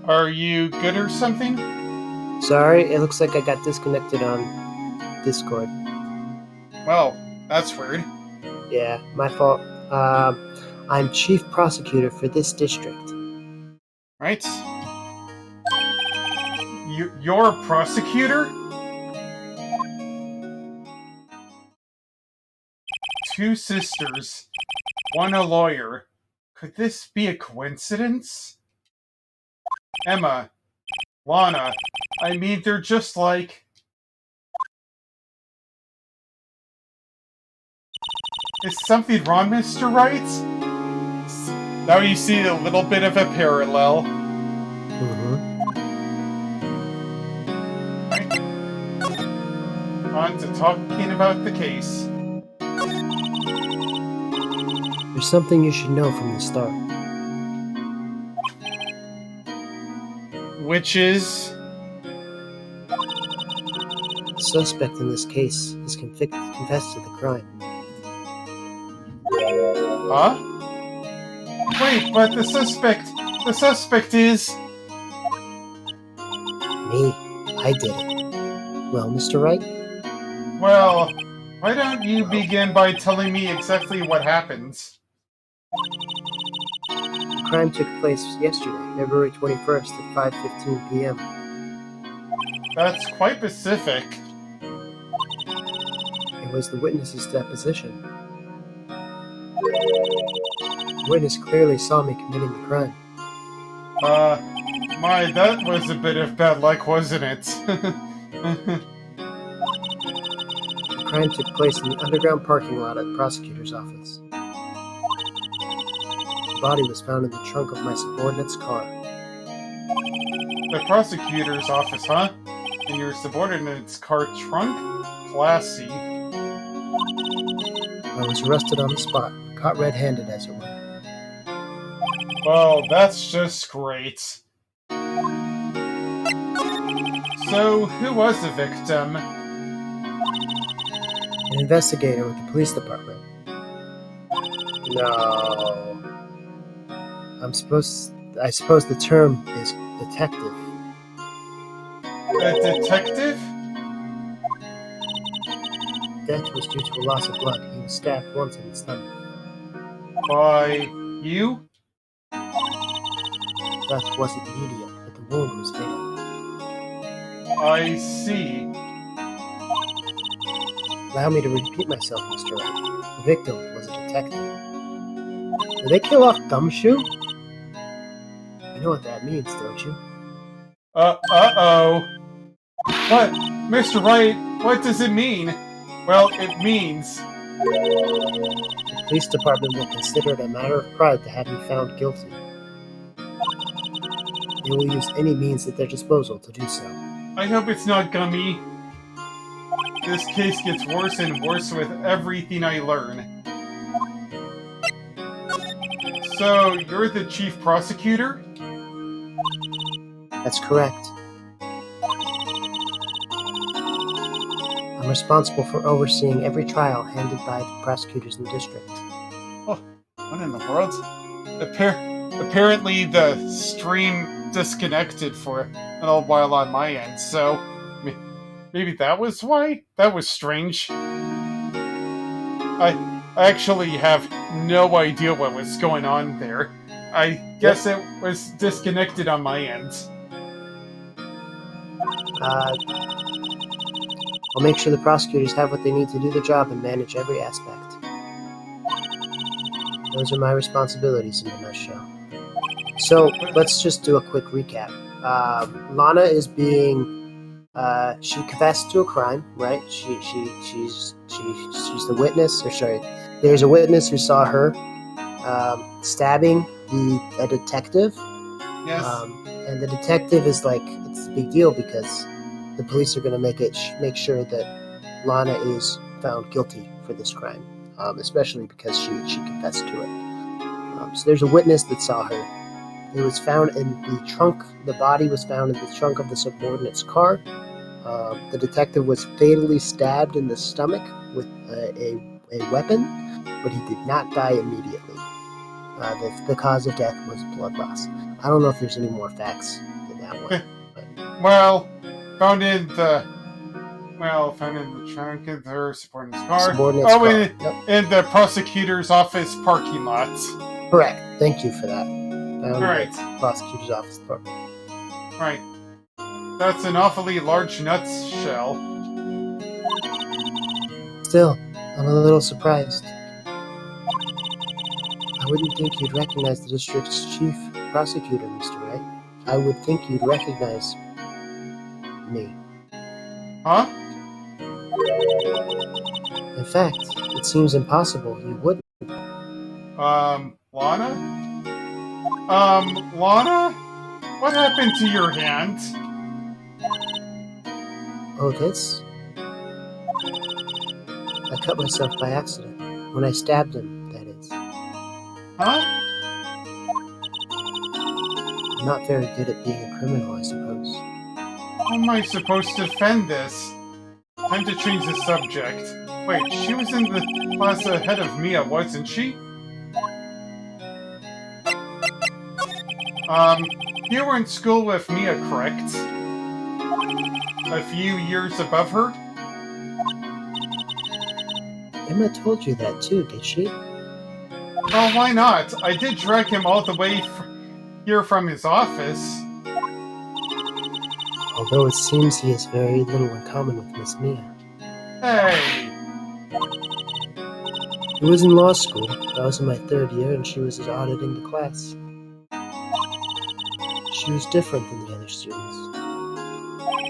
Are you good or something? Sorry, it looks like I got disconnected on Discord. Well, that's weird. Yeah, my fault. I'm chief prosecutor for this district. Right? You're a prosecutor? Two sisters, one a lawyer. Could this be a coincidence? Emma, Lana, I mean, they're just like... Is something wrong, Mr. Wright? Now you see a little bit of a parallel. Right? On to talking about the case. There's something you should know from the start. Which is... The suspect in this case has confessed to the crime. Huh? Wait, but the suspect is... Me. I did it. Well, Mr. Wright? Well, why don't you begin by telling me exactly what happens? The crime took place yesterday, February 21st at 5:15 p.m. That's quite specific. It was the witness's deposition. The witness clearly saw me committing the crime. That was a bit of bad luck, wasn't it? The crime took place in the underground parking lot at the prosecutor's office. The body was found in the trunk of my subordinate's car. The prosecutor's office, huh? In your subordinate's car trunk? Classy. I was arrested on the spot, caught red-handed as it were. Well, that's just great. So, who was the victim? An investigator with the police department. No. I suppose the term is detective. A detective? Death was due to a loss of blood. He was stabbed once in the stomach. By you? Death wasn't immediate, but the wound was fatal. I see. Allow me to repeat myself, Mr. Wright. The victim was a detective. Did they kill off Gumshoe? You know what that means, don't you? Uh-oh. What? Mr. Wright, what does it mean? Well, it means... The police department will consider it a matter of pride to have me found guilty. They will use any means at their disposal to do so. I hope it's not Gummy. This case gets worse and worse with everything I learn. So, you're the chief prosecutor? That's correct. I'm responsible for overseeing every trial handled by the prosecutors in the district. Oh, what in the world? Apparently the stream disconnected for a little while on my end, so maybe that was why? That was strange. I actually have no idea what was going on there. I guess it was disconnected on my end. I'll make sure the prosecutors have what they need to do the job and manage every aspect. Those are my responsibilities in a nutshell. So let's just do a quick recap. Lana is being she confessed to a crime, right? She's the witness, or sorry, there's a witness who saw her stabbing a detective. Yes. And the detective is like, it's a big deal because the police are going to make sure that Lana is found guilty for this crime, especially because she confessed to it. So there's a witness that saw her. It was found in the trunk. The body was found in the trunk of the subordinate's car. The detective was fatally stabbed in the stomach with a weapon, but he did not die immediately. The cause of death was blood loss. I don't know if there's any more facts than that one. Well, found in the trunk of her subordinate's car. Subordinate's car. In the prosecutor's office parking lot. Correct. Thank you for that. Found Right. the prosecutor's office parking. Right. That's an awfully large nutshell. Still, I'm a little surprised. I wouldn't think you'd recognize the district's chief prosecutor, Mr. Wright. I would think you'd recognize me. Huh? In fact, it seems impossible you wouldn't. Lana? Lana? What happened to your hand? Oh, this? I cut myself by accident. When I stabbed him, that is. Huh? I'm not very good at being a criminal, I suppose. How am I supposed to defend this? Time to change the subject. Wait, she was in the class ahead of Mia, wasn't she? You were in school with Mia, correct? A few years above her? Emma told you that too, did she? Well, why not? I did drag him all the way here from his office. Although it seems he has very little in common with Miss Mia. Hey! He was in law school. I was in my 3rd year and she was auditing the class. She was different than the other students.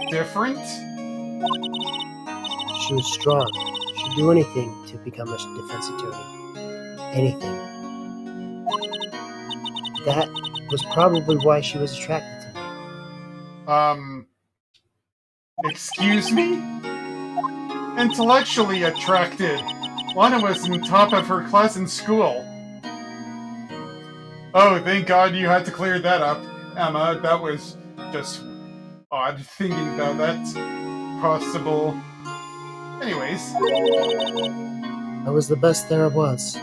Different? She was strong. She'd do anything to become a defense attorney. Anything. That was probably why she was attracted to me. Excuse me? Intellectually attracted. Lana was in top of her class in school. Oh, thank God you had to clear that up, Emma. That was just odd thinking about that possible. Anyways. I was the best there was.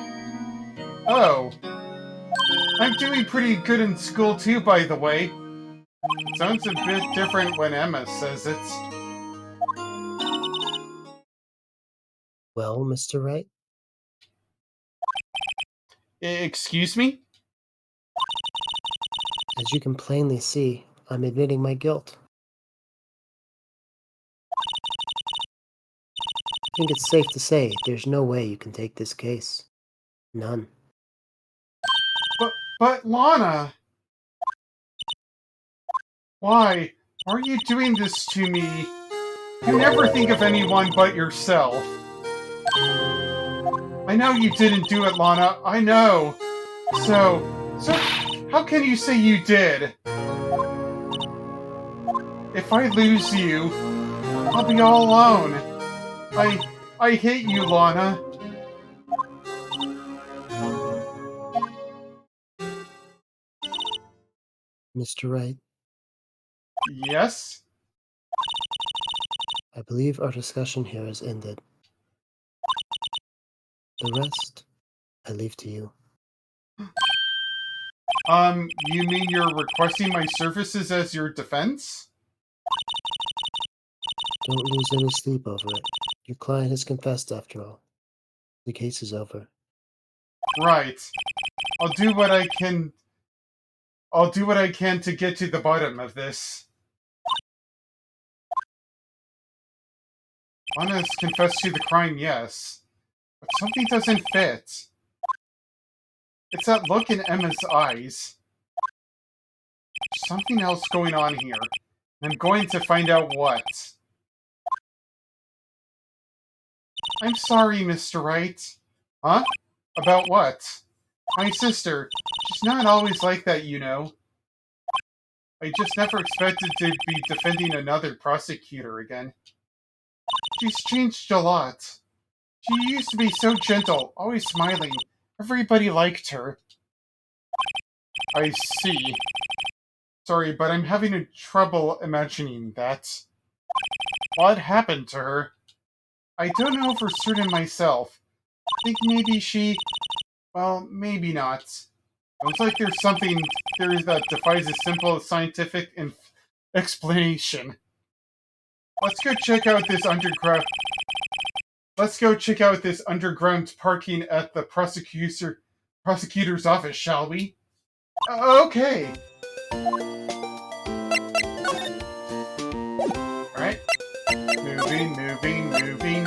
Oh. I'm doing pretty good in school too, by the way. It sounds a bit different when Emma says it. Well, Mr. Wright? Excuse me? As you can plainly see, I'm admitting my guilt. I think it's safe to say there's no way you can take this case. None. But Lana! Why? Why are you doing this to me? You never think of anyone but yourself. I know you didn't do it, Lana. I know. So, how can you say you did? If I lose you, I'll be all alone. I hate you, Lana. Mr. Wright? Yes? I believe our discussion here has ended. The rest, I leave to you. You mean you're requesting my services as your defense? Don't lose any sleep over it. Your client has confessed after all. The case is over. Right. I'll do what I can to get to the bottom of this. Lana's confessed to the crime, yes. But something doesn't fit. It's that look in Emma's eyes. There's something else going on here. I'm going to find out what. I'm sorry, Mr. Wright. Huh? About what? My sister. She's not always like that, you know. I just never expected to be defending another prosecutor again. She's changed a lot. She used to be so gentle, always smiling. Everybody liked her. I see. Sorry, but I'm having trouble imagining that. What happened to her? I don't know for certain myself. I think maybe she... Well, maybe not. Looks like there's something that defies a simple scientific explanation. Let's go check out this underground parking at the prosecutor's office, shall we? Okay. Alright. Moving.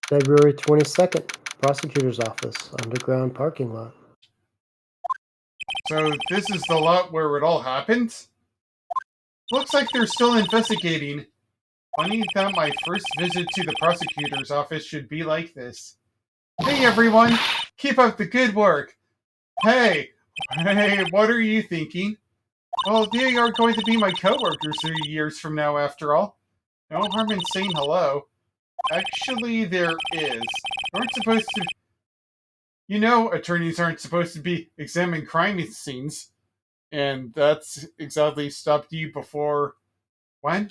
February 22nd, prosecutor's office, underground parking lot. So this is the lot where it all happened? Looks like they're still investigating. Funny that my first visit to the prosecutor's office should be like this. Hey everyone! Keep up the good work! Hey, what are you thinking? Well, they are going to be my coworkers 3 years from now, after all. No harm in saying hello. Actually, there is. Attorneys aren't supposed to be examining crime scenes. And that's exactly stopped you before... When? I'm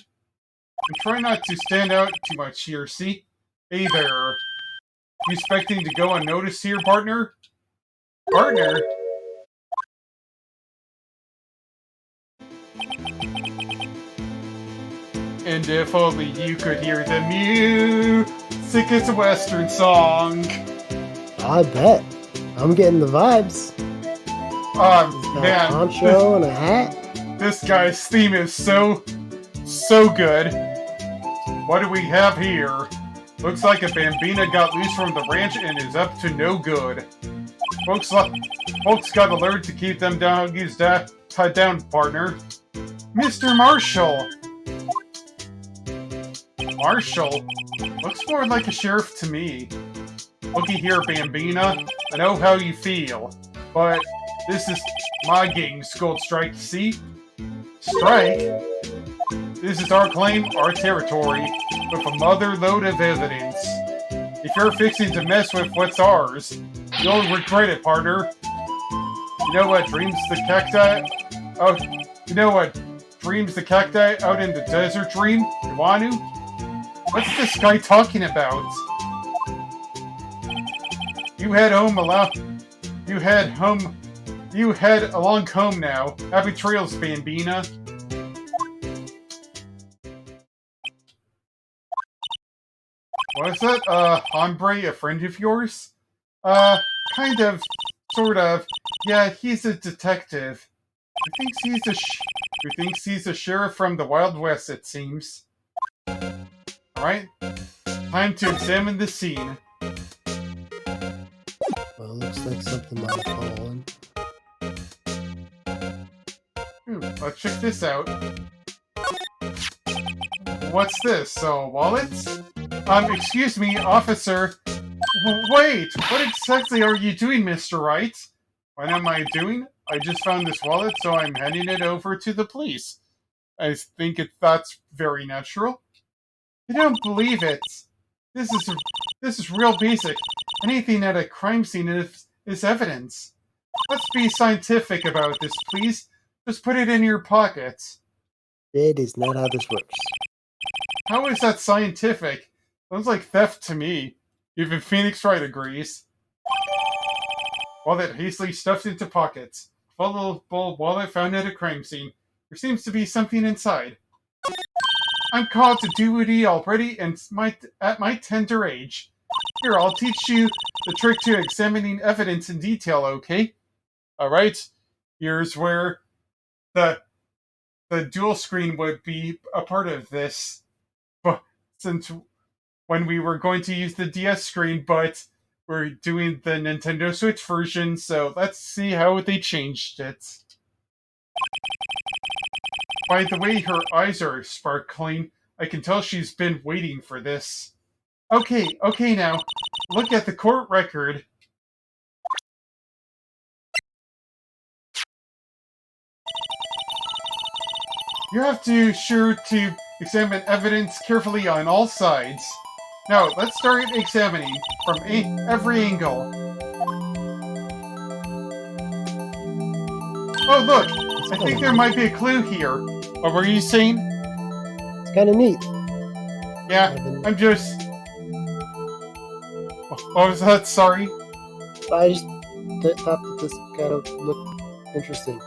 trying not to stand out too much here, see? Hey there. You expecting to go unnoticed here, partner? Partner? And if only you could hear the music, it's a Western song. I bet. I'm getting the vibes. Man. Poncho and a hat. This guy's theme is so good. What do we have here? Looks like a bambina got loose from the ranch and is up to no good. Folks gotta learn to keep them doggies tied down, partner. Mr. Marshall! Marshall? Looks more like a sheriff to me. Looky here, Bambina. I know how you feel, but this is my gang's gold strike, see? Strike? This is our claim, our territory, with a mother load of evidence. If you're fixing to mess with what's ours, you'll regret it, partner. You know what dreams the cacti... Oh, you know what dreams the cacti out in the desert dream? Iwanu? What's this guy talking about? You head along home now. Happy trails, Bambina. Was that, hombre a friend of yours? Kind of, sort of. Yeah, he's a detective. Who thinks he's a sheriff from the Wild West, it seems. Alright, time to examine the scene. Well, looks like something might have fallen. Let's check this out. What's this? Wallets? Excuse me, officer. Wait, what exactly are you doing, Mr. Wright? What am I doing? I just found this wallet, so I'm handing it over to the police. I think that's very natural. I don't believe it. This is real basic. Anything at a crime scene is evidence. Let's be scientific about this, please. Just put it in your pockets. That is not how this works. How is that scientific? Sounds like theft to me. Even Phoenix Wright agrees. Wallet hastily stuffed into pockets. Valuable wallet found at a crime scene. There seems to be something inside. I'm called to duty already, and at my tender age. Here, I'll teach you the trick to examining evidence in detail, okay? Alright, here's where the dual screen would be a part of this. But since when we were going to use the DS screen, but we're doing the Nintendo Switch version, so let's see how they changed it. By the way her eyes are sparkling, I can tell she's been waiting for this. Okay now, look at the court record. You have to sure to examine evidence carefully on all sides. Now, let's start examining from every angle. Oh, look! I think there might be a clue here. What were you saying? It's kind of neat. Yeah, I'm just... What was that? Sorry? I just thought that this kind of looked interesting.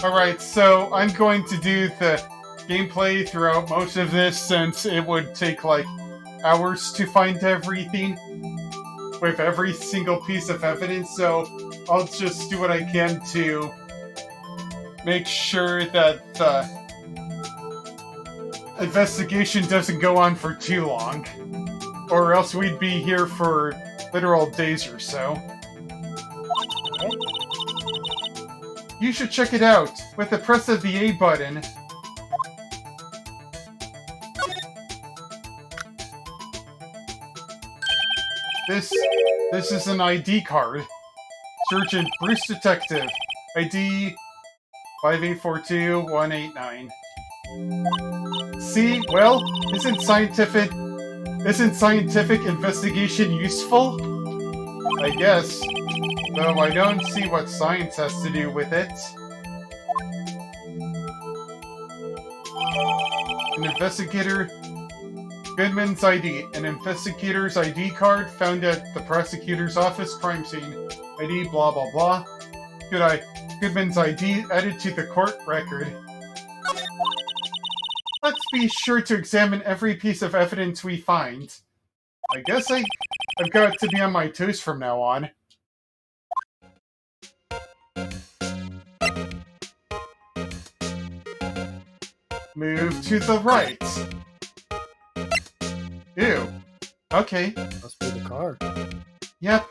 Alright, so I'm going to do the gameplay throughout most of this since it would take like hours to find everything with every single piece of evidence, so I'll just do what I can to make sure that the investigation doesn't go on for too long, or else we'd be here for literal days or so. Alright. You should check it out with the press of the A button. This is an ID card. Sergeant Bruce Detective. ID 5842189. See, well, isn't scientific investigation useful? I guess. Though I don't see what science has to do with it. An investigator... Goodman's ID. An investigator's ID card found at the prosecutor's office crime scene. ID blah blah blah. Goodman's ID added to the court record. Let's be sure to examine every piece of evidence we find. I guess I've got to be on my toes from now on. Move to the right. Ew. Okay. Must be the car. Yep.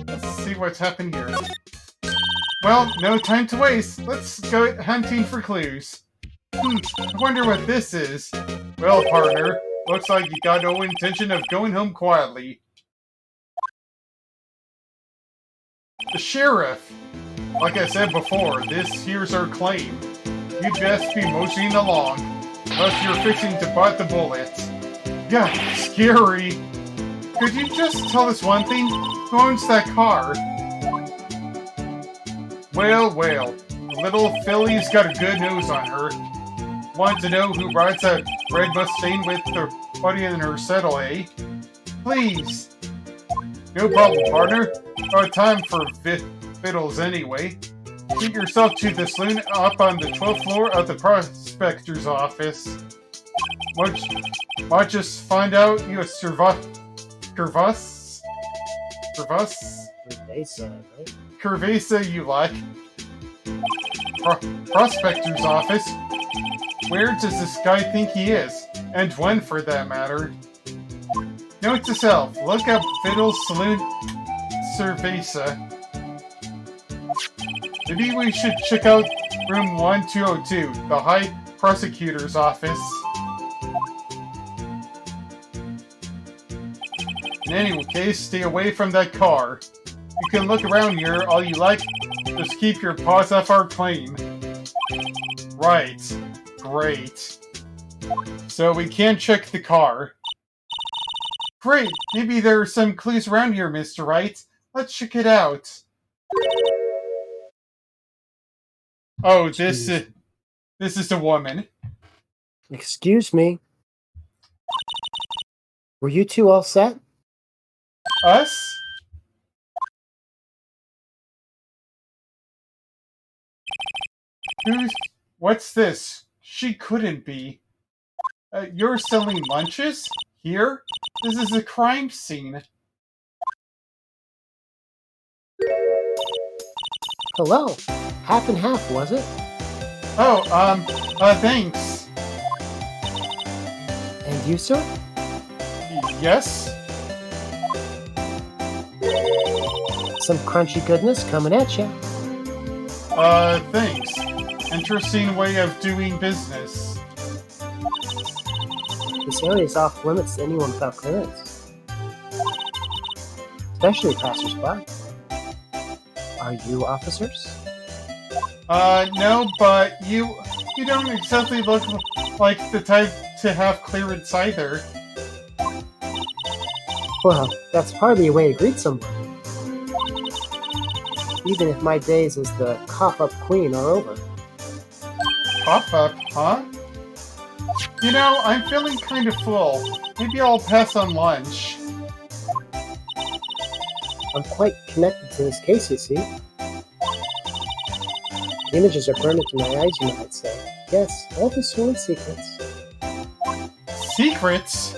Let's see what's happened here. Well, no time to waste. Let's go hunting for clues. I wonder what this is. Well, partner, looks like you got no intention of going home quietly. The sheriff. Like I said before, this here's our claim. You'd best be moseying along, unless you're fixing to bite the bullet. Yeah, scary. Could you just tell us one thing? Who owns that car? Well, little Philly's got a good nose on her. Want to know who rides that red Mustang with the buddy in her saddle, eh? Please. No problem, partner. Got time for fiddles anyway. Treat yourself to the saloon up on the 12th floor of the prospector's office. Might just find out you a Curvasa, right? Curvasa you like. Prospector's office? Where does this guy think he is? And when, for that matter? Note to self, look up Fiddle's Saloon Cerveza. Maybe we should check out room 1202, the High Prosecutor's office. In any case, stay away from that car. You can look around here all you like, just keep your paws off our claim. Right. Great. So we can check the car. Great! Maybe there are some clues around here, Mr. Wright. Let's check it out. Oh, this is a woman. Excuse me. Were you two all set? Us? What's this? She couldn't be. You're selling lunches? Here? This is a crime scene. Hello. Half and half, was it? Oh, thanks. And you, sir? Yes? Some crunchy goodness coming at ya. Thanks. Interesting way of doing business. This area is off limits to anyone without clearance. Especially passers-by. Are you officers? No, but you don't exactly look like the type to have clearance either. Well, that's hardly a way to greet someone. Even if my days as the cough-up queen are over. Cough-up, huh? You know, I'm feeling kind of full. Maybe I'll pass on lunch. I'm quite connected to this case, you see. The images are burned into my eyes, you might say. Yes, all the sworn secrets. Secrets?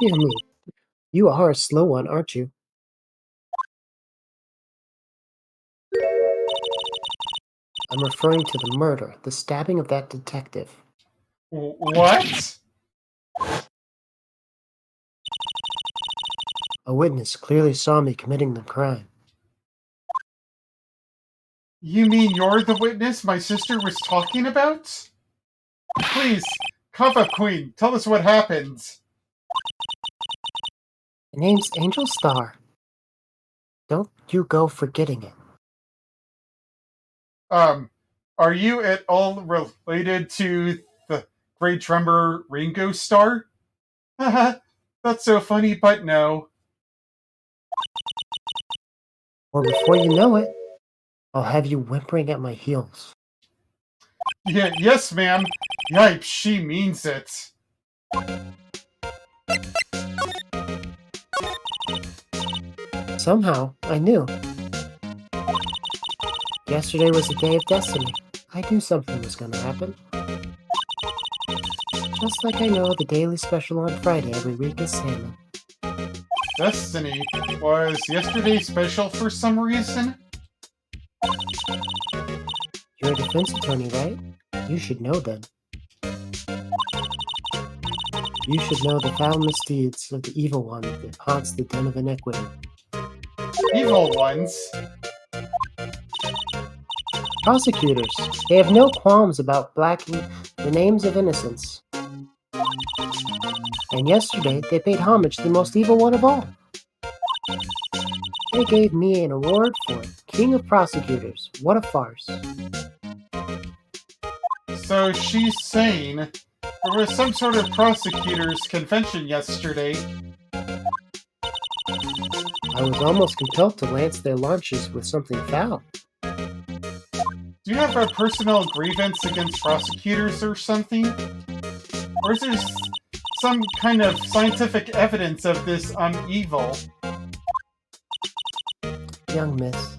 Dear me, you are a slow one, aren't you? I'm referring to the murder, the stabbing of that detective. What? A witness clearly saw me committing the crime. You mean you're the witness my sister was talking about? Please, cough up, Queen. Tell us what happened. The name's Angel Star. Don't you go forgetting it. Are you at all related to the Great Tremor Ringo Star? Haha, that's so funny, but no. Or before you know it, I'll have you whimpering at my heels. Yeah, yes, ma'am. Yipes, she means it. Somehow, I knew. Yesterday was a day of destiny. I knew something was going to happen. Just like I know the daily special on Friday every week is salmon. Destiny? Was yesterday special for some reason? You're a defense attorney, right? You should know then. You should know the foul misdeeds of the evil one that haunts the den of iniquity. Evil ones? Prosecutors, they have no qualms about blacking the names of innocents. And yesterday, they paid homage to the most evil one of all. They gave me an award for King of Prosecutors. What a farce. So she's saying there was some sort of prosecutor's convention yesterday. I was almost compelled to lance their launches with something foul. Do you have a personal grievance against prosecutors or something? Or is there some kind of scientific evidence of this evil? Young miss,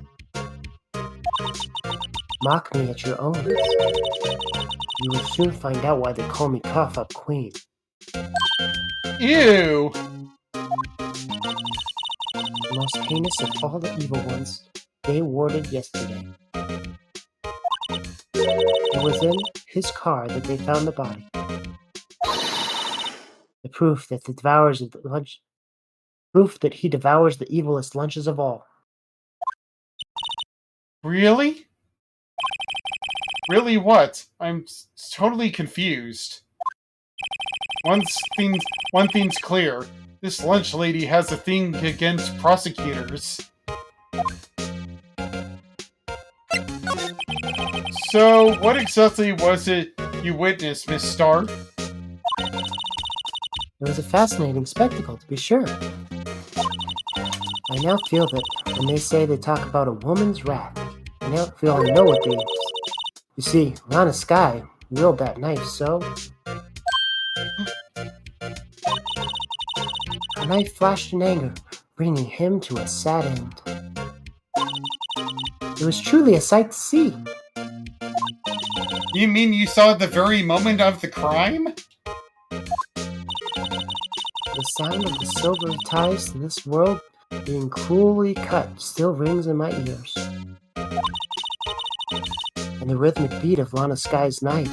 mock me at your own risk. You will soon find out why they call me Cough Up Queen. Ew! The most heinous of all the evil ones they awarded yesterday. It was in his car that they found the body. The proof that he devours the evilest lunches of all. Really? Really what? I'm totally confused. One thing's clear. This lunch lady has a thing against prosecutors. So, what exactly was it you witnessed, Miss Starr? It was a fascinating spectacle, to be sure. I now feel that when they say they talk about a woman's wrath, I now feel I know what they mean. You see, Lana Sky willed that knife, so... A knife flashed in anger, bringing him to a sad end. It was truly a sight to see. You mean you saw the very moment of the crime? The sound of the silver ties to this world being cruelly cut still rings in my ears. And the rhythmic beat of Lana Sky's knife.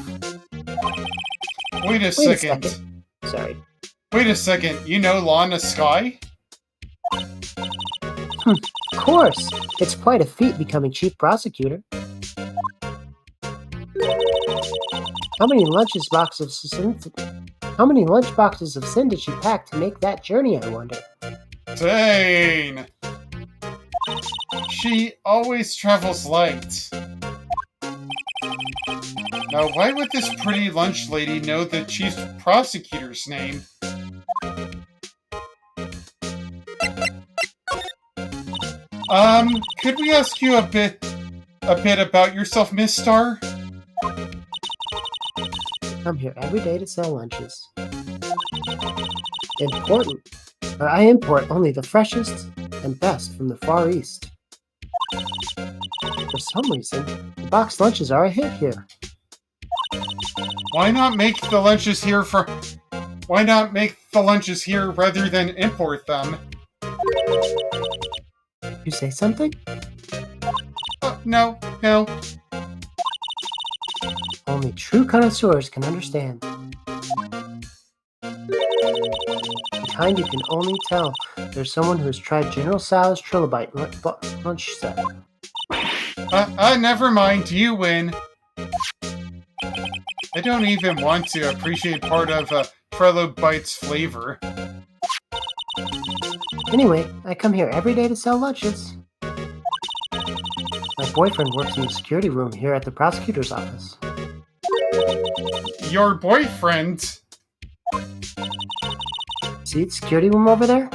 Wait a second. Sorry. Wait a second, you know Lana Sky? Of course! It's quite a feat becoming chief prosecutor. How many lunchboxes of sin did she pack to make that journey, I wonder? Dang! She always travels light. Now, why would this pretty lunch lady know the chief prosecutor's name? Could we ask you a bit about yourself, Miss Starr? I'm here every day to sell lunches. Important. I import only the freshest and best from the Far East. For some reason, the boxed lunches are a hit here. Why not make the lunches here rather than import them? You say something? No. Only true connoisseurs can understand. The kind you can only tell there's someone who has tried General Tso's trilobite lunch set. Never mind, you win. I don't even want to appreciate part of trilobite's flavor. Anyway, I come here every day to sell lunches. My boyfriend works in the security room here at the prosecutor's office. Your boyfriend? See the security room over there?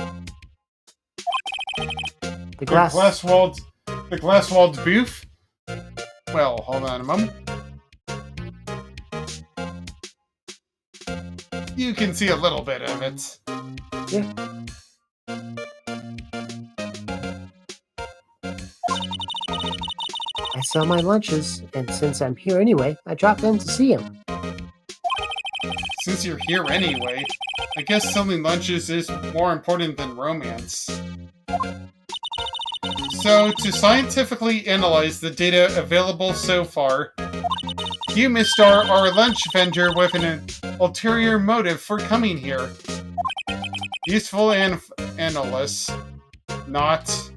The glass-walled booth? Well, hold on a moment. You can see a little bit of it. Yeah. I sell my lunches, and since I'm here anyway, I dropped in to see him. Since you're here anyway, I guess selling lunches is more important than romance. So, to scientifically analyze the data available so far, you, Miss Star, are a lunch vendor with an ulterior motive for coming here. Useful analysts. Not.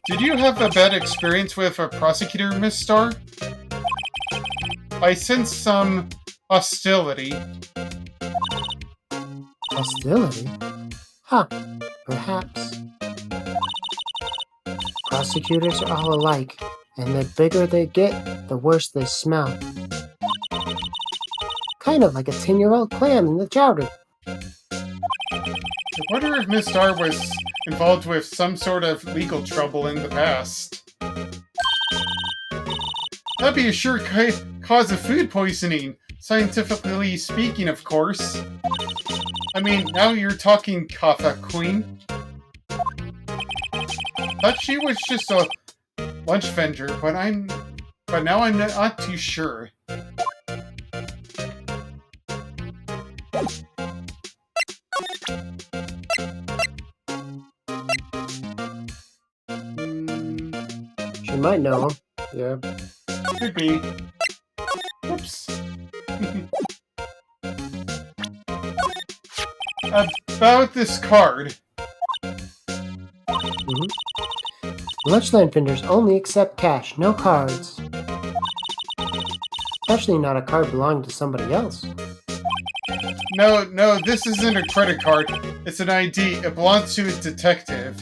Did you have a bad experience with a prosecutor, Miss Star? I sense some hostility. Hostility? Huh, perhaps. Prosecutors are all alike, and the bigger they get, the worse they smell. Kind of like a 10-year-old clam in the chowder. I wonder if Miss Star was involved with some sort of legal trouble in the past. That'd be a sure cause of food poisoning, scientifically speaking, of course. I mean, now you're talking, Kappa Queen. Thought she was just a lunch vendor, but now I'm not too sure. She might know him. Yeah. Could be. Whoops. About this card. Lunchland vendors only accept cash, no cards. Especially not a card belonging to somebody else. No, this isn't a credit card. It's an ID. It belongs to a detective.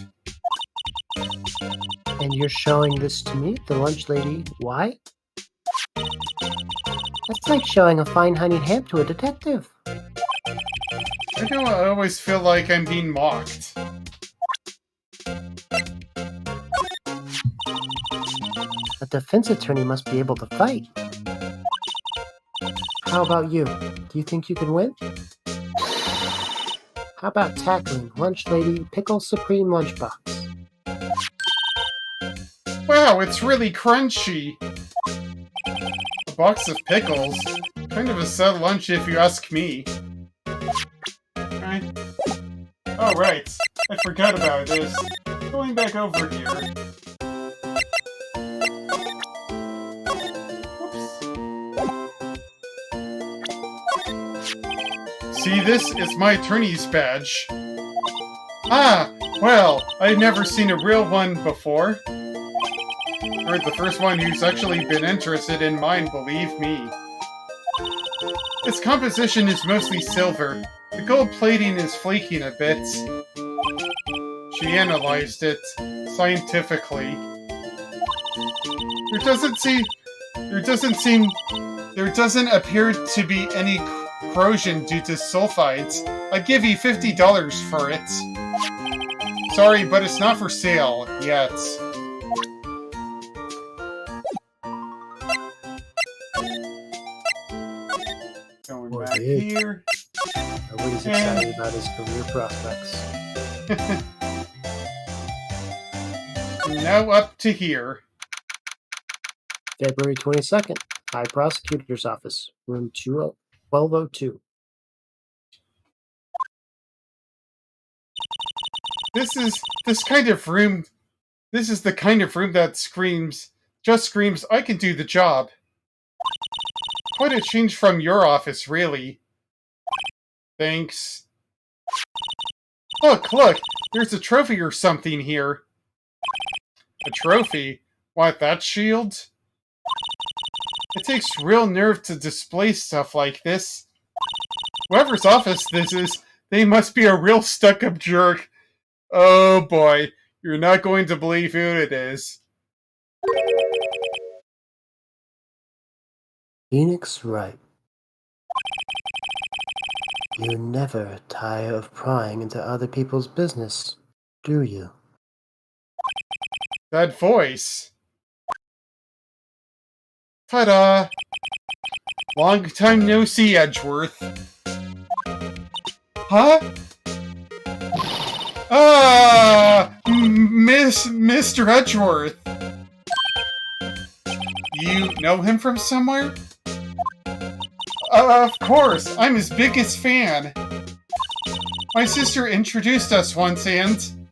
And you're showing this to me, the lunch lady. Why? That's like showing a fine honeyed ham to a detective. I know I always feel like I'm being mocked. A defense attorney must be able to fight. How about you? Do you think you can win? How about tackling Lunch Lady Pickle Supreme Lunchbox? Wow, it's really crunchy! A box of pickles? Kind of a sad lunch if you ask me. Right? Oh, right. I forgot about this. Going back over here. See, this is my attorney's badge. Ah, well, I've never seen a real one before. You're the first one who's actually been interested in mine, believe me. Its composition is mostly silver. The gold plating is flaking a bit. She analyzed it scientifically. There doesn't appear to be any corrosion due to sulfides. I'd give you $50 for it. Sorry, but it's not for sale yet. Going back here. Nobody's excited about his career prospects. Now up to here. February 22nd, High Prosecutor's Office, room 1202. This is the kind of room that screams, I can do the job. Quite a change from your office, really. Thanks. Look, there's a trophy or something here. A trophy? What, that shield? It takes real nerve to display stuff like this. Whoever's office this is, they must be a real stuck-up jerk. Oh boy, you're not going to believe who it is. Phoenix Wright. You never tire of prying into other people's business, do you? That voice. Ta-da! Long time no see, Edgeworth. Huh? Mr. Edgeworth. You know him from somewhere? Of course, I'm his biggest fan. My sister introduced us once and...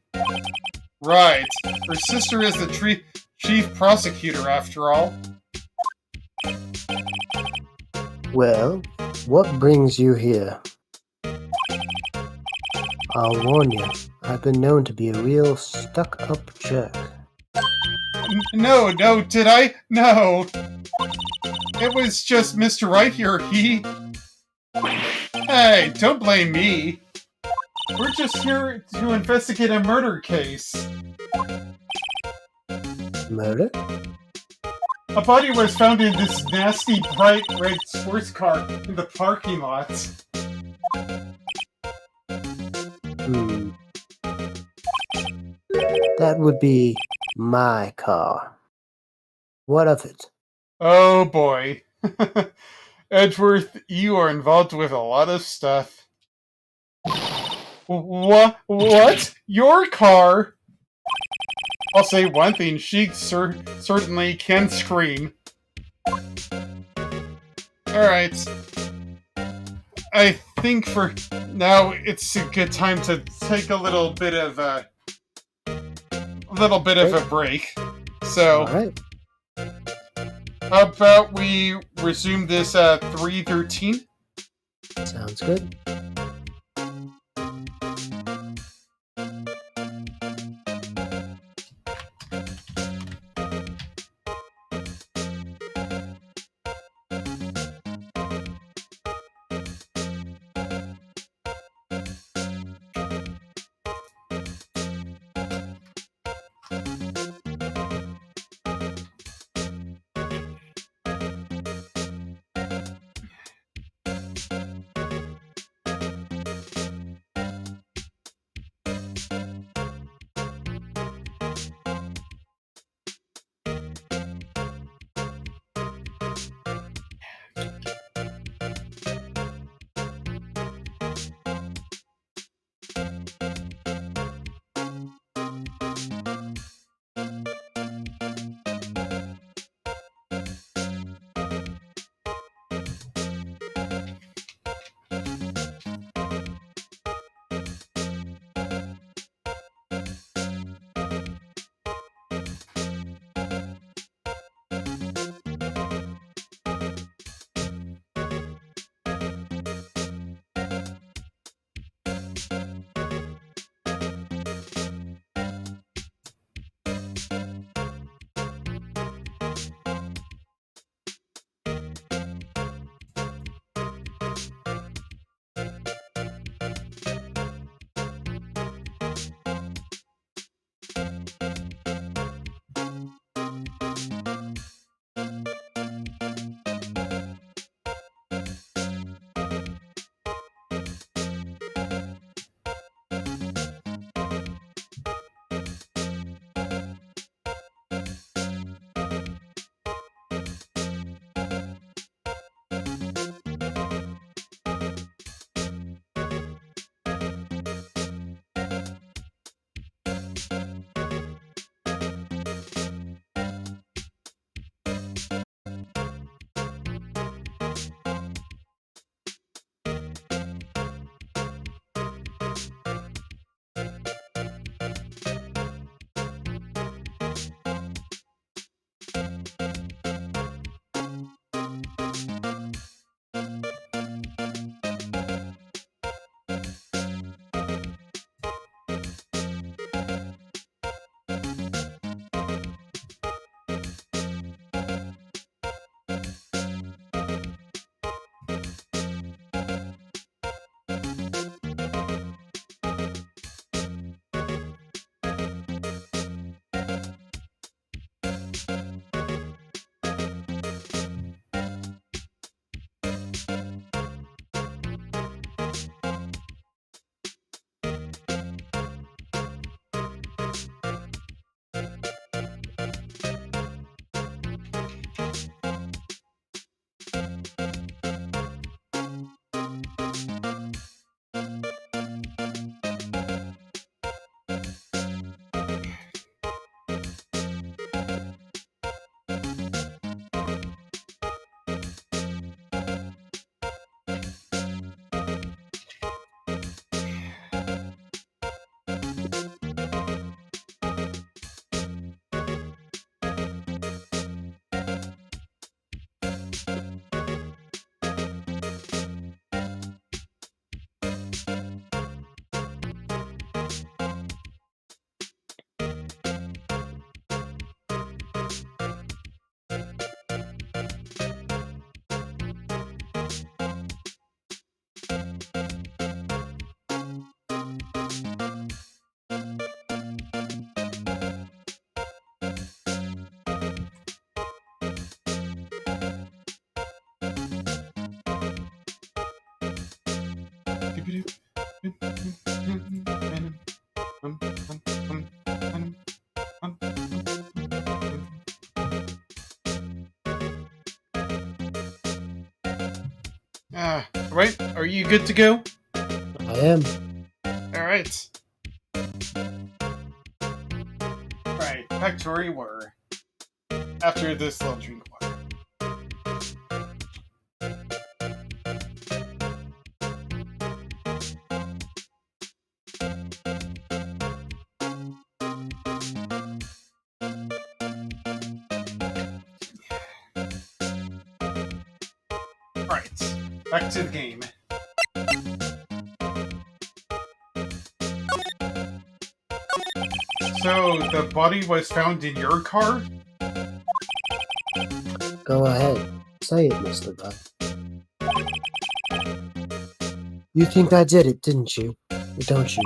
Right, her sister is the chief prosecutor after all. Well, what brings you here? I'll warn you, I've been known to be a real stuck-up jerk. No, did I? No. It was just Mr. Wright here, Hey, don't blame me. We're just here to investigate a murder case. Murder? A body was found in this nasty bright red sports car in the parking lot. That would be my car. What of it? Oh boy. Edgeworth, you are involved with a lot of stuff. What? Your car? I'll say one thing, she certainly can scream. Alright. I think for now it's a good time to take a little bit of a break. So, Alright. how about we resume this at 3:13? Sounds good. Right? Are you good to go? I am. Alright. Right, back to where we were. After this little drink of water. Alright, back to the game. So, the body was found in your car? Go ahead. Say it, Mr. Buck. You think I did it, didn't you? Or don't you?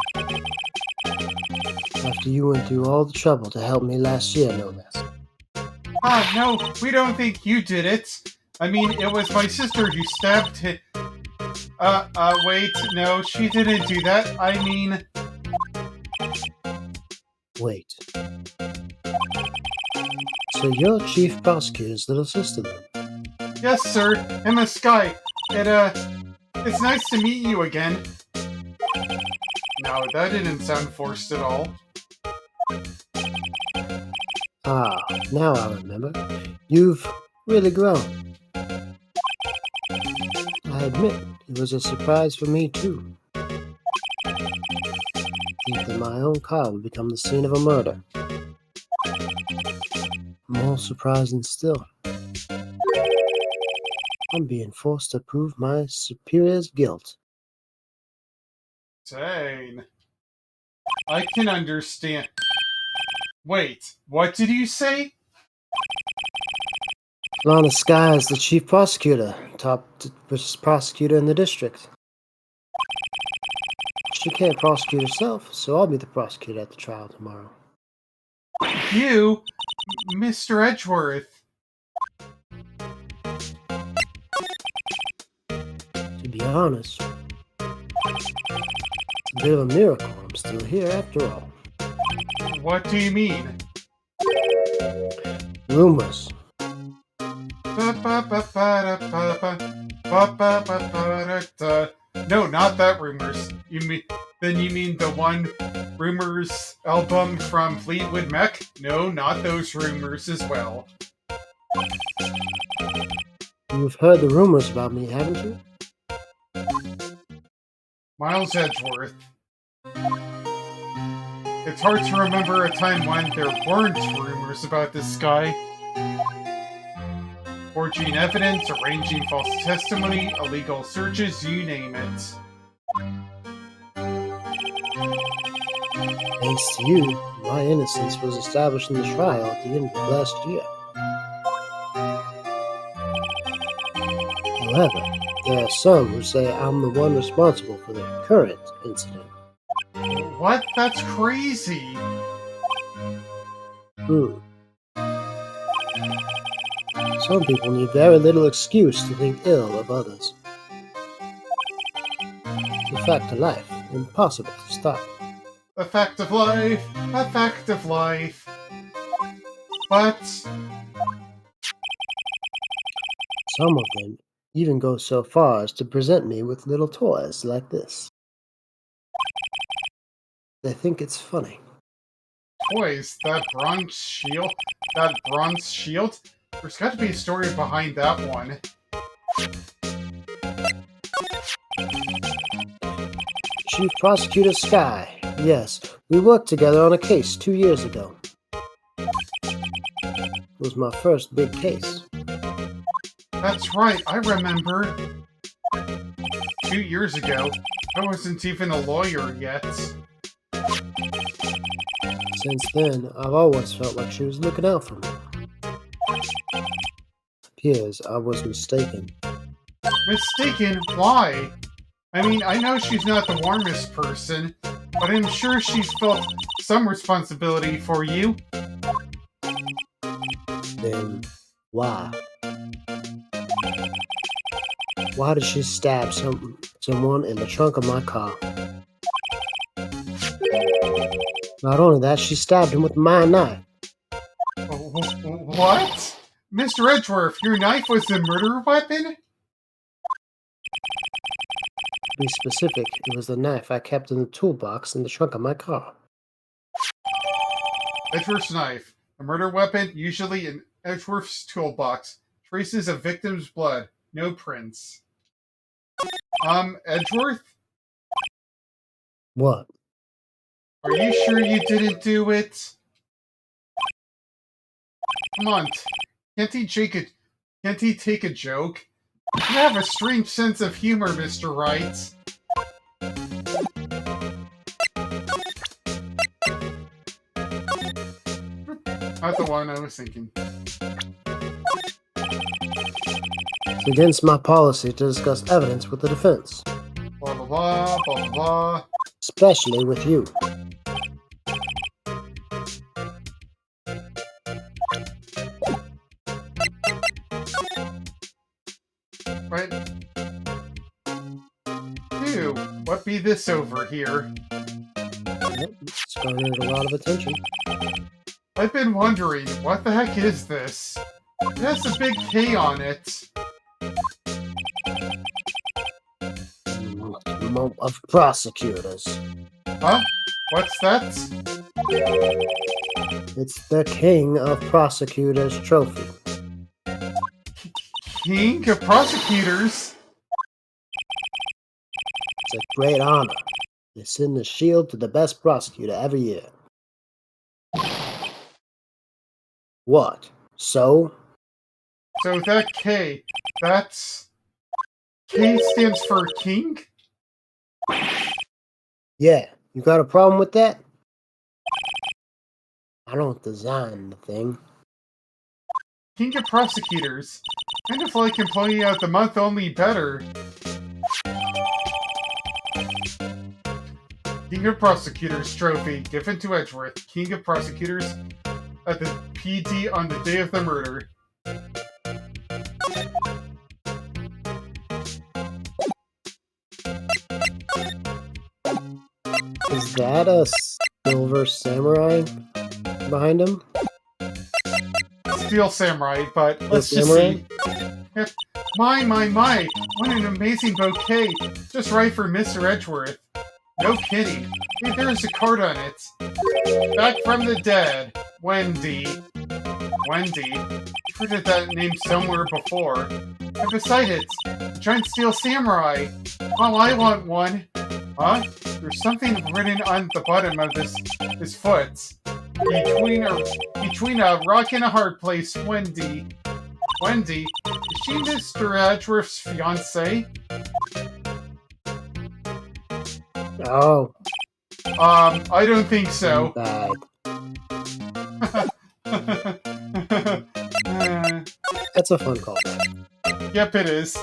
After you went through all the trouble to help me last year, no less. No, we don't think you did it. I mean, it was my sister who stabbed him. Wait, no, she didn't do that. I mean... Wait. So you're Chief Prosecutor's little sister then? Yes, sir, Emma Sky. It's nice to meet you again. No, that didn't sound forced at all. Ah, now I remember. You've really grown. I admit, it was a surprise for me too. Think that my own car would become the scene of a murder. More surprising still, I'm being forced to prove my superior's guilt. Dang. I can understand. Wait, what did you say? Lana Sky is the chief prosecutor, top prosecutor in the district. She can't prosecute herself, so I'll be the prosecutor at the trial tomorrow. You? Mr. Edgeworth. To be honest, it's a bit of a miracle I'm still here after all. What do you mean? Rumors. No, not that Rumors. You mean the one Rumors album from Fleetwood Mac? No, not those Rumors as well. You've heard the rumors about me, haven't you? Miles Edgeworth. It's hard to remember a time when there weren't rumors about this guy. Forging evidence, arranging false testimony, illegal searches, you name it. Thanks to you, my innocence was established in the trial at the end of last year. However, there are some who say I'm the one responsible for the current incident. What? That's crazy. Some people need very little excuse to think ill of others. It's a fact of life, impossible to stop. A fact of life, a fact of life. But Some of them even go so far as to present me with little toys like this. They think it's funny. Toys, that bronze shield? That bronze shield? There's got to be a story behind that one. Chief Prosecutor Sky. Yes, we worked together on a case 2 years ago. It was my first big case. That's right, I remember. 2 years ago, I wasn't even a lawyer yet. Since then, I've always felt like she was looking out for me. Appears I was mistaken. Mistaken? Why? I mean, I know she's not the warmest person, but I'm sure she's felt some responsibility for you. Then why? Why did she stab someone in the trunk of my car? Not only that, she stabbed him with my knife. What? Mr. Edgeworth, your knife was the murder weapon? To be specific, it was the knife I kept in the toolbox in the trunk of my car. Edgeworth's knife. A murder weapon, usually in Edgeworth's toolbox. Traces of victim's blood. No prints. Edgeworth? What? Are you sure you didn't do it? Come on, can't he take a joke? You have a strange sense of humor, Mr. Wright. Not the one I was thinking. It's against my policy to discuss evidence with the defense. Blah, blah, blah, blah, blah, blah. Especially with you. Right? Ew, what be this over here? Yep, it's garnered a lot of attention. I've been wondering, what the heck is this? It has a big K on it. Of prosecutors. Huh? What's that? It's the King of Prosecutors trophy. King of Prosecutors? It's a great honor. They send the shield to the best prosecutor every year. What? So? So that K, that's... K stands for King? Yeah, you got a problem with that? I don't design the thing. King of Prosecutors. Kind of like Employee of the Month, only better. King of Prosecutors trophy given to Edgeworth. King of Prosecutors at the PD on the day of the murder. Is that a silver samurai behind him? Steel Samurai, but let's just Samurai? see. My, what an amazing bouquet. Just right for Mr. Edgeworth. No kidding. Hey, there's a card on it. Back from the dead. Wendy. Wendy. I've heard of that name somewhere before. And beside it, giant steel samurai. Oh, I want one. Huh? There's something written on the bottom of his foot. Between a rock and a hard place, Wendy. Wendy? Is she Mr. Edgeworth's fiancée? Oh, I don't think so. bad. That's a fun callback. Yep, it is.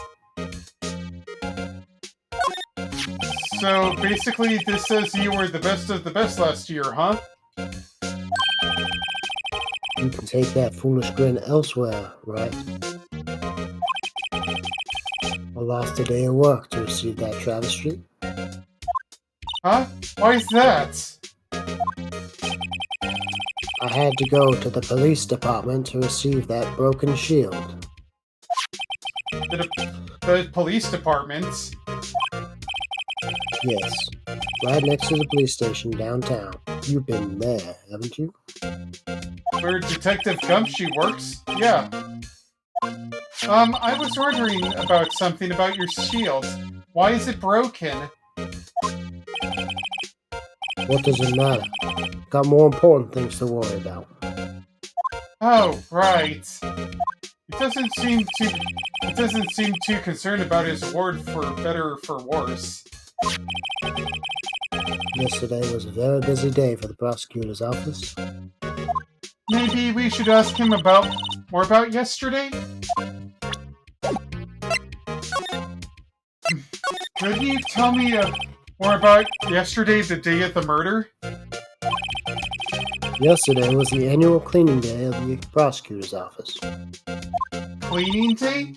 So, basically, this says you were the best of the best last year, huh? You can take that foolish grin elsewhere, right? I lost a day of work to receive that travesty. Huh? Why is that? I had to go to the police department to receive that broken shield. the police department. Yes, right next to the police station downtown. You've been there, haven't you? Where Detective Gumshoe works? Yeah. I was wondering about something about your shield. Why is it broken? What does it matter? Got more important things to worry about. Oh, right. It doesn't seem too concerned about his award for better or for worse. Yesterday was a very busy day for the prosecutor's office. Maybe we should ask him more about yesterday? Could you tell me more about yesterday, the day of the murder? Yesterday was the annual cleaning day of the prosecutor's office. Cleaning day?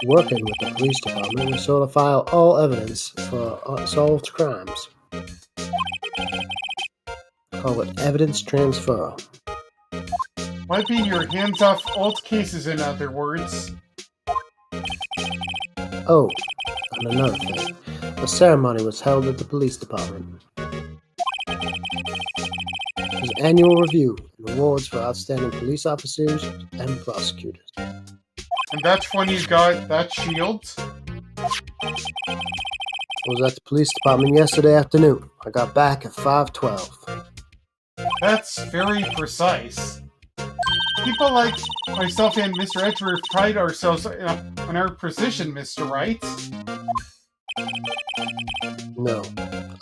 Working with the police department, we sort of file all evidence for solved crimes. Call it evidence transfer. Wiping your hands off old cases, in other words. Oh, and another thing. A ceremony was held at the police department. It was an annual review and awards for outstanding police officers and prosecutors. And that's when you got that shield? I was at the police department yesterday afternoon. I got back at 5:12. That's very precise. People like myself and Mr. Edgeworth pride ourselves on our precision, Mr. Wright. No,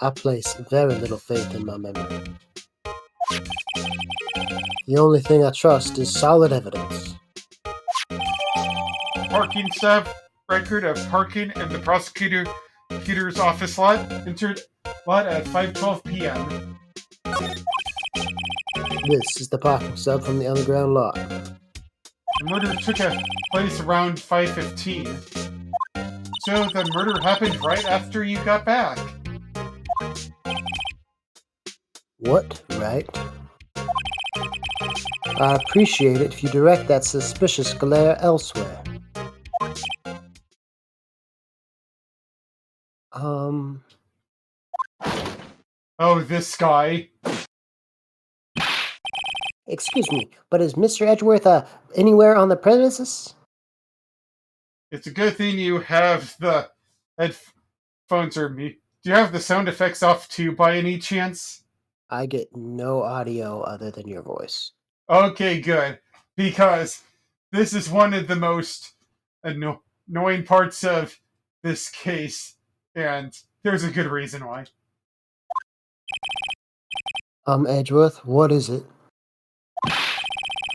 I place very little faith in my memory. The only thing I trust is solid evidence. Parking staff record of parking in the prosecutor's office lot entered lot at 5:12 p.m. This is the parking stub from the underground lot. The murder took place around 5:15. So the murder happened right after you got back. What, right? I appreciate it if you direct that suspicious glare elsewhere. Oh, this guy. Excuse me, but is Mr. Edgeworth, anywhere on the premises? It's a good thing you have the headphones or me. Do you have the sound effects off too by any chance? I get no audio other than your voice. Okay, good. Because this is one of the most annoying parts of this case, and there's a good reason why. Edgeworth, what is it?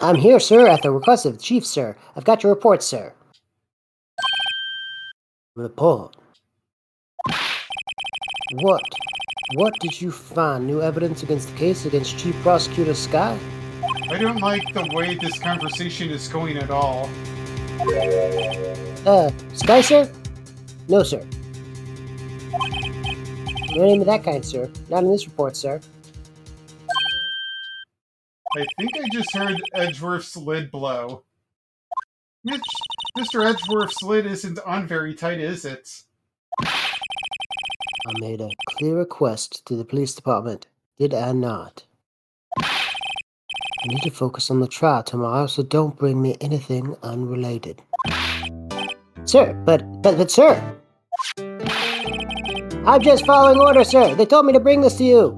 I'm here, sir, at the request of the chief, sir. I've got your report, sir. Report? What? What did you find? New evidence against the case against Chief Prosecutor Sky? I don't like the way this conversation is going at all. Sky, sir? No, sir. No name of that kind, sir. Not in this report, sir. I think I just heard Edgeworth's lid blow. Mr. Edgeworth's lid isn't on very tight, is it? I made a clear request to the police department, did I not? I need to focus on the trial tomorrow, so don't bring me anything unrelated. Sir, but sir! I'm just following orders, sir! They told me to bring this to you!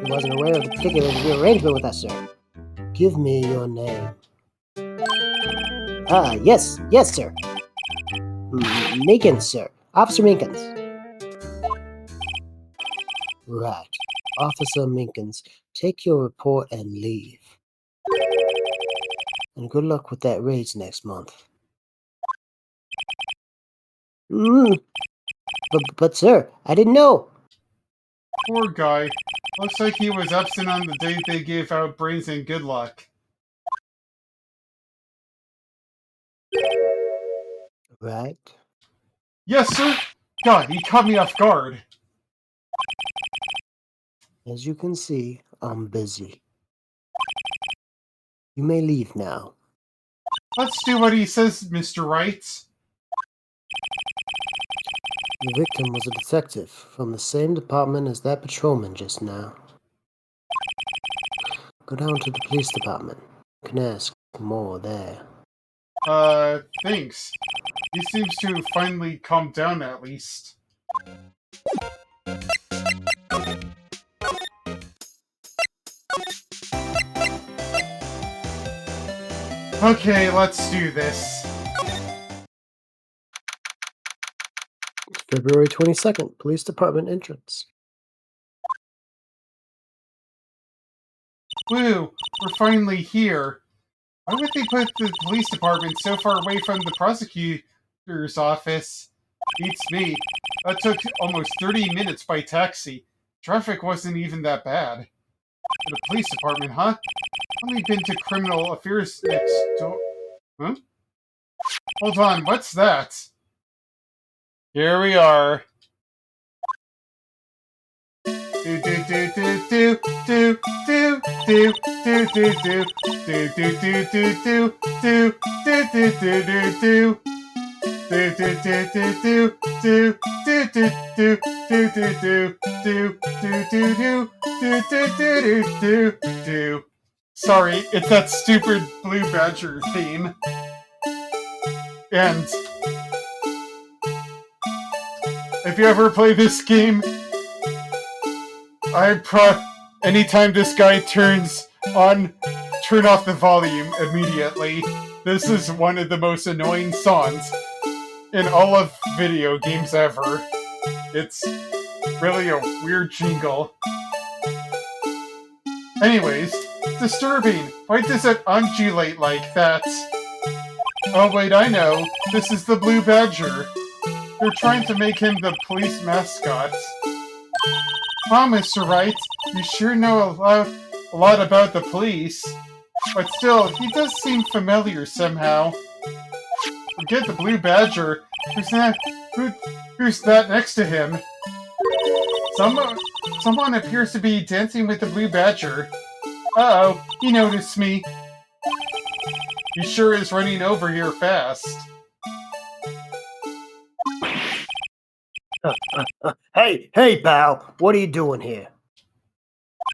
I wasn't aware of the particulars of your arrangement with us, sir. Give me your name. Yes, sir. Minkins, sir. Officer Minkins. Right. Officer Minkins, take your report and leave. And good luck with that raise next month. But sir, I didn't know. Poor guy. Looks like he was absent on the day they gave out brains and good luck. Right? Yes, sir? God, he caught me off guard. As you can see, I'm busy. You may leave now. Let's do what he says, Mr. Wright. The victim was a detective from the same department as that patrolman just now. Go down to the police department. You can ask more there. Thanks. He seems to have finally calmed down at least. Okay, let's do this. February 22nd, police department entrance. Woo, we're finally here. Why would they put the police department so far away from the prosecutor's office? Beats me. That took almost 30 minutes by taxi. Traffic wasn't even that bad. The police department, huh? Only been to criminal affairs next door. Huh? Hold on, what's that? Here we are. Do do do do do do do do do do do do do do do do do do do. Sorry, it's that stupid Blue Badger theme. And if you ever play this game, anytime this guy turn off the volume immediately. This is one of the most annoying songs in all of video games ever. It's really a weird jingle. Anyways, disturbing. Why does it undulate like that? Oh wait, I know. This is the Blue Badger. They're trying to make him the police mascot. Wow, Mr. Wright, you sure know a lot about the police. But still, he does seem familiar somehow. Forget the Blue Badger. Who's that next to him? Someone appears to be dancing with the Blue Badger. Uh-oh, he noticed me. He sure is running over here fast. Hey, pal, what are you doing here?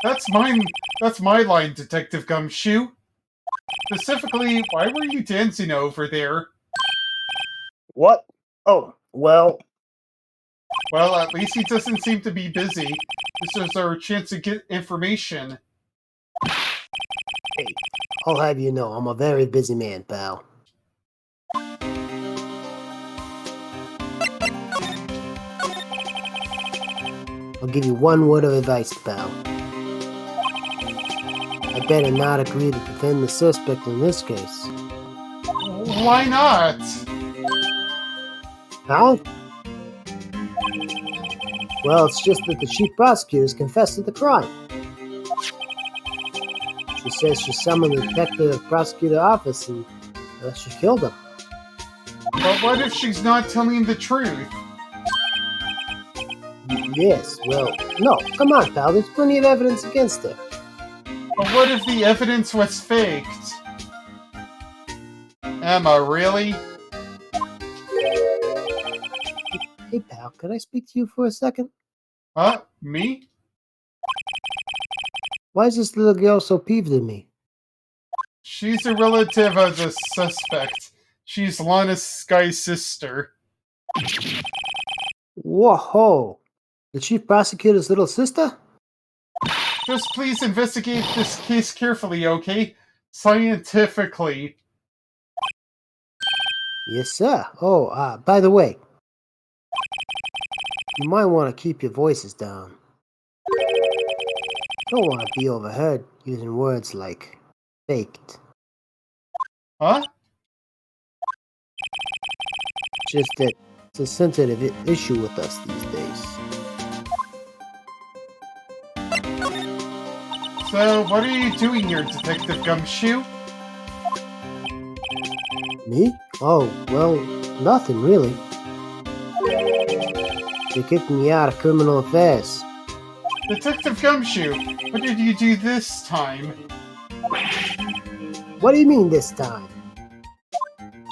That's my line, Detective Gumshoe. Specifically, why were you dancing over there? What? Oh, well, Well, at least he doesn't seem to be busy. This is our chance to get information. hey, I'll have you know, I'm a very busy man, pal. I'll give you one word of advice, pal. I better not agree to defend the suspect in this case. Why not? How? Well, it's just that the chief prosecutor's confessed to the crime. She says she summoned the detective prosecutor office and she killed him. But what if she's not telling the truth? Yes, well, no, come on, pal. There's plenty of evidence against her. But what if the evidence was faked? Emma, really? Hey, pal, could I speak to you for a second? Huh? Me? Why is this little girl so peeved at me? She's a relative of the suspect. She's Lana Sky's sister. Whoa! The chief prosecutor's little sister? Just please investigate this case carefully, okay? Scientifically. Yes, sir. Oh, by the way, you might want to keep your voices down. Don't want to be overheard using words like faked. Huh? Just that it's a sensitive issue with us these days. So, what are you doing here, Detective Gumshoe? Me? Oh, well, nothing really. They kicked me out of criminal affairs. Detective Gumshoe, what did you do this time? What do you mean this time?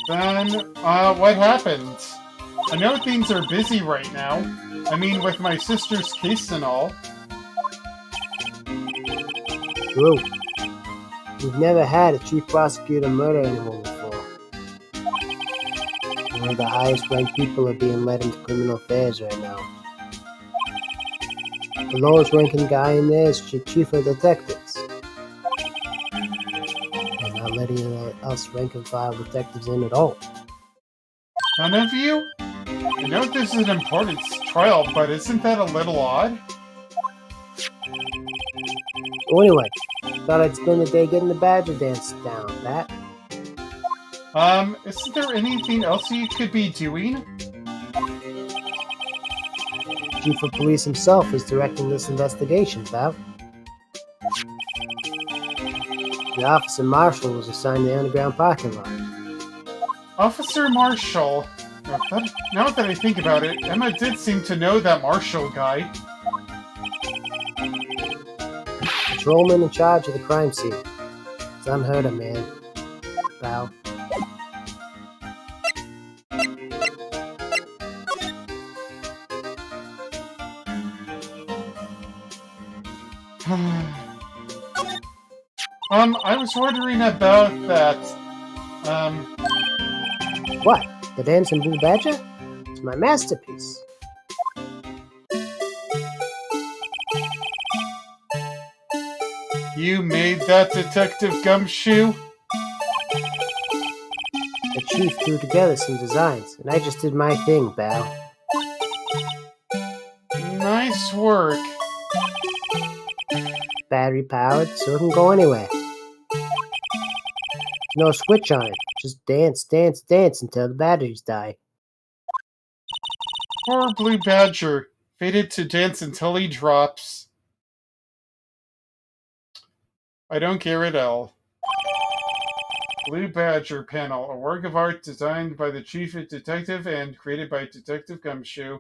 Then, what happened? I know things are busy right now. I mean, with my sister's case and all. True. We've never had a chief prosecutor murder anyone before. Only the highest ranked people are being led into criminal affairs right now. The lowest ranking guy in there is chief of detectives. They're not letting us rank and file detectives in at all. None of you? I know this is an important trial, but isn't that a little odd? So anyway, thought I'd spend the day getting the Badger dance down, Pat. Isn't there anything else you could be doing? Chief of Police himself is directing this investigation, pal. The Officer Marshal was assigned the underground parking lot. Officer Marshall. Now that I think about it, Emma did seem to know that Marshall guy. Patrolman in charge of the crime scene. It's unheard of, man. Pal. I was wondering about that. What? The Dancing Blue Badger? It's my masterpiece. You made that, Detective Gumshoe? The chief threw together some designs, and I just did my thing, pal. Nice work. Battery powered, so it can go anywhere. No switch on it. Just dance, dance, dance until the batteries die. Poor Blue Badger, fated to dance until he drops. I don't care at all. Blue Badger panel, a work of art designed by the chief detective and created by Detective Gumshoe.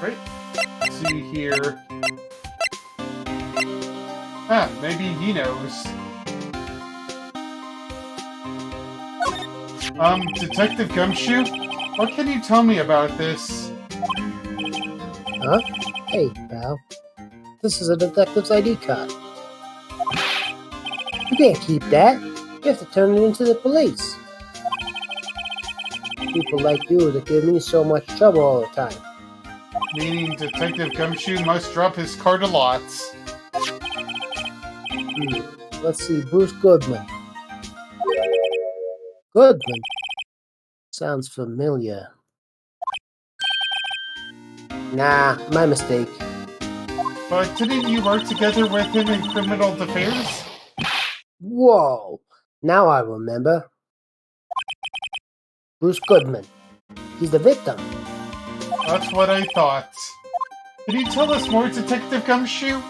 Great. Let's see here. Maybe he knows. Detective Gumshoe? What can you tell me about this? Huh? Hey, pal. This is a detective's ID card. You can't keep that. You have to turn it into the police. People like you that give me so much trouble all the time. Meaning Detective Gumshoe must drop his card a lot. Let's see, Bruce Goodman. Goodman? Sounds familiar. Nah, my mistake. But didn't you work together with him in criminal affairs? Whoa! Now I remember. Bruce Goodman. He's the victim. That's what I thought. Can you tell us more, Detective Gumshoe?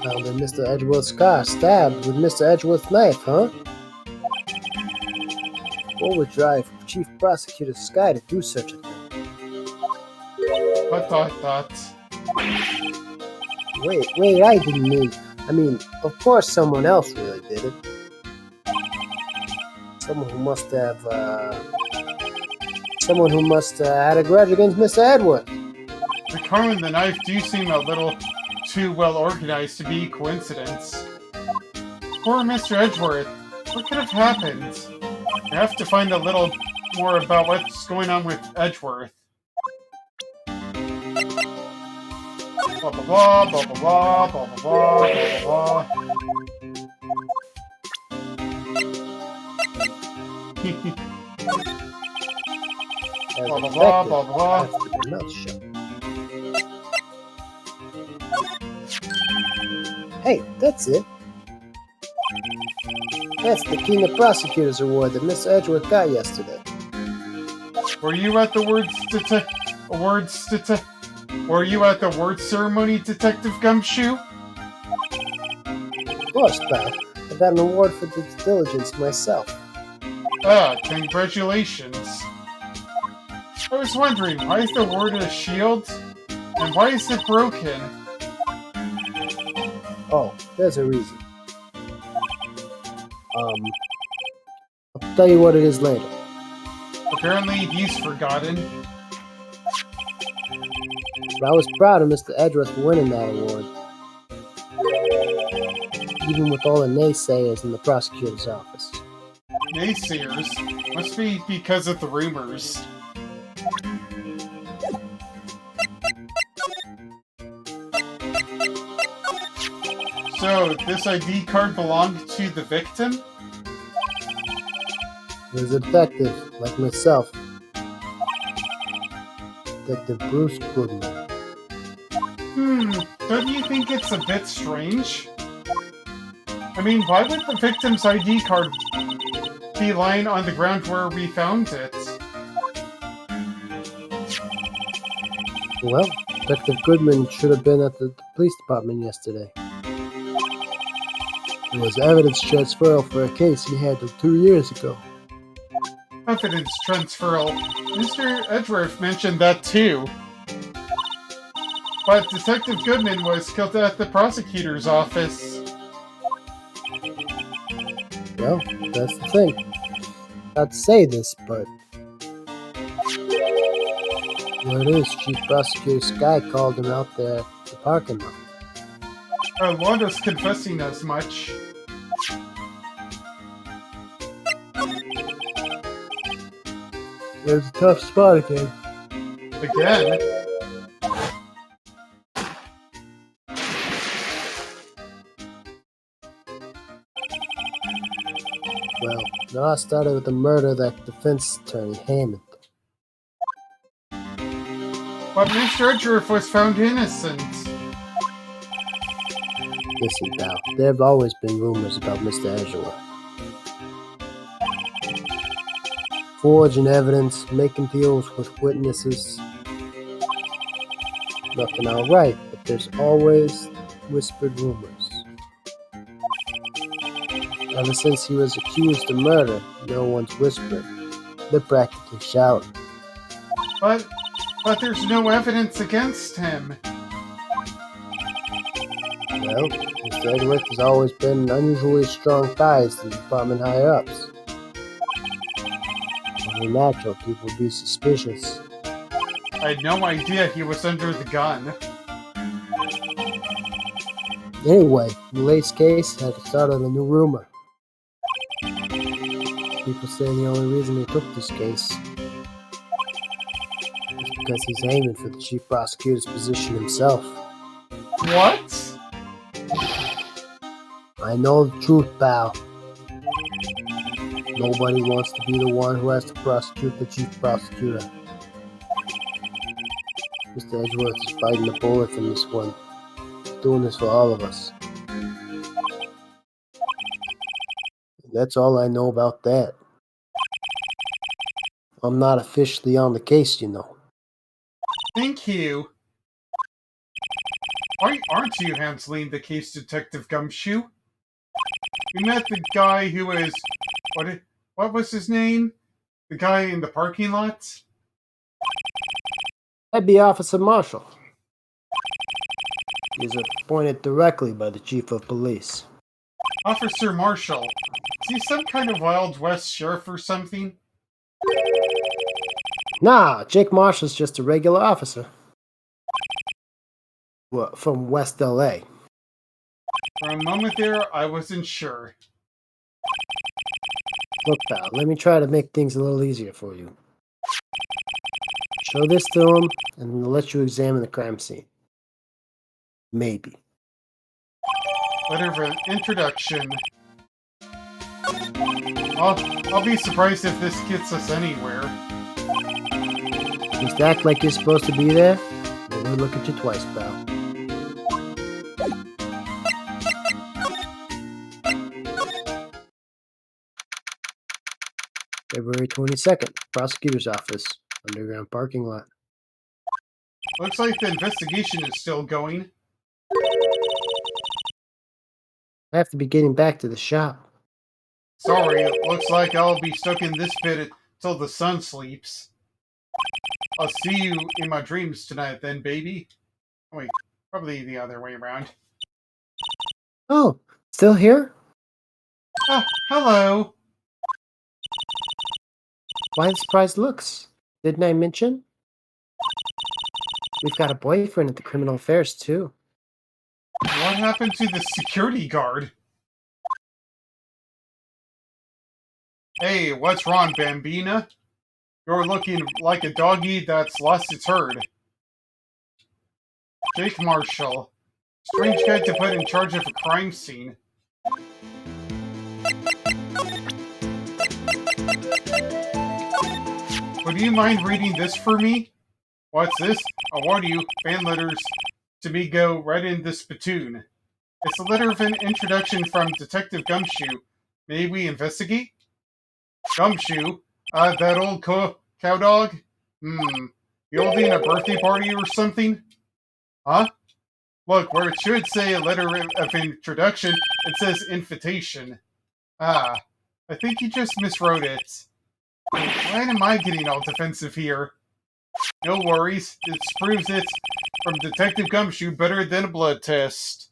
Found in Mr. Edgeworth's car, stabbed with Mr. Edgeworth's knife, huh? What would drive Chief Prosecutor Sky to do such a thing? But. Wait, I didn't mean... I mean, of course someone else really did it. Someone who must have had a grudge against Mr. Edgeworth. The car and the knife do seem a little too well organized to be coincidence. Poor Mr. Edgeworth. What could have happened? I have to find a little more about what's going on with Edgeworth. Blah blah blah blah blah blah blah blah blah blah blah blah blah blah blah. Hey, that's it. That's the King of Prosecutors Award that Mr. Edgeworth got yesterday. Were you at the Were you at the word ceremony, Detective Gumshoe? Of course, pal. I got an award for due diligence myself. Ah, congratulations. I was wondering, why is the ward a shield? And why is it broken? Oh, there's a reason. I'll tell you what it is later. Apparently he's forgotten. But I was proud of Mr. Edgeworth for winning that award. Even with all the naysayers in the prosecutor's office. Naysayers? Must be because of the rumors. So, this ID card belonged to the victim? It was a detective, like myself. Detective Bruce Goodman. Don't you think it's a bit strange? I mean, why would the victim's ID card be lying on the ground where we found it? Well, Detective Goodman should have been at the police department yesterday. It was evidence transferal for a case he handled 2 years ago. Evidence transferal. Mr. Edgeworth mentioned that too. But Detective Goodman was killed at the prosecutor's office. Well, that's the thing. Not to say this, but there it is. Chief Prosecutor Sky called him out there at the parking lot. Londa's confessing as much. It was a tough spot again. Again? Well, it all started with the murder of that defense attorney, Hammond. But Mr. Edgeworth was found innocent. Listen, pal, there have always been rumors about Mr. Edgeworth. Forging evidence, making deals with witnesses. Nothing outright, but there's always whispered rumors. Ever since he was accused of murder, no one's whispering. They're practically shouting. But there's no evidence against him. Well, Mr. Edgeworth has always been unusually strong ties to the department higher-ups. Only natural people would be suspicious. I had no idea he was under the gun. Anyway, the Lace case had started a new rumor. People say the only reason he took this case is because he's aiming for the chief prosecutor's position himself. What? I know the truth, pal. Nobody wants to be the one who has to prosecute the chief prosecutor. Mr. Edgeworth is biting the bullet in this one. He's doing this for all of us. And that's all I know about that. I'm not officially on the case, you know. Thank you. Why aren't you handling the case, Detective Gumshoe? We met the guy who was... What was his name? The guy in the parking lot? That'd be Officer Marshall. He's appointed directly by the chief of police. Officer Marshall. Is he some kind of Wild West sheriff or something? Nah, Jake Marshall's just a regular officer. Well, from West LA. For a moment there, I wasn't sure. Look, pal, let me try to make things a little easier for you. Show this to him, and they'll let you examine the crime scene. Maybe. Letter of introduction. I'll be surprised if this gets us anywhere. Just act like you're supposed to be there, and we'll look at you twice, pal. February 22nd, Prosecutor's Office, underground parking lot. Looks like the investigation is still going. I have to be getting back to the shop. Sorry, it looks like I'll be stuck in this pit till the sun sleeps. I'll see you in my dreams tonight then, baby. Wait, probably the other way around. Oh, still here? Ah, hello. Why the surprised looks? Didn't I mention? We've got a boyfriend at the criminal affairs, too. What happened to the security guard? Hey, what's wrong, Bambina? You're looking like a doggy that's lost its herd. Jake Marshall. Strange guy to put in charge of a crime scene. Would you mind reading this for me? What's this? I warn you, fan letters to me go right in the spittoon. It's a letter of an introduction from Detective Gumshoe. May we investigate? Gumshoe? That old cow dog? You holding a birthday party or something? Huh? Look, where it should say a letter of introduction, it says invitation. Ah, I think you just miswrote it. Why am I getting all defensive here? No worries, this proves it's from Detective Gumshoe better than a blood test.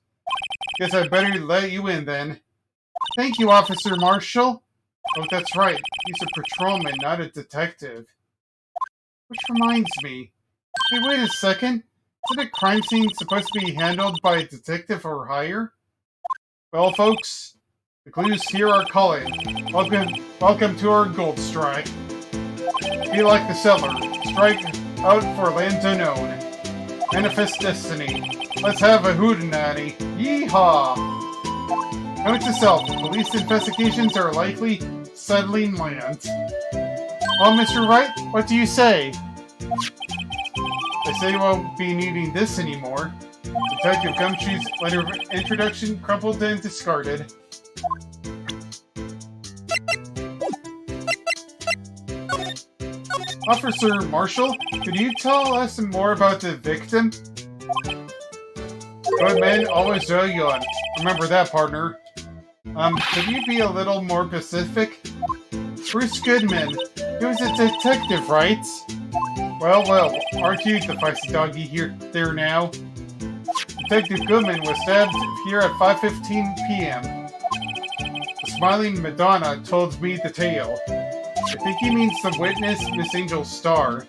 Guess I better let you in then. Thank you, Officer Marshall. Oh, that's right, he's a patrolman, not a detective. Which reminds me. Hey, wait a second. Isn't a crime scene supposed to be handled by a detective for hire? Well, folks, the clues here are calling. Welcome to our gold strike. Be like the seller. Strike out for lands unknown. Manifest destiny. Let's have a hootenanny. Yeehaw! Note to self, police investigations are likely settling land. Well, Mr. Wright, what do you say? I say you won't be needing this anymore. Detective Gumshoe's letter of introduction crumpled and discarded. Officer Marshall, could you tell us more about the victim? Good men always die young. Remember that, partner. Could you be a little more specific? Bruce Goodman. He was a detective, right? Well, aren't you the feisty doggy here there now? Detective Goodman was stabbed here at 5:15 p.m. The smiling Madonna told me the tale. I think he means the witness, Miss Angel Starr.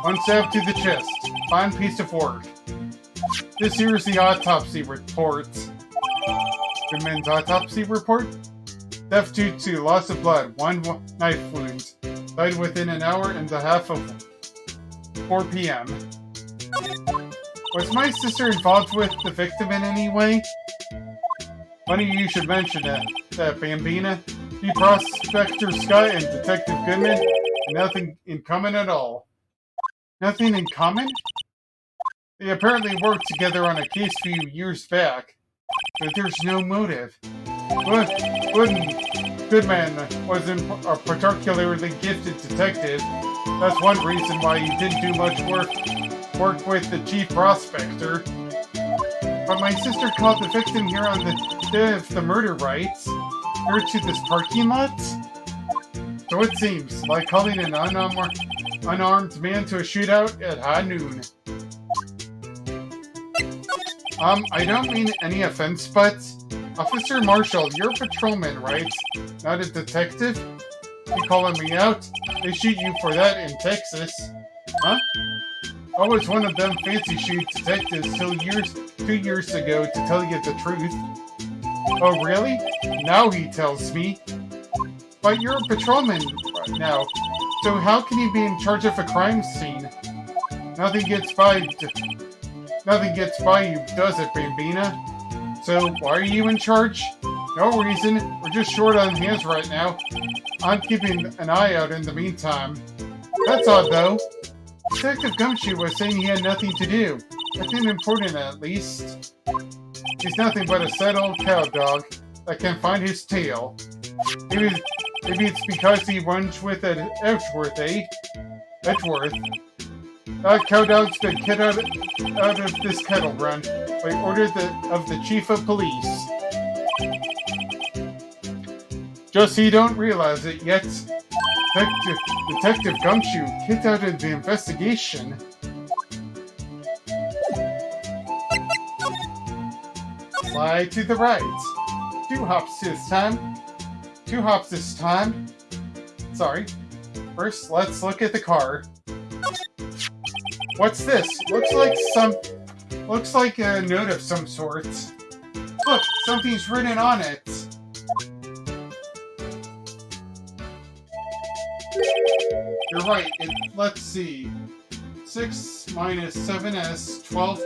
One stab to the chest. Fine piece of work. This here is the autopsy report. Goodman's autopsy report? Death due to loss of blood, one knife wound. Died within an hour and a half of 4 p.m. Was my sister involved with the victim in any way? Funny you should mention that Bambina. The Prospector Scott and Detective Goodman had nothing in common at all. Nothing in common? They apparently worked together on a case a few years back, but there's no motive. Goodman wasn't a particularly gifted detective. That's one reason why he didn't do much work with the chief prospector. But my sister called the victim here on the day of the murder, right? Here to this parking lot? So it seems, like calling an unarmed man to a shootout at high noon. I don't mean any offense, but Officer Marshall, you're a patrolman, right? Not a detective? You calling me out? They shoot you for that in Texas. Huh? I was one of them fancy shoot detectives till 2 years ago, to tell you the truth. Oh, really? Now he tells me. But you're a patrolman now, so how can you be in charge of a crime scene? Nothing gets by you, does it, Bambina? So, why are you in charge? No reason. We're just short on hands right now. I'm keeping an eye out in the meantime. That's odd, though. Detective Gumshoe was saying he had nothing to do. Nothing important, at least. He's nothing but a sad old cow dog that can't find his tail. Maybe it's because he runs with an Edgeworth, eh? Edgeworth. That cow dog's been kicked out of this kettle run by order of the chief of police. Just so you don't realize it yet, Detective Gumshoe kicked out of the investigation. Slide to the right. 2 hops this time. 2 hops this time. Sorry. First, let's look at the car. What's this? Looks like a note of some sort. Look, something's written on it. You're right. Let's see. 6 minus 7s, 12,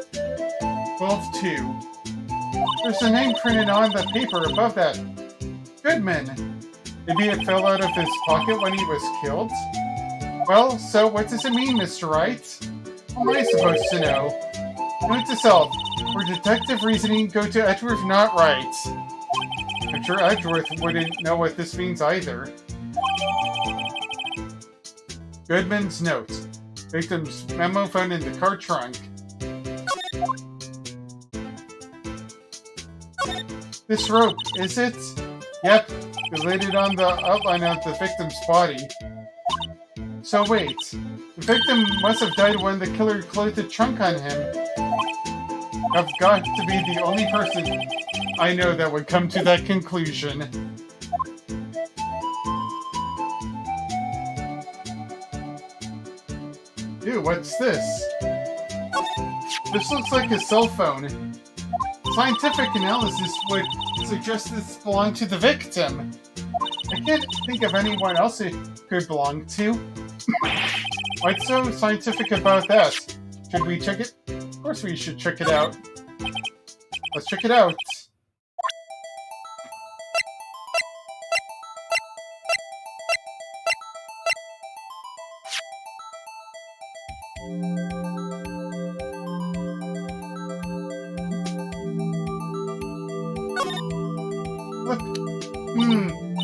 2. There's a name printed on the paper above that. Goodman. Maybe it fell out of his pocket when he was killed? Well, so what does it mean, Mr. Wright? How am I supposed to know? Note to self. For detective reasoning, go to Edgeworth, not Wright. I'm sure Edgeworth wouldn't know what this means either. Goodman's note. Victim's memo found in the car trunk. This rope, is it? Yep, related on the outline of the victim's body. So wait, the victim must have died when the killer closed the trunk on him. I've got to be the only person I know that would come to that conclusion. Ew, what's this? This looks like a cell phone. Scientific analysis would suggest this belonged to the victim. I can't think of anyone else it could belong to. What's so scientific about that? Should we check it? Of course we should check it out. Let's check it out. Look.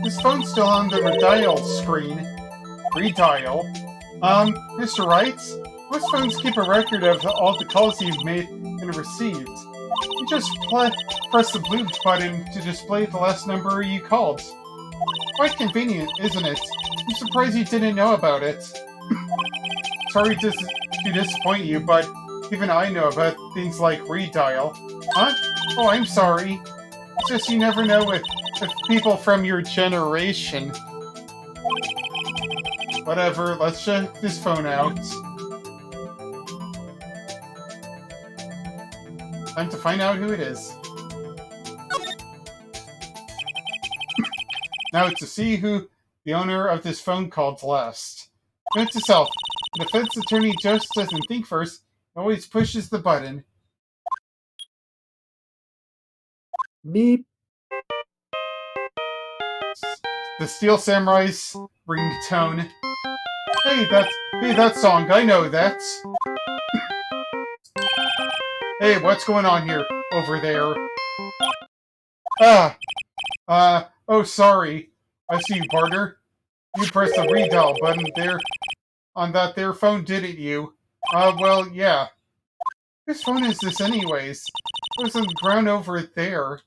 This phone's still on the redial screen. Redial? Mr. Wright? Most phones keep a record of all the calls you've made and received. You just press the blue button to display the last number you called. Quite convenient, isn't it? I'm surprised you didn't know about it. Sorry to disappoint you, but even I know about things like redial. Huh? Oh, I'm sorry. It's just you never know with people from your generation. Whatever, let's check this phone out. Time to find out who it is. Now to see who the owner of this phone called last. Note to self, the defense attorney just doesn't think first, always pushes the button. Beep. The Steel Samurai's ringtone. Hey, that song, I know that. Hey, what's going on here, over there? Oh, sorry. I see you, partner. You pressed the redial button there on that there phone, didn't you? Well, yeah. Whose phone is this anyways? It was on the ground over there.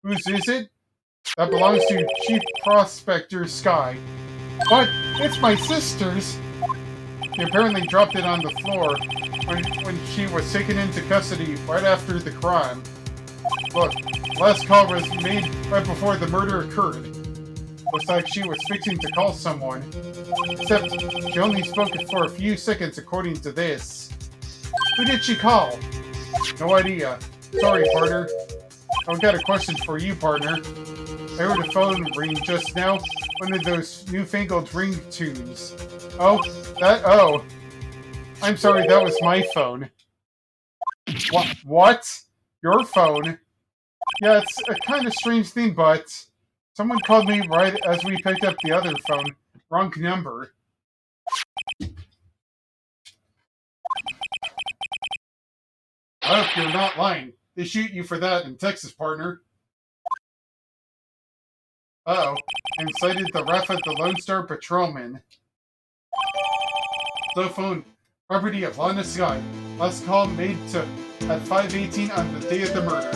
Whose is it? That belongs to Chief Prospector Sky. What? It's my sister's! She apparently dropped it on the floor when she was taken into custody right after the crime. Look, last call was made right before the murder occurred. Looks like she was fixing to call someone. Except, she only spoke for a few seconds according to this. Who did she call? No idea. Sorry, partner. I've got a question for you, partner. I heard a phone ring just now. One of those newfangled ringtones. Oh. I'm sorry, that was my phone. What? Your phone? Yeah, it's a kind of strange thing, but someone called me right as we picked up the other phone. Wrong number. I hope you're not lying. They shoot you for that in Texas, partner. Uh-oh. And cited the Rafa the Lone Star Patrolman. Cell phone. Property of Lana Sky. Last call made to at 5:18 on the day of the murder.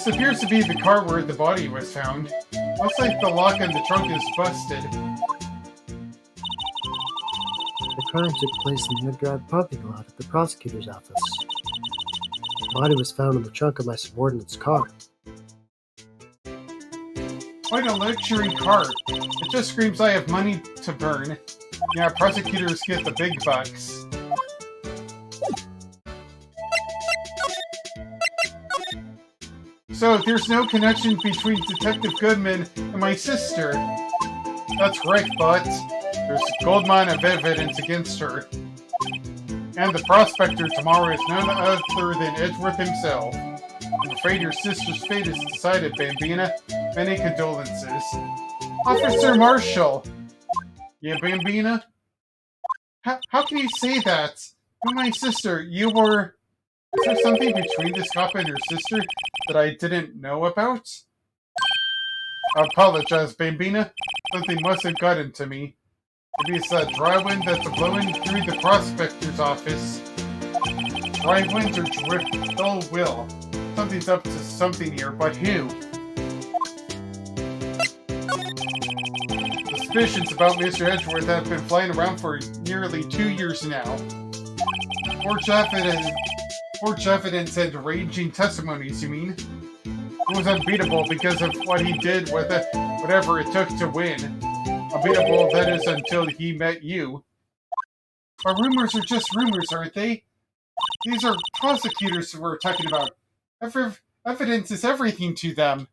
This appears to be the car where the body was found. Looks like the lock on the trunk is busted. The crime took place in the underground parking lot at the prosecutor's office. The body was found in the trunk of my subordinate's car. Quite a luxury car. It just screams I have money to burn. Yeah, prosecutors get the big bucks. So, there's no connection between Detective Goodman and my sister. That's right, but there's a gold mine of evidence against her. And the prospector tomorrow is none other than Edgeworth himself. I'm afraid your sister's fate is decided, Bambina. Many condolences. Officer Marshall! Yeah, Bambina? How can you say that? You're my sister. You were... Is there something between this cop and your sister that I didn't know about? I apologize, Bambina. Something must have gotten to me. Maybe it's that dry wind that's blowing through the prospector's office. Dry winds or drip, dull will. Something's up to something here, but who? Suspicions about Mr. Edgeworth have been flying around for nearly 2 years now. Forged evidence and ranging testimonies, you mean? It was unbeatable because of what he did with it, whatever it took to win. Unbeatable, that is, until he met you. But rumors are just rumors, aren't they? These are prosecutors who we're talking about. Evidence is everything to them.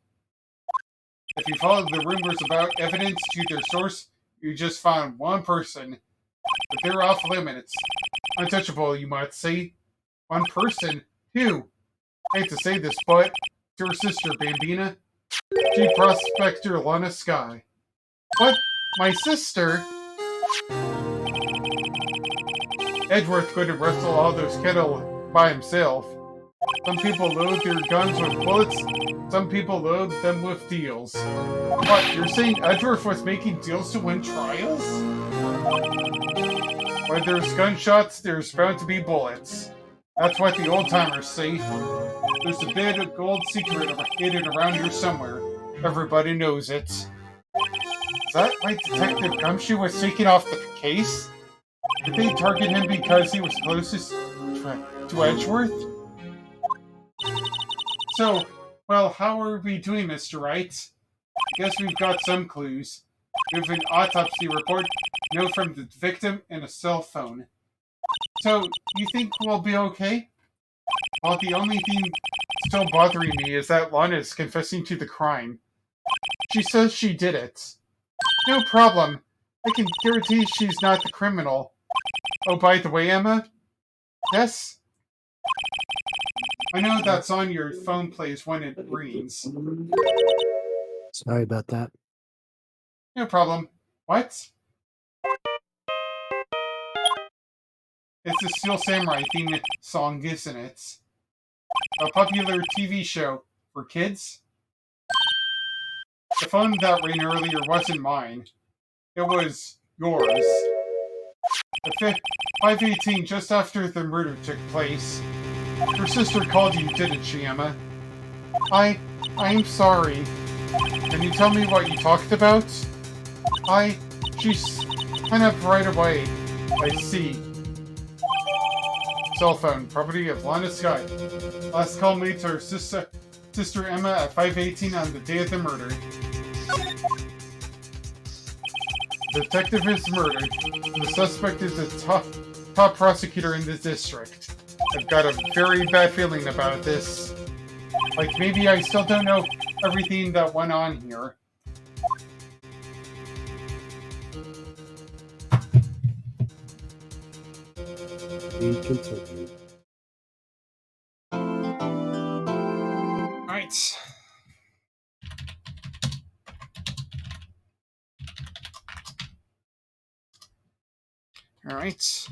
If you follow the rumors about evidence to their source, you just found one person. But they're off limits. Untouchable, you might say. One person? Who? I hate to say this, but it's your sister, Bambina. Chief Prospector Lana Sky. What? My sister? Edgeworth couldn't wrestle all those cattle by himself. Some people load their guns with bullets, some people load them with deals. What, you're saying Edgeworth was making deals to win trials? Where there's gunshots, there's bound to be bullets. That's what the old-timers say. There's a bit of gold secret hidden around here somewhere. Everybody knows it. Is that why Detective Gumshoe was taking off the case? Did they target him because he was closest to Edgeworth? So, well, how are we doing, Mr. Wright? I guess we've got some clues. We have an autopsy report, a note from the victim, and a cell phone. So, you think we'll be okay? Well, the only thing still bothering me is that Lana is confessing to the crime. She says she did it. No problem. I can guarantee she's not the criminal. Oh, by the way, Emma? Yes? I know that's on your phone plays when it rings. Sorry about that. No problem. What? It's the Steel Samurai theme song, isn't it? A popular TV show for kids? The phone that rang earlier wasn't mine. It was yours. At 5:18, just after the murder took place. Your sister called you, didn't she, Emma? I'm sorry. Can you tell me what you talked about? She's hung up right away. I see. Cell phone, property of Lana Sky. Last call made to her sister Emma at 5:18 on the day of the murder. The detective is murdered. The suspect is the top prosecutor in the district. I've got a very bad feeling about this. Like, maybe I still don't know everything that went on here. We continue. Alright. Alright.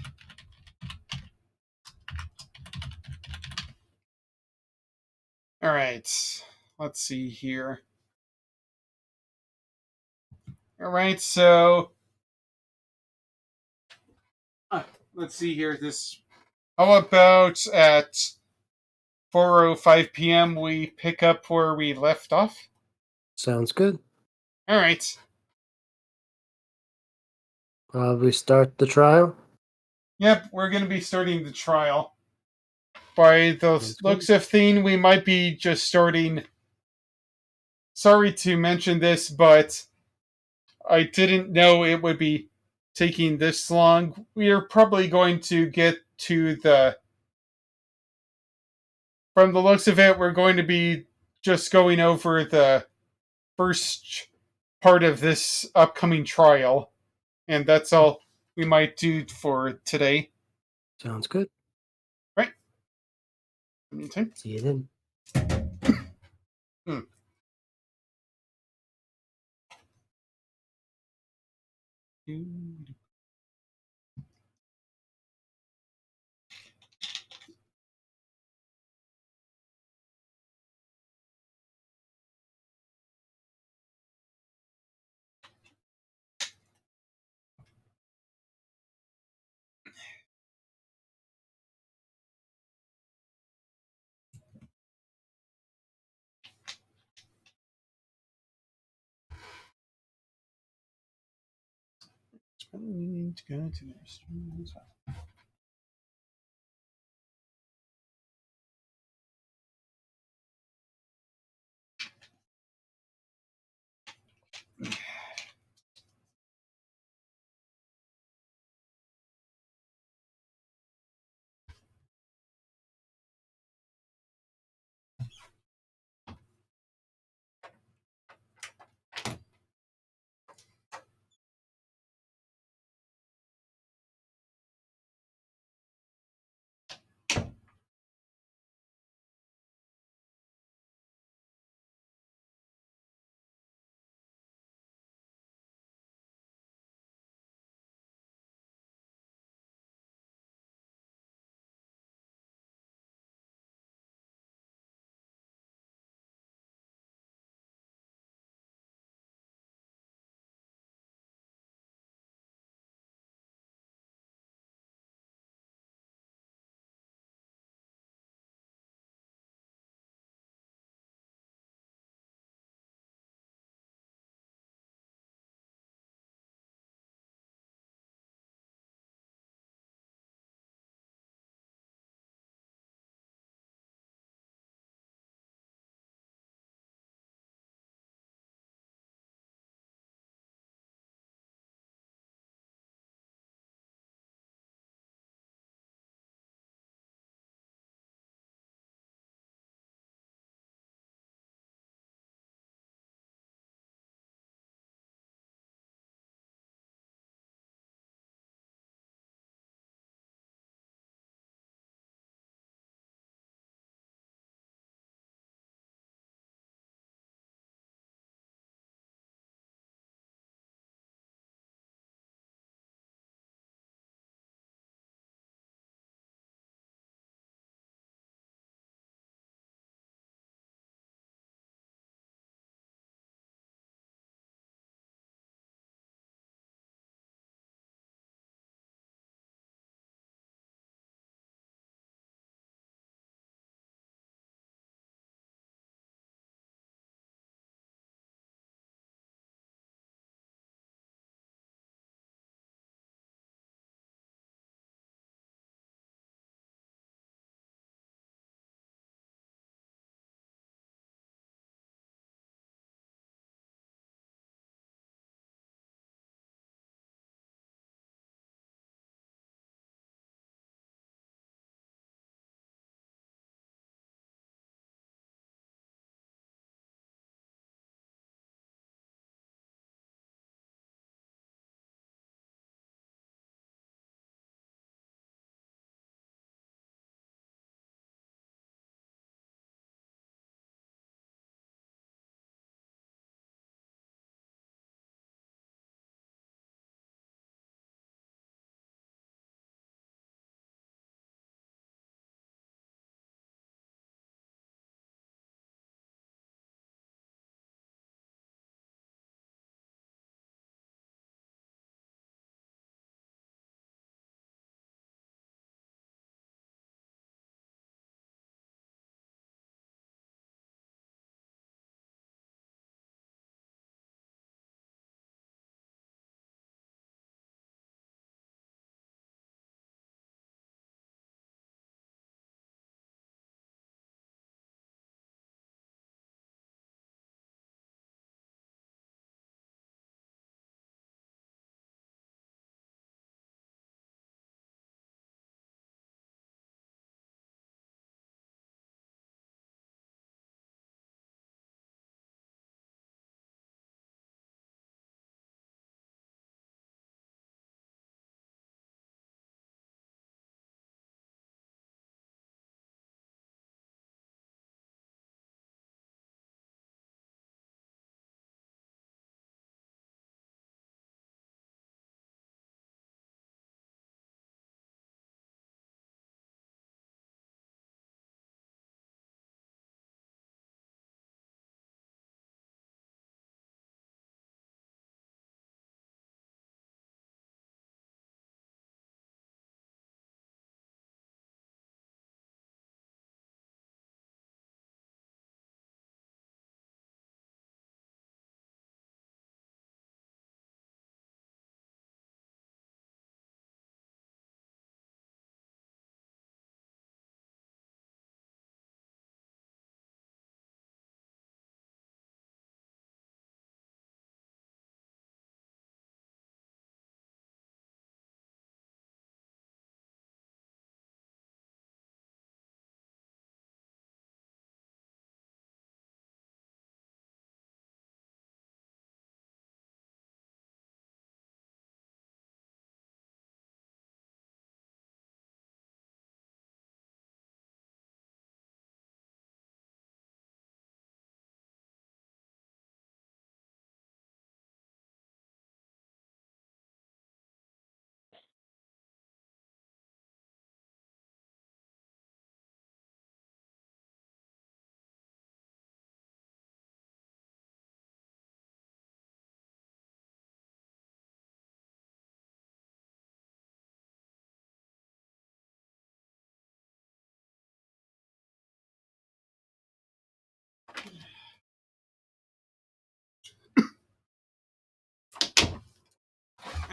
Alright. Let's see here. Alright, so... let's see here. How about at 4:05 p.m. we pick up where we left off. Sounds good. All right. We start the trial. Yep, we're going to be starting the trial. By the Sounds looks good. of things, we might be just starting. Sorry to mention this, but I didn't know it would be taking this long. We are probably going to get to the. From the looks of it, we're going to be just going over the first part of this upcoming trial, and that's all we might do for today. Sounds good. Right? Anytime. See you then. Hmm. Probably need to go to the restroom as well.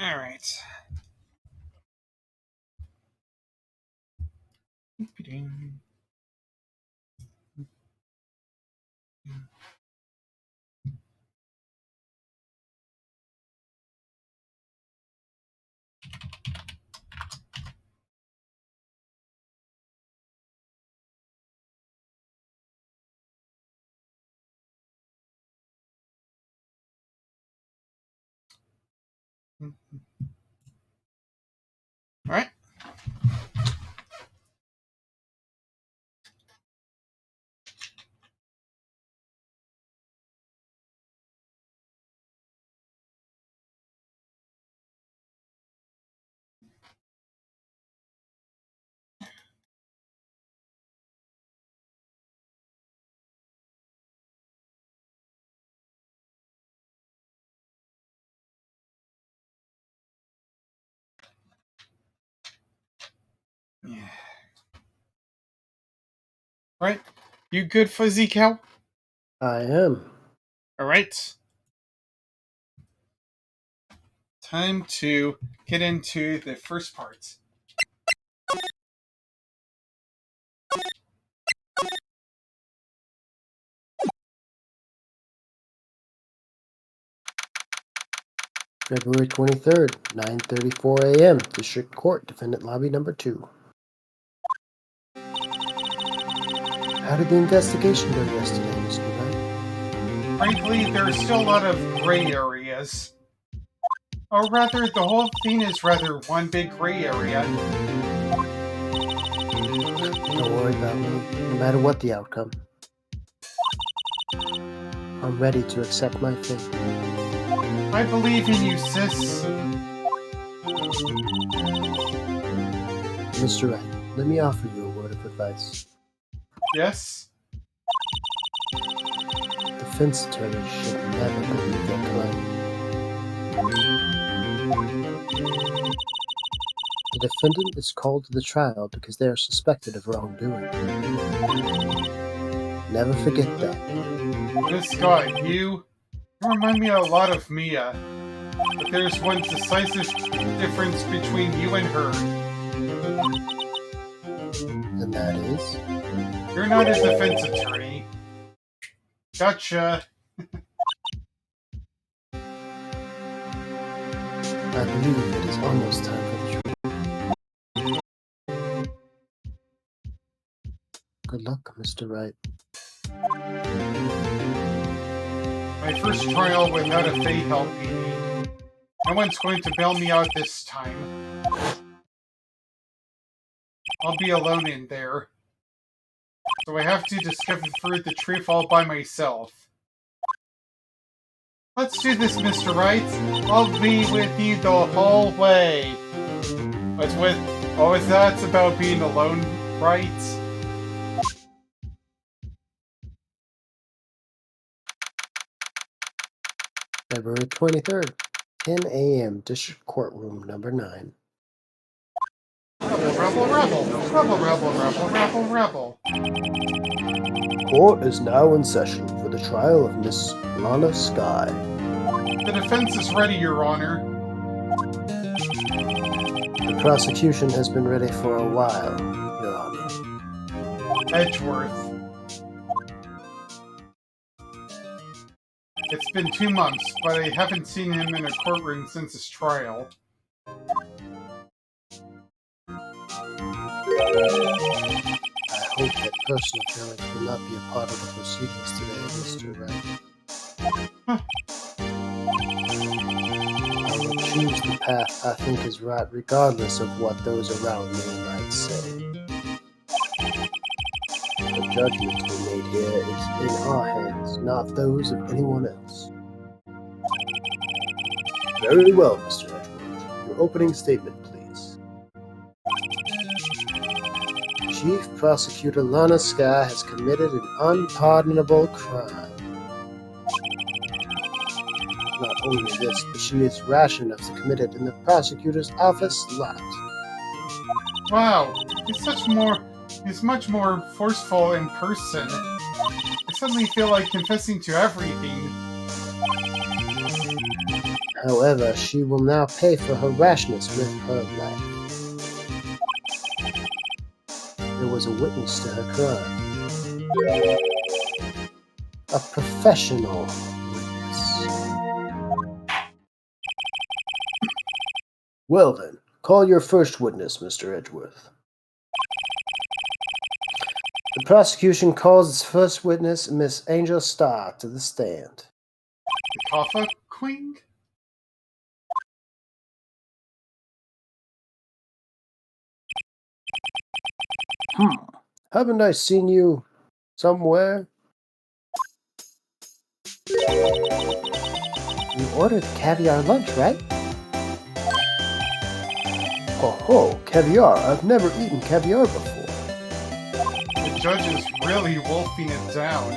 Alright. Alright. Yeah. Right. You good, FuzzyCow? I am. Alright. Time to get into the first part. February 23rd, 9:34 a.m. District Court, Defendant Lobby Number 2. How did the investigation go yesterday, Mr. Wright? Frankly, there are still a lot of gray areas. Or rather, the whole thing is rather one big gray area. Don't worry about me, no matter what the outcome. I'm ready to accept my fate. I believe in you, sis. Mr. Wright, let me offer you a word of advice. Yes? Defense attorneys should never believe their client. The defendant is called to the trial because they are suspected of wrongdoing. Never forget that. This guy, you remind me a lot of Mia. But there's one decisive difference between you and her. And that is? You're not a defense attorney. Gotcha. I believe it is almost time for the trial. Good luck, Mr. Wright. My first trial without a fate helping me. No one's going to bail me out this time. I'll be alone in there. So I have to discover the truth all by myself. Let's do this, Mr. Wright. I'll be with you the whole way. What was that about being alone, right? February 23rd, 10 a.m. District Courtroom Number 9. Rebel, rebel, rebel. Rebel, rebel, rebel, rebel, rebel. Court is now in session for the trial of Miss Lana Sky. The defense is ready, Your Honor. The prosecution has been ready for a while, Your Honor. Edgeworth. It's been 2 months, but I haven't seen him in a courtroom since his trial. I hope that personal feelings will not be a part of the proceedings today, Mr. Wright. I will choose the path I think is right, regardless of what those around me might say. The judgment we made here is in our hands, not those of anyone else. Very well, Mr. Edgeworth. Your opening statement, please. Chief Prosecutor Lana Sky has committed an unpardonable crime. Not only this, but she is rash enough to commit it in the prosecutor's office lot. Wow, he's much more forceful in person. I suddenly feel like confessing to everything. However, she will now pay for her rashness with her life. There was a witness to her crime. A professional witness. Well then, call your first witness, Mr. Edgeworth. The prosecution calls its first witness, Miss Angel Starr, to the stand. The Kaffa Queen? Haven't I seen you somewhere? You ordered caviar lunch, right? Oh, caviar. I've never eaten caviar before. The judge is really wolfing it down.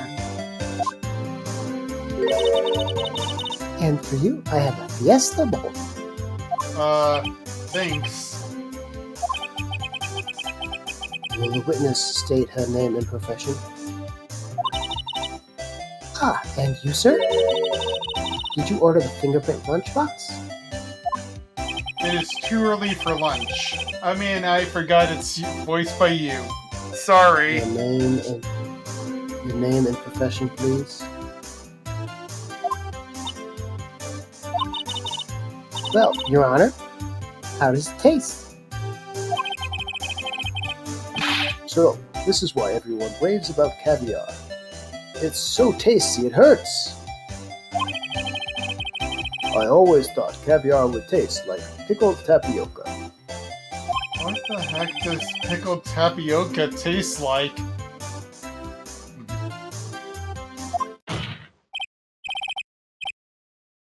And for you, I have a Fiesta Bowl. Thanks. Will the witness state her name and profession? Ah, and you, sir? Did you order the fingerprint lunchbox? It is too early for lunch. I mean, I forgot it's voiced by you. Sorry. Your name and profession, please. Well, Your Honor, how does it taste? So, this is why everyone raves about caviar. It's so tasty it hurts. I always thought caviar would taste like pickled tapioca. What the heck does pickled tapioca taste like?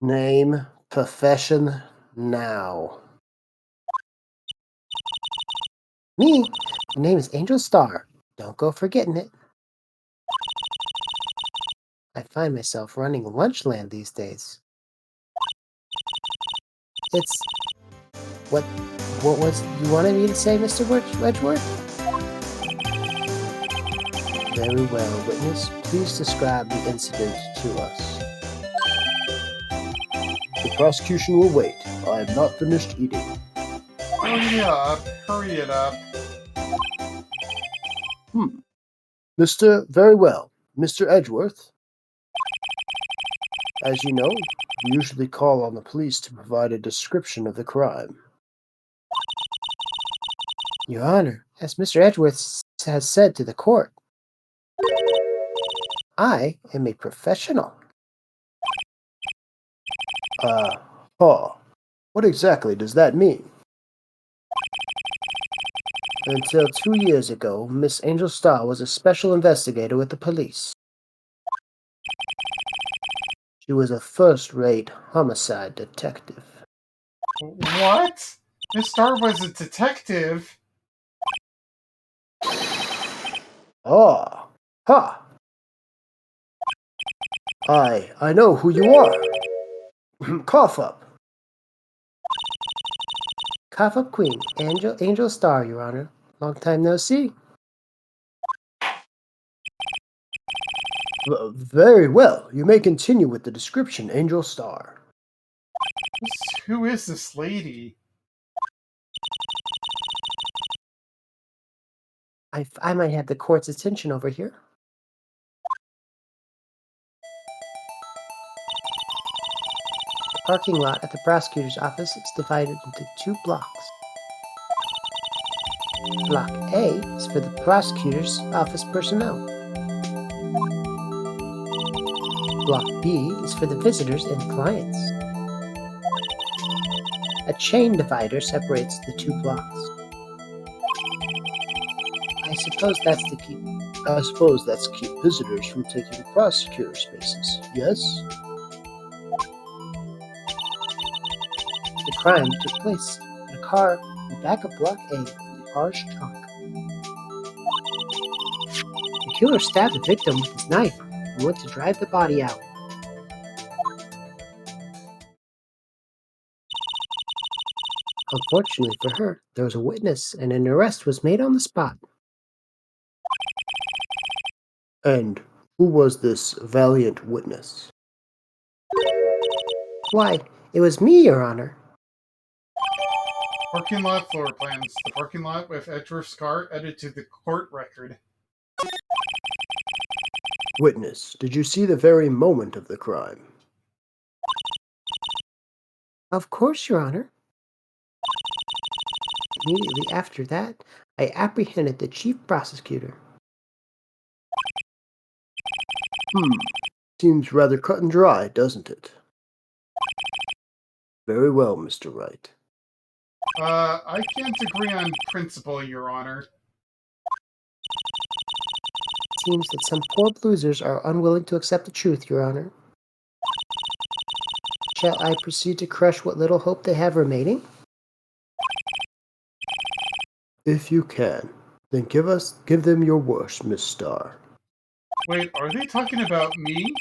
Name, profession, now. Me? My name is Angel Starr. Don't go forgetting it. I find myself running Lunchland these days. It's... What was you wanted me to say, Mr. Wedgeworth? Very well, witness. Please describe the incident to us. The prosecution will wait. I have not finished eating. Hurry up. Hurry it up. Very well. Mr. Edgeworth. As you know, we usually call on the police to provide a description of the crime. Your Honor, as Mr. Edgeworth has said to the court, I am a professional. What exactly does that mean? Until 2 years ago, Miss Angel Starr was a special investigator with the police. She was a first-rate homicide detective. What? Miss Starr was a detective? Ah, ha! I know who you are. Cough up. Cough up, Queen. Angel Starr, Your Honor. Long time no see. Very well. You may continue with the description, Angel Starr. Who is this lady? I might have the court's attention over here. The parking lot at the prosecutor's office is divided into 2 blocks. Block A is for the prosecutor's office personnel. Block B is for the visitors and clients. A chain divider separates the 2 blocks. I suppose that's to keep visitors from taking prosecutor spaces, yes? The crime took place in a car in the back of Block A with a large trunk. The killer stabbed the victim with his knife and went to drive the body out. Unfortunately for her, there was a witness and an arrest was made on the spot. And who was this valiant witness? Why, It was me, Your Honor. Parking lot floor plans. The parking lot with Edgeworth's car added to the court record. Witness, did you see the very moment of the crime? Of course, Your Honor. Immediately after that, I apprehended the chief prosecutor. Seems rather cut and dry, doesn't it? Very well, Mr. Wright. I can't agree on principle, Your Honor. Seems that some poor losers are unwilling to accept the truth, Your Honor. Shall I proceed to crush what little hope they have remaining? If you can, then give them your worst, Miss Starr. Wait, are they talking about me?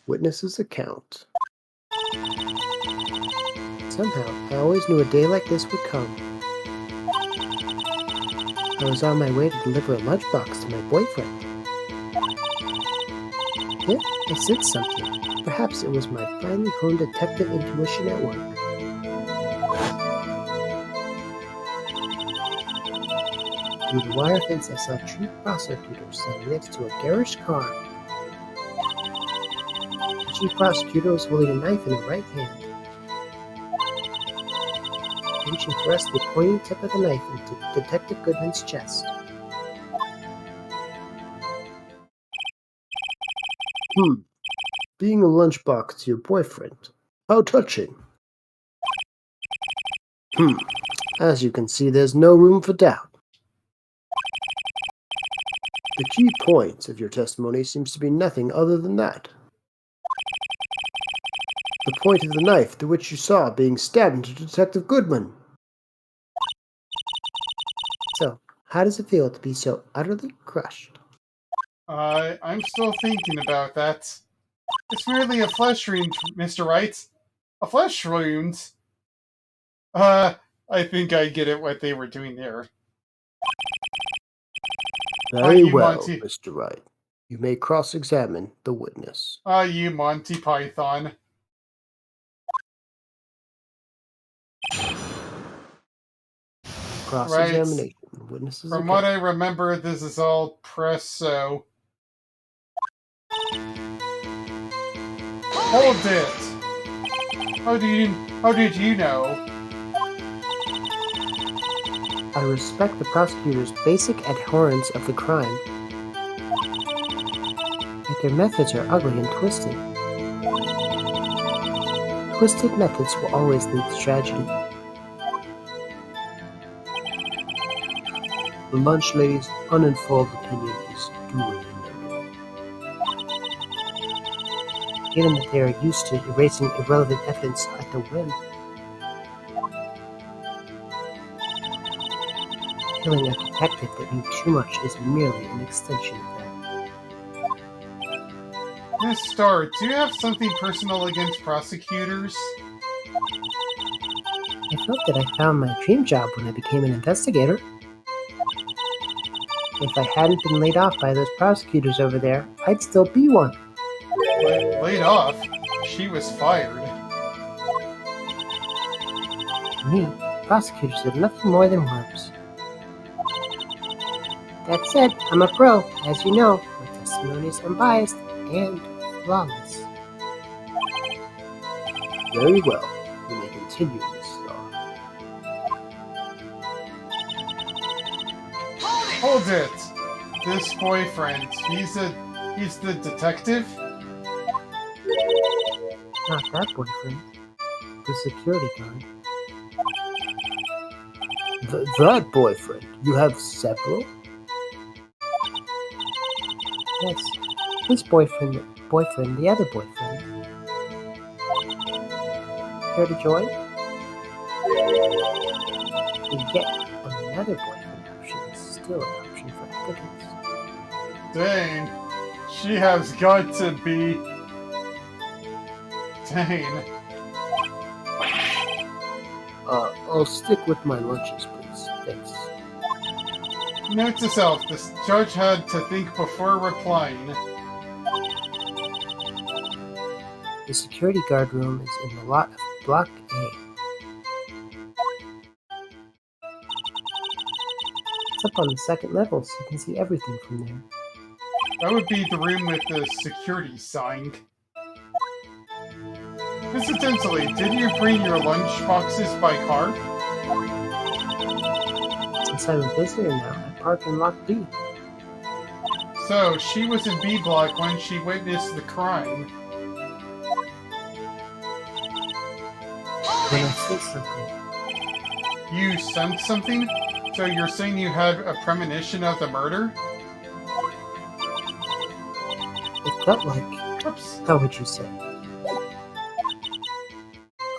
Witness's account. Somehow, I always knew a day like this would come. I was on my way to deliver a lunchbox to my boyfriend. Yet, I sensed something. Perhaps it was my finely honed detective intuition at work. Through the wire fence, I saw chief prosecutor standing next to a garish car. The chief prosecutor was holding a knife in her right hand. Reaching to rest the pointing tip of the knife into Detective Goodman's chest. Being a lunchbox to your boyfriend. How touching. As you can see, there's no room for doubt. The key point of your testimony seems to be nothing other than that. The point of the knife to which you saw being stabbed into Detective Goodman. So, how does it feel to be so utterly crushed? I'm still thinking about that. It's merely a flesh wound, Mr. Wright. A flesh wound? I think I get it what they were doing there. Very well, Monty. Mr. Wright. You may cross-examine the witness. You Monty Python. Cross-examination. Right. Witnesses From what I remember, this is all press, so... Hold it! How did you know? I respect the prosecutor's basic abhorrence of the crime. Yet their methods are ugly and twisted. Twisted methods will always lead to tragedy. The lunch lady's uninformed opinion is duly noted. Given that they are used to erasing irrelevant evidence at the whim, killing a detective that knew too much is merely an extension of that. Miss Starr, do you have something personal against prosecutors? I felt that I found my dream job when I became an investigator. If I hadn't been laid off by those prosecutors over there, I'd still be one. Laid off? She was fired. To me, prosecutors are nothing more than worms. That said, I'm a pro, as you know. My testimony is unbiased and flawless. Very well. You may continue, Miss Starr. Hold it! This boyfriend, he's the detective? Not that boyfriend. The security guard. That boyfriend? You have several? Yes. His boyfriend, the other boyfriend. Care to join? And yet, another boyfriend option is still an option for applicants. Dang. She has got to be... Dang. I'll stick with my lunches, please. Thanks. Note to self, this judge had to think before replying. The security guard room is in the lot of Block A. It's up on the second level, so you can see everything from there. That would be the room with the security sign. Incidentally, did you bring your lunch boxes by car? Since I'm a visitor now, I park in Lot B. So, she was in B block when she witnessed the crime. When I say something, You sensed something? So you're saying you had a premonition of the murder? it felt like, Oops. how would you say?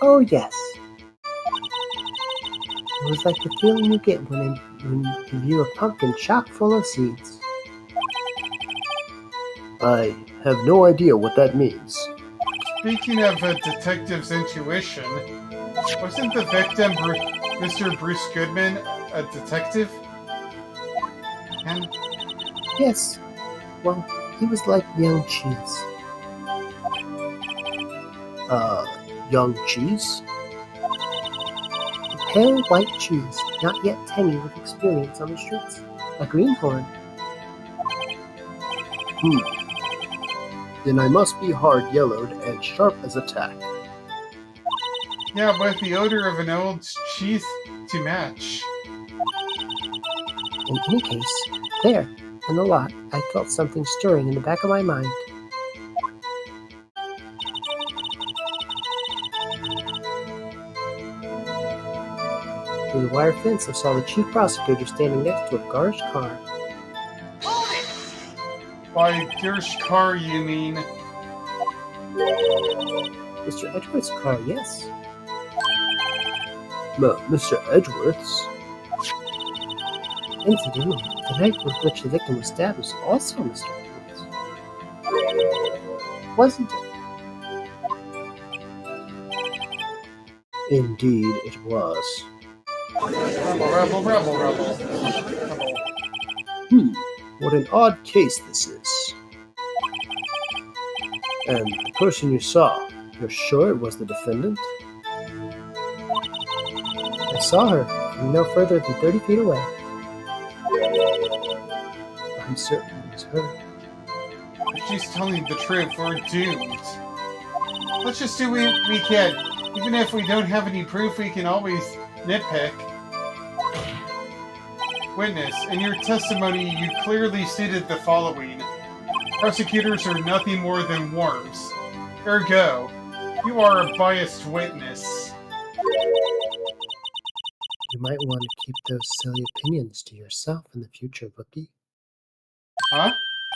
Oh yes. It was like the feeling you get when you view a pumpkin chock full of seeds. I have no idea what that means. Speaking of a detective's intuition, wasn't the victim Mr. Bruce Goodman a detective? And Yes, well, he was like young cheese. Young cheese? A pale white cheese, not yet tangy with experience on the streets. A greenhorn. Then I must be hard-yellowed and sharp as a tack. yeah, with the odor of an old cheese to match. In any case, there, in the lot, I felt something stirring in the back of my mind. Through the wire fence, I saw the chief prosecutor standing next to a garish car. By Gersh car, you mean? Mr. Edgeworth's car, yes. Mr. Edgeworth's? Incidentally, the knife with which the victim was stabbed was also Mr. Edgeworth's. Wasn't it? Indeed, it was. Rebel. What an odd case this is. And the person you saw, you're sure it was the defendant? I saw her from no further than 30 feet away. I'm certain it was her. If she's telling the truth, we're doomed. Let's just do what we can. Even if we don't have any proof, we can always nitpick. Witness, in your testimony, you clearly stated the following. Prosecutors are nothing more than worms. Ergo, you are a biased witness. You might want to keep those silly opinions to yourself in the future, Rookie. Huh?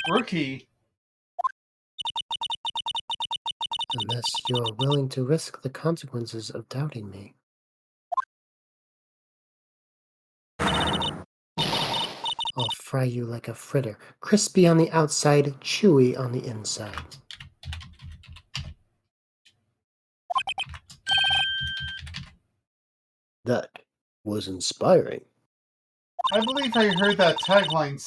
Rookie? Unless you're willing to risk the consequences of doubting me. I'll fry you like a fritter, crispy on the outside, chewy on the inside. That was inspiring. I believe I heard that tagline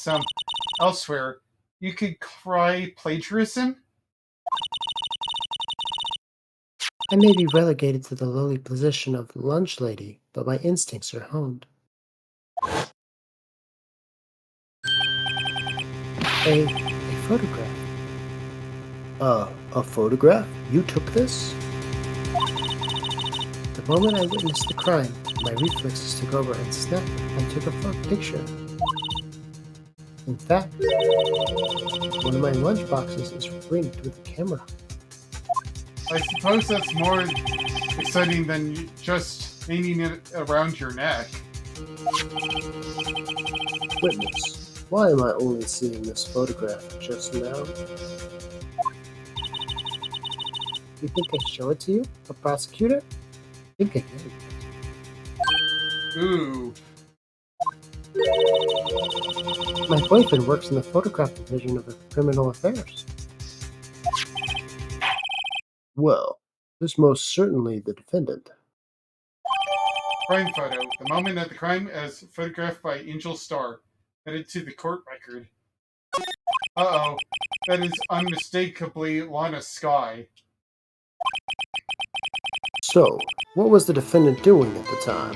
elsewhere. You could cry plagiarism? I may be relegated to the lowly position of lunch lady, but my instincts are honed. A photograph. A photograph? You took this? The moment I witnessed the crime, my reflexes took over and snap, I took a picture. In fact, one of my lunch boxes is ringed with a camera. I suppose that's more exciting than just hanging it around your neck. Witness, why am I only seeing this photograph just now? You think I show it to you, a prosecutor? I think I can. Ooh. My boyfriend works in the photograph division of criminal affairs. Well, this most certainly the defendant. Crime photo. The moment of the crime as photographed by Angel Starr. Headed to the court record. Uh-oh. That is unmistakably Lana Skye. So, what was the defendant doing at the time?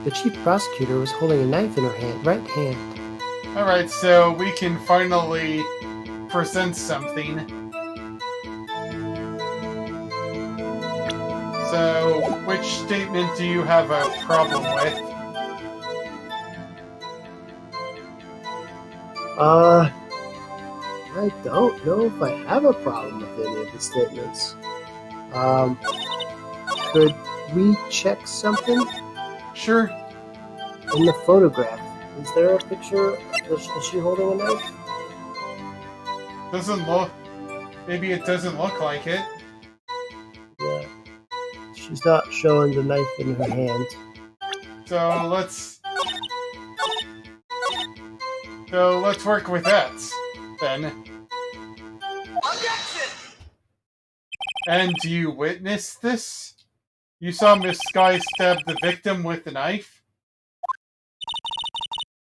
The chief prosecutor was holding a knife in her right hand. Alright, so we can finally present something. So, which statement do you have a problem with? I don't know if I have a problem with any of the statements. Could we check something? Sure. In the photograph, is there a picture? Is she holding a knife? Doesn't look... Maybe it doesn't look like it. Yeah. She's not showing the knife in her hand. So let's work with that, then. Objection! And do you witness this? You saw Miss Sky stab the victim with a knife?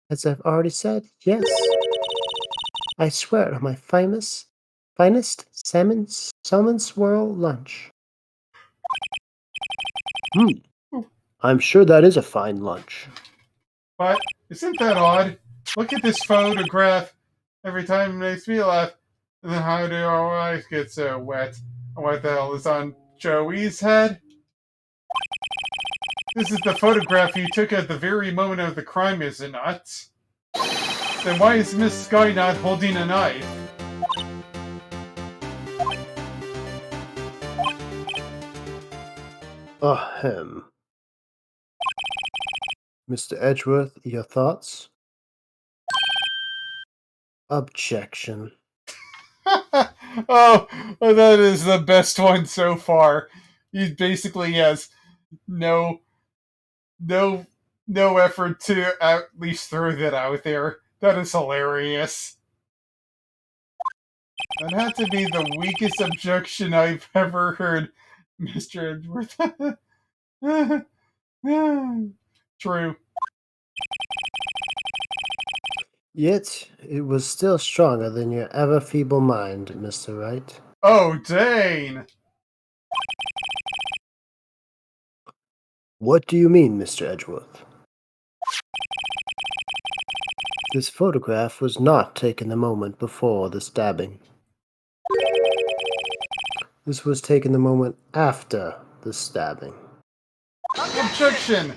As I've already said, yes. I swear on my finest salmon swirl lunch. I'm sure that is a fine lunch. But isn't that odd? Look at this photograph. Every time it makes me laugh. And then how do our eyes get so wet? What the hell is on Joey's head? This is the photograph you took at the very moment of the crime, is it not? Then why is Miss Sky not holding a knife? Ahem. Mr. Edgeworth, your thoughts? Objection. Oh, that is the best one so far. He basically has no effort to at least throw that out there. That is hilarious. That had to be the weakest objection I've ever heard, Mr. Edgeworth. True. Yet, it was still stronger than your ever feeble mind, Mr. Wright. Oh, dang! What do you mean, Mr. Edgeworth? This photograph was not taken the moment before the stabbing. This was taken the moment after the stabbing. Objection!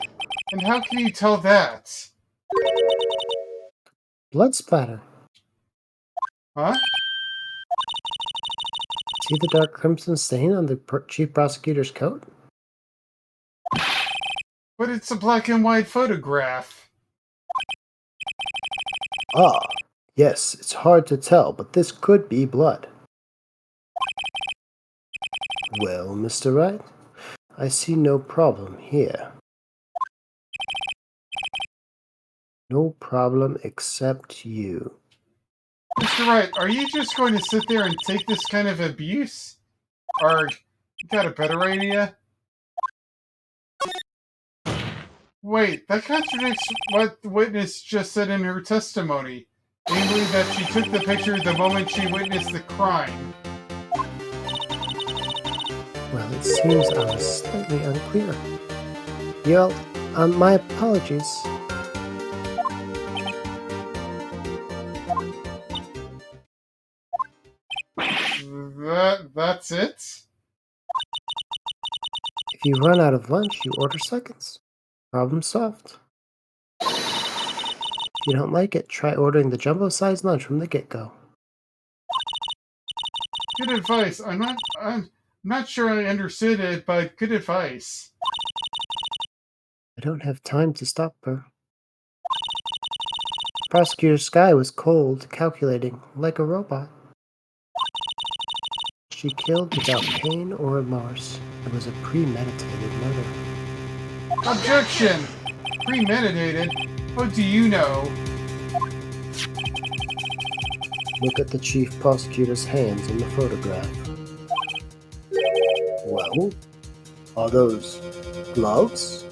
And how can you tell that? Blood splatter. Huh? See the dark crimson stain on the chief prosecutor's coat? But it's a black and white photograph. Ah, yes, it's hard to tell, but this could be blood. Well, Mr. Wright, I see no problem here. No problem except you. Mr. Wright, are you just going to sit there and take this kind of abuse? Or you got a better idea? Wait, that contradicts what the witness just said in her testimony. Namely that she took the picture the moment she witnessed the crime. Well, it seems I was slightly unclear. My apologies. That's it? If you run out of lunch, you order seconds. Problem solved. If you don't like it, try ordering the jumbo-sized lunch from the get-go. Good advice. I'm not sure I understood it, but good advice. I don't have time to stop her. Prosecutor Sky was cold, calculating, like a robot. She killed without pain or remorse. It was a premeditated murder. Objection! Premeditated? What do you know? Look at the chief prosecutor's hands in the photograph. Well, are those gloves?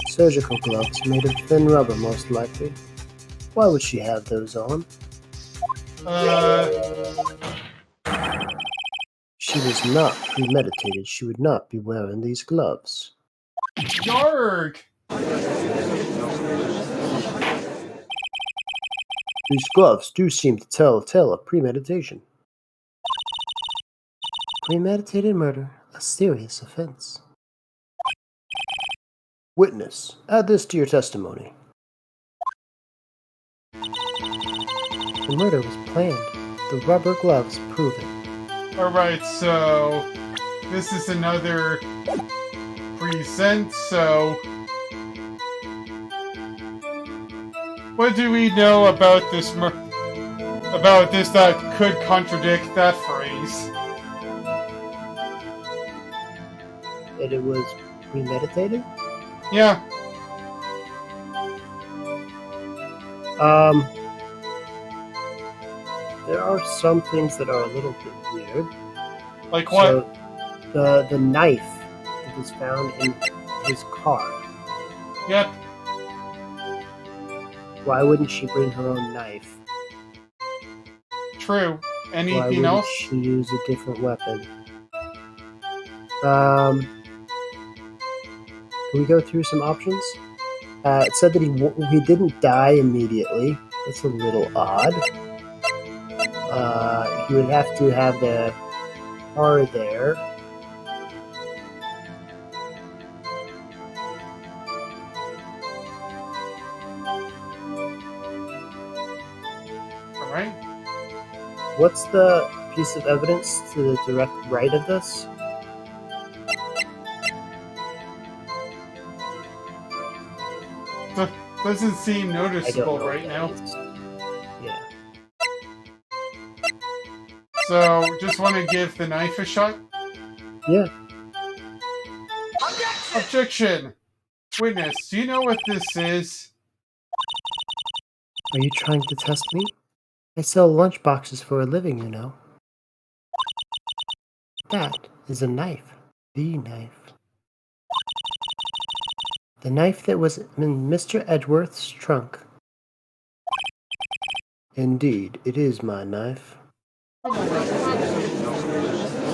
Surgical gloves made of thin rubber, most likely. Why would she have those on? Uh, She was not premeditated. She would not be wearing these gloves. Yarg! These gloves do seem to tell a tale of premeditation. Premeditated murder, a serious offense. Witness, add this to your testimony. The murder was planned. The rubber gloves prove it. Alright, so this is another present, so what do we know about this that could contradict that phrase? That it was premeditated? Yeah, There are some things that are a little bit weird. like what? So, the knife that was found in his car. Yep, Why wouldn't she bring her own knife? true. Why Anything wouldn't else? she use a different weapon? Can we go through some options? It said that he didn't die immediately. That's a little odd. He would have to have the car there. Alright. What's the piece of evidence to the direct right of this? Doesn't seem I don't noticeable know. right now. Yeah. So, just want to give the knife a shot? Yeah. Objection! Witness, do you know what this is? Are you trying to test me? I sell lunch boxes for a living, you know. That is a knife. The knife. The knife that was in Mr. Edgeworth's trunk. Indeed, it is my knife.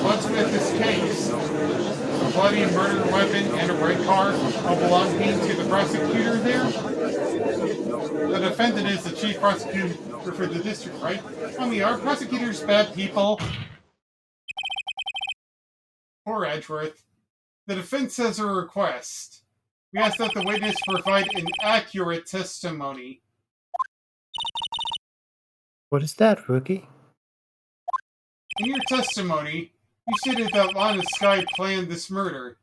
What's with this case? A bloody murder weapon and a red car all belonging to the prosecutor there? The defendant is the chief prosecutor for the district, right? I mean, are prosecutors bad people? Poor Edgeworth. The defense has a request. We ask that the witness provide an accurate testimony. What is that, rookie? In your testimony, you stated that Lana Skye planned this murder.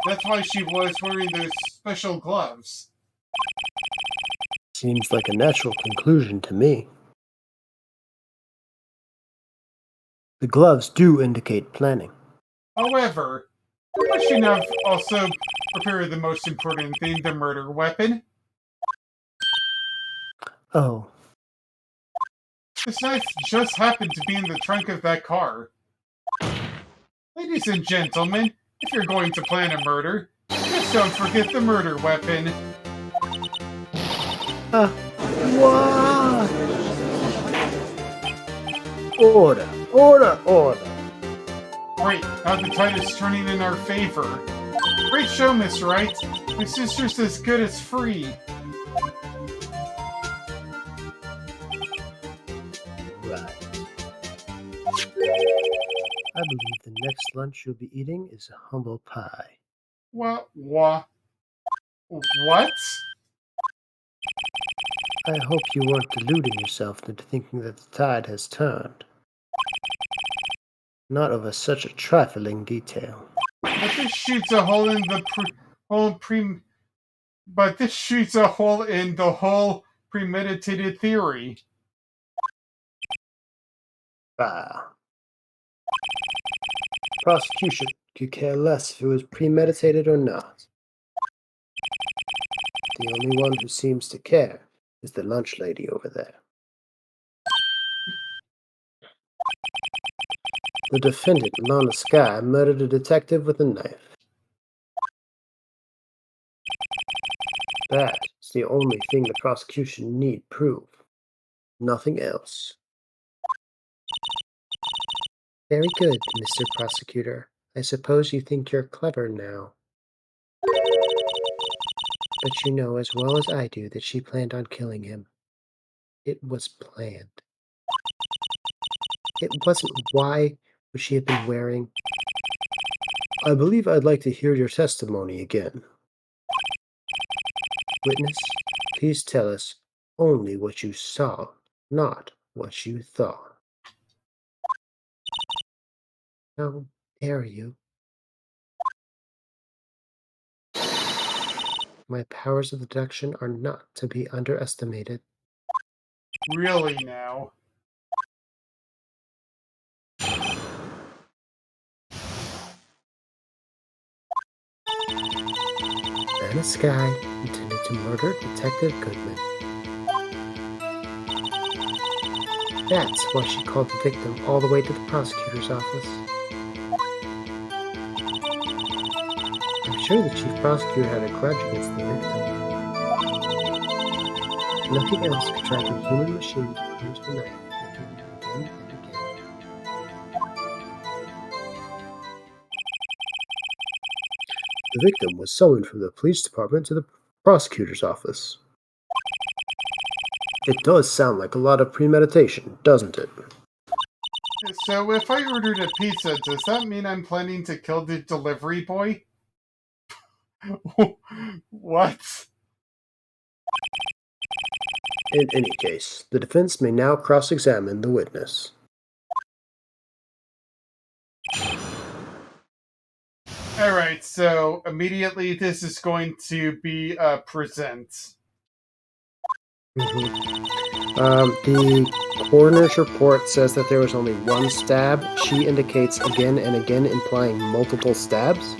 That's why she was wearing those special gloves. Seems like a natural conclusion to me. The gloves do indicate planning. However, why should not also prepare the most important thing, the murder weapon? Oh, This knife just happened to be in the trunk of that car. Ladies and gentlemen, if you're going to plan a murder, just don't forget the murder weapon. what? Order, order, order. Great, now the tide is turning in our favor. Great show, Miss Wright. My sister's as good as free. Right. I believe the next lunch you'll be eating is a humble pie. What? I hope you weren't deluding yourself into thinking that the tide has turned. Not over such a trifling detail. But this shoots a hole in the But this shoots a hole in the whole premeditated theory. Ah. Prosecution could care less if it was premeditated or not. The only one who seems to care is the lunch lady over there. The defendant, Lana Skye, murdered a detective with a knife. That is the only thing the prosecution need prove. Nothing else. Very good, Mr. Prosecutor. I suppose you think you're clever now. But you know as well as I do that she planned on killing him. It was planned. It wasn't why would she have been wearing. I believe I'd like to hear your testimony again. Witness, please tell us only what you saw, not what you thought. How dare you? My powers of deduction are not to be underestimated. Really now? Anna Sky intended to murder Detective Goodman. That's why she called the victim all the way to the prosecutor's office. I'm sure the chief prosecutor had a grudge against the victim. Nothing else could drive a human machine to plunge the knife into it again and again. The victim was summoned from the police department to the prosecutor's office. It does sound like a lot of premeditation, doesn't it? So if I ordered a pizza, does that mean I'm planning to kill the delivery boy? What? In any case, the defense may now cross-examine the witness. Alright, so immediately this is going to be present. The coroner's report says that there was only one stab. She indicates again and again, implying multiple stabs.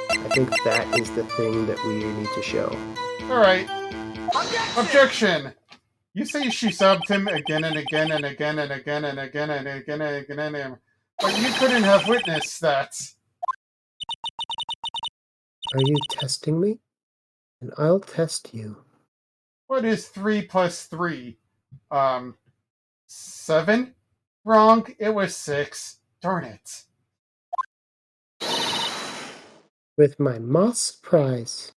I think that is the thing that we need to show. Alright. Objection! You say she stabbed him again and again and again and again and again and again and again and again, but you couldn't have witnessed that. Are you testing me? And I'll test you. What is 3 plus 3? 7? Wrong, it was 6. Darn it. With my moss prize.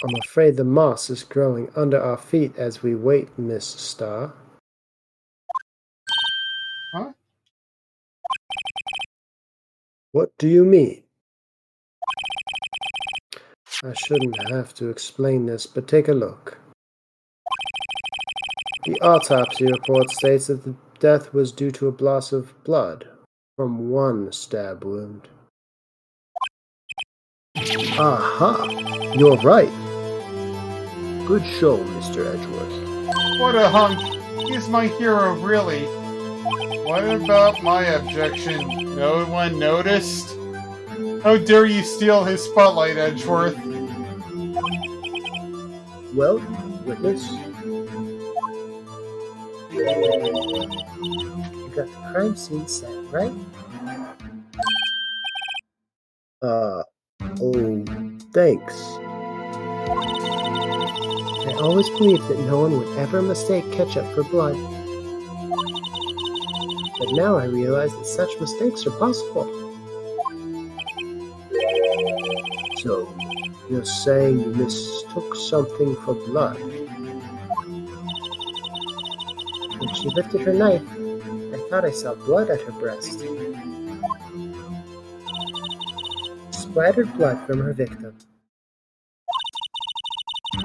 I'm afraid the moss is growing under our feet as we wait, Miss Starr. Huh? What do you mean? I shouldn't have to explain this, but take a look. The autopsy report states that the death was due to a loss of blood from one stab wound. Aha! You're right. Good show, Mr. Edgeworth. What a hunk. He's my hero, really. What about my objection? No one noticed? How dare you steal his spotlight, Edgeworth? Well, witness. You got the crime scene set, right? Oh, thanks. I always believed that no one would ever mistake ketchup for blood. But now I realize that such mistakes are possible. So, you're saying you mistook something for blood? When she lifted her knife, I thought I saw blood at her breast. Splattered blood from her victim.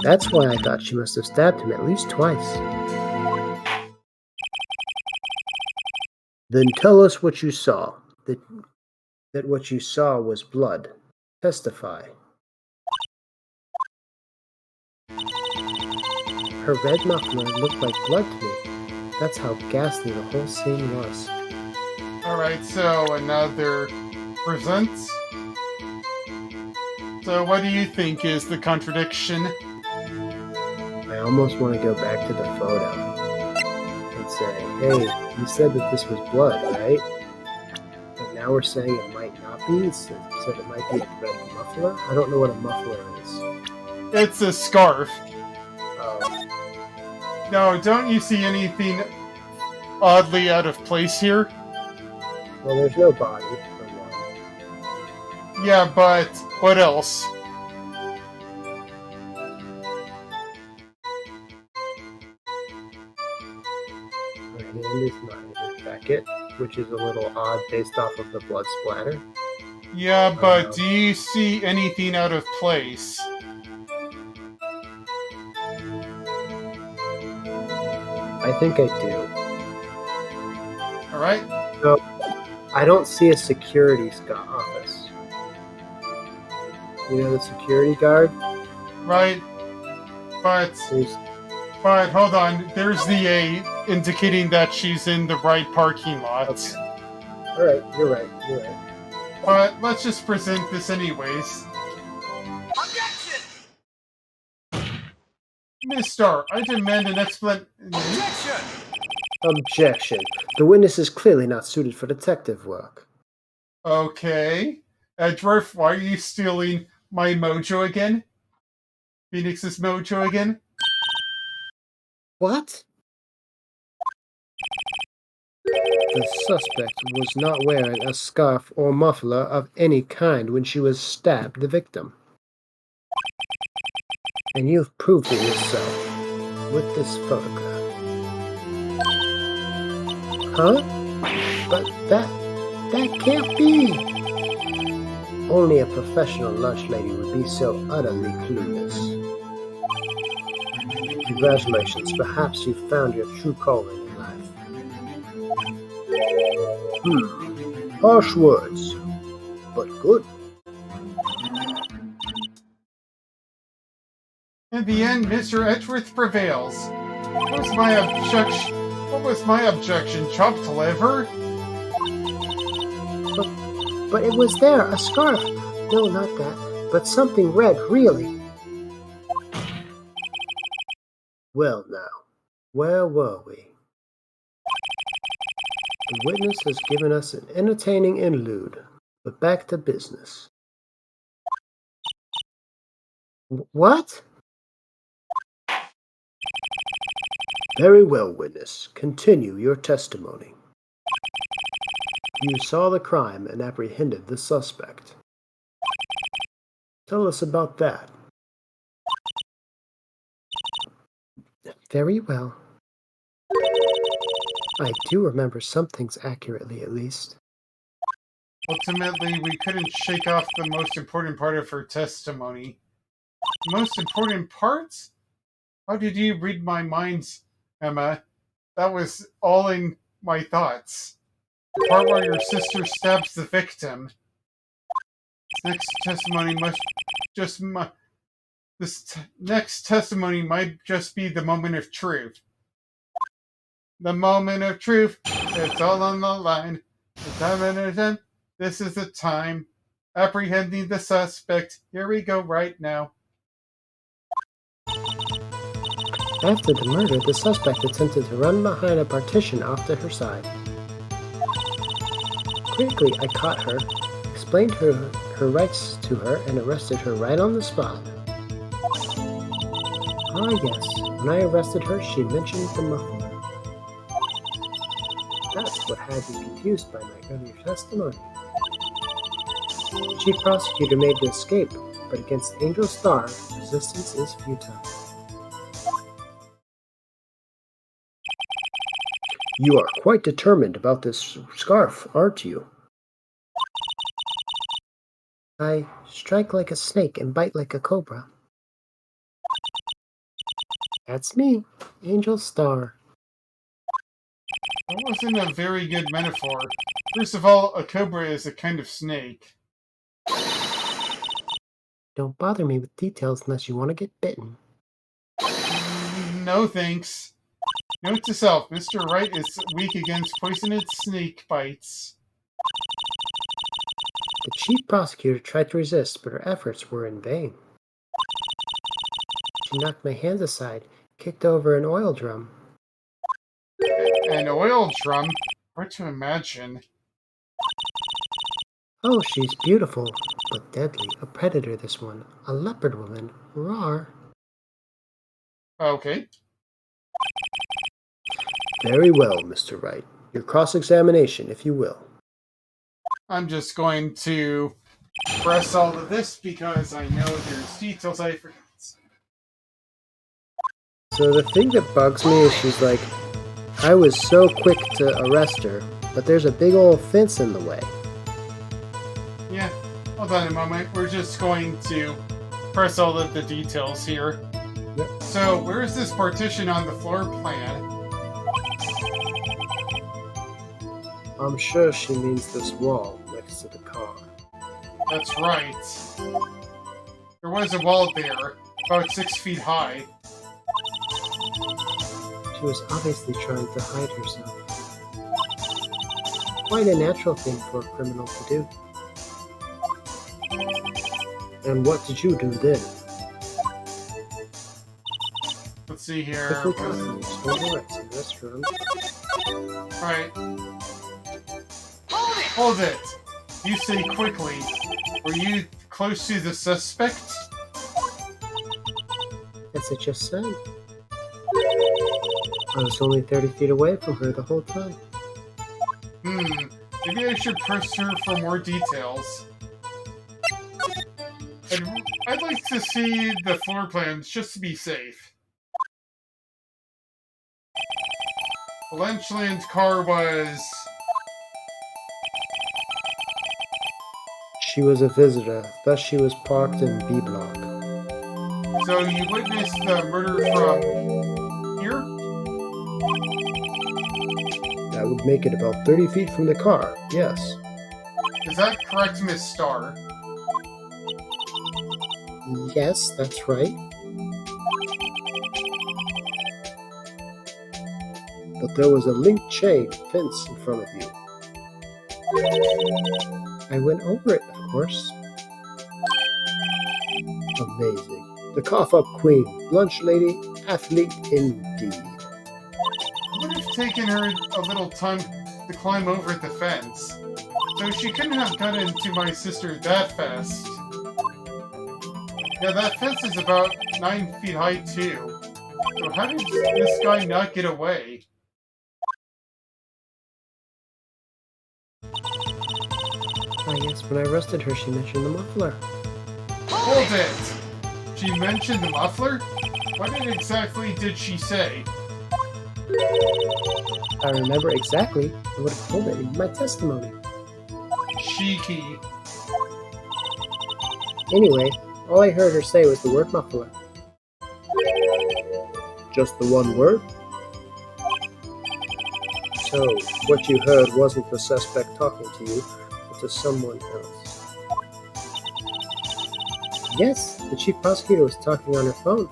That's why I thought she must have stabbed him at least twice. Then tell us what you saw. That what you saw was blood. Testify. Her red muffler looked like blood to me. That's how ghastly the whole scene was. Alright, so another presents. So what do you think is the contradiction? I almost want to go back to the photo and say, hey, you said that this was blood, right? But now we're saying it might not be. It said it might be a red muffler. I don't know what a muffler is. It's a scarf. Oh. No, don't you see anything oddly out of place here? Well, there's no body, for one. Yeah, but what else? Her hand is not in her jacket, which is a little odd based off of the blood splatter. Yeah, but do you see anything out of place? I think I do. Alright? So, I don't see a security office. You know the security guard? Right. But hold on. There's the A indicating that she's in the right parking lot. Okay. Alright, you're right. But let's just present this anyways. Objection! Miss Starr, I demand an explanation. Objection! Objection. The witness is clearly not suited for detective work. Okay. Edgeworth, why are you stealing my mojo again? Phoenix's mojo again? What? The suspect was not wearing a scarf or muffler of any kind when she was stabbed the victim. And you've proved it yourself with this photograph. Huh? But that can't be! Only a professional lunch lady would be so utterly clueless. Congratulations, perhaps you've found your true calling in life. Harsh words, but good. In the end, Mr. Edgeworth prevails. What was my objection? Chopped liver? But it was there, a scarf. No, not that, but something red, really. Well now, where were we? The witness has given us an entertaining interlude, but back to business. What? Very well, witness. Continue your testimony. You saw the crime and apprehended the suspect. Tell us about that. Very well. I do remember some things accurately, at least. Ultimately, we couldn't shake off the most important part of her testimony. Most important parts? How did you read my minds, Emma? That was all in my thoughts. The part where your sister stabs the victim. This next testimony might just be the moment of truth. The moment of truth. It's all on the line. This is the time. Apprehending the suspect. Here we go right now. After the murder, the suspect attempted to run behind a partition off to her side. Quickly, I caught her, explained her rights to her, and arrested her right on the spot. Ah yes, when I arrested her, she mentioned the muffler. That's what had me confused by my earlier testimony. The chief prosecutor made the escape, but against Angel Star, resistance is futile. You are quite determined about this scarf, aren't you? I strike like a snake and bite like a cobra. That's me, Angel Star. That wasn't a very good metaphor. First of all, a cobra is a kind of snake. Don't bother me with details unless you want to get bitten. No thanks. Note to self, Mr. Wright is weak against poisonous snake bites. The chief prosecutor tried to resist, but her efforts were in vain. She knocked my hands aside, kicked over an oil drum. An oil drum? Hard to imagine. Oh, she's beautiful, but deadly. A predator, this one. A leopard woman. Rawr. Okay. Very well, Mr. Wright. Your cross-examination, if you will. I'm just going to press all of this because I know there's details I forgot. So the thing that bugs me is she's like, I was so quick to arrest her, but there's a big old fence in the way. Yeah, hold on a moment. We're just going to press all of the details here. Yep. So, where is this partition on the floor plan? I'm sure she means this wall next to the car. That's right. There was a wall there, about 6 feet high. She was obviously trying to hide herself. Quite a natural thing for a criminal to do. And what did you do then? Let's see here. Quickly confused, overrides in the restaurant. Right. Hold it! You say quickly. Were you close to the suspect? As I just said. I was only 30 feet away from her the whole time. Maybe I should press her for more details. I'd like to see the floor plans just to be safe. The Lynchland car was... She was a visitor, thus she was parked in B block. So you witnessed the murder from here? That would make it about 30 feet from the car, yes. Is that correct, Miss Starr? Yes, that's right. But there was a link chain fence in front of you. I went over it, of course. Amazing. The cough-up queen, lunch lady, athlete indeed. It would have taken her a little time to climb over the fence, so she couldn't have gotten to my sister that fast. Yeah, that fence is about 9 feet high too. So how did this guy not get away? I guess when I arrested her, she mentioned the muffler. Hold it! She mentioned the muffler? What exactly did she say? I remember exactly. I would have told it in my testimony. Cheeky. Anyway, all I heard her say was the word muffler. Just the one word? So, what you heard wasn't the suspect talking to you, but to someone else. Yes, the chief prosecutor was talking on her phone.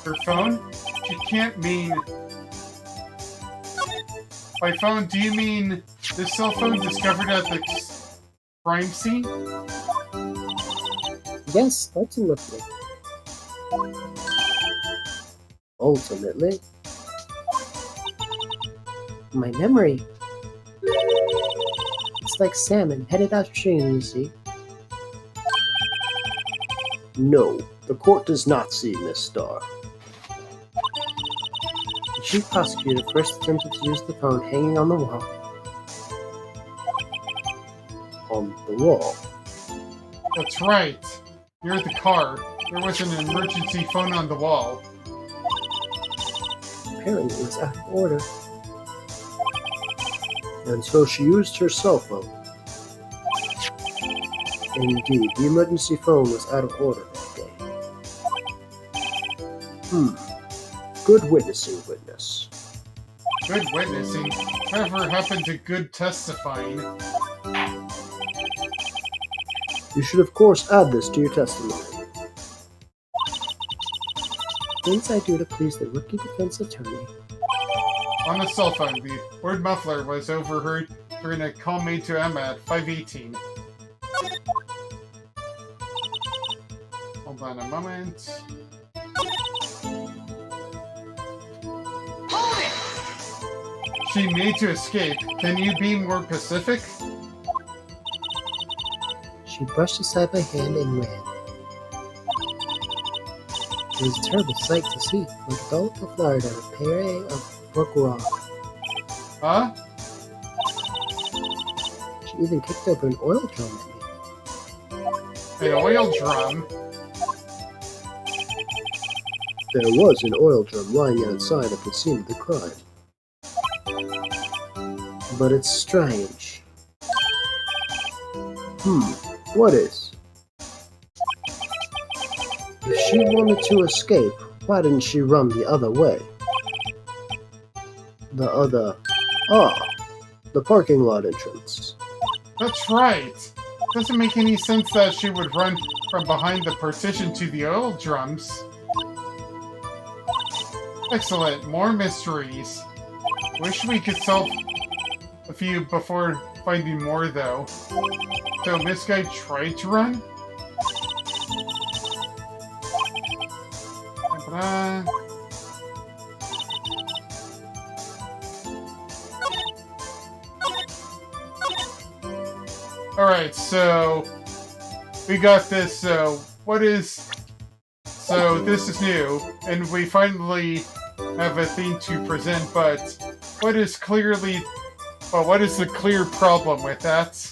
Her phone? She can't mean... By phone, do you mean the cell phone discovered at the crime scene? Yes, ultimately. Ultimately? My memory. It's like salmon headed upstream, you see. No, the court does not see, Miss Starr. The chief prosecutor first attempted to use the phone hanging on the wall. On the wall? That's right. Near the car, there was an emergency phone on the wall. Apparently it was out of order. And so she used her cell phone. Indeed, the emergency phone was out of order that day. Good witnessing, witness. Good witnessing. Whatever happened to good testifying? You should of course add this to your testimony. Things I do to please the rookie defense attorney. On the cell phone, the word muffler was overheard during a call made to Emma at 5:18. Hold on a moment. She made to escape. Can you be more specific? She brushed aside my hand and ran. It was a terrible sight to see. From Gulf to Florida, a pair of Look wrong. Huh? She even kicked over an oil drum at me. An oil drum? There was an oil drum lying outside at the scene of the crime. But it's strange. What is? If she wanted to escape, why didn't she run the other way? The parking lot entrance. That's right. Doesn't make any sense that she would run from behind the partition to the oil drums. Excellent. More mysteries. Wish we could solve a few before finding more, though. So Miss Guy tried to run? Alright, so we got this, so this is new, and we finally have a thing to present, but what is the clear problem with that?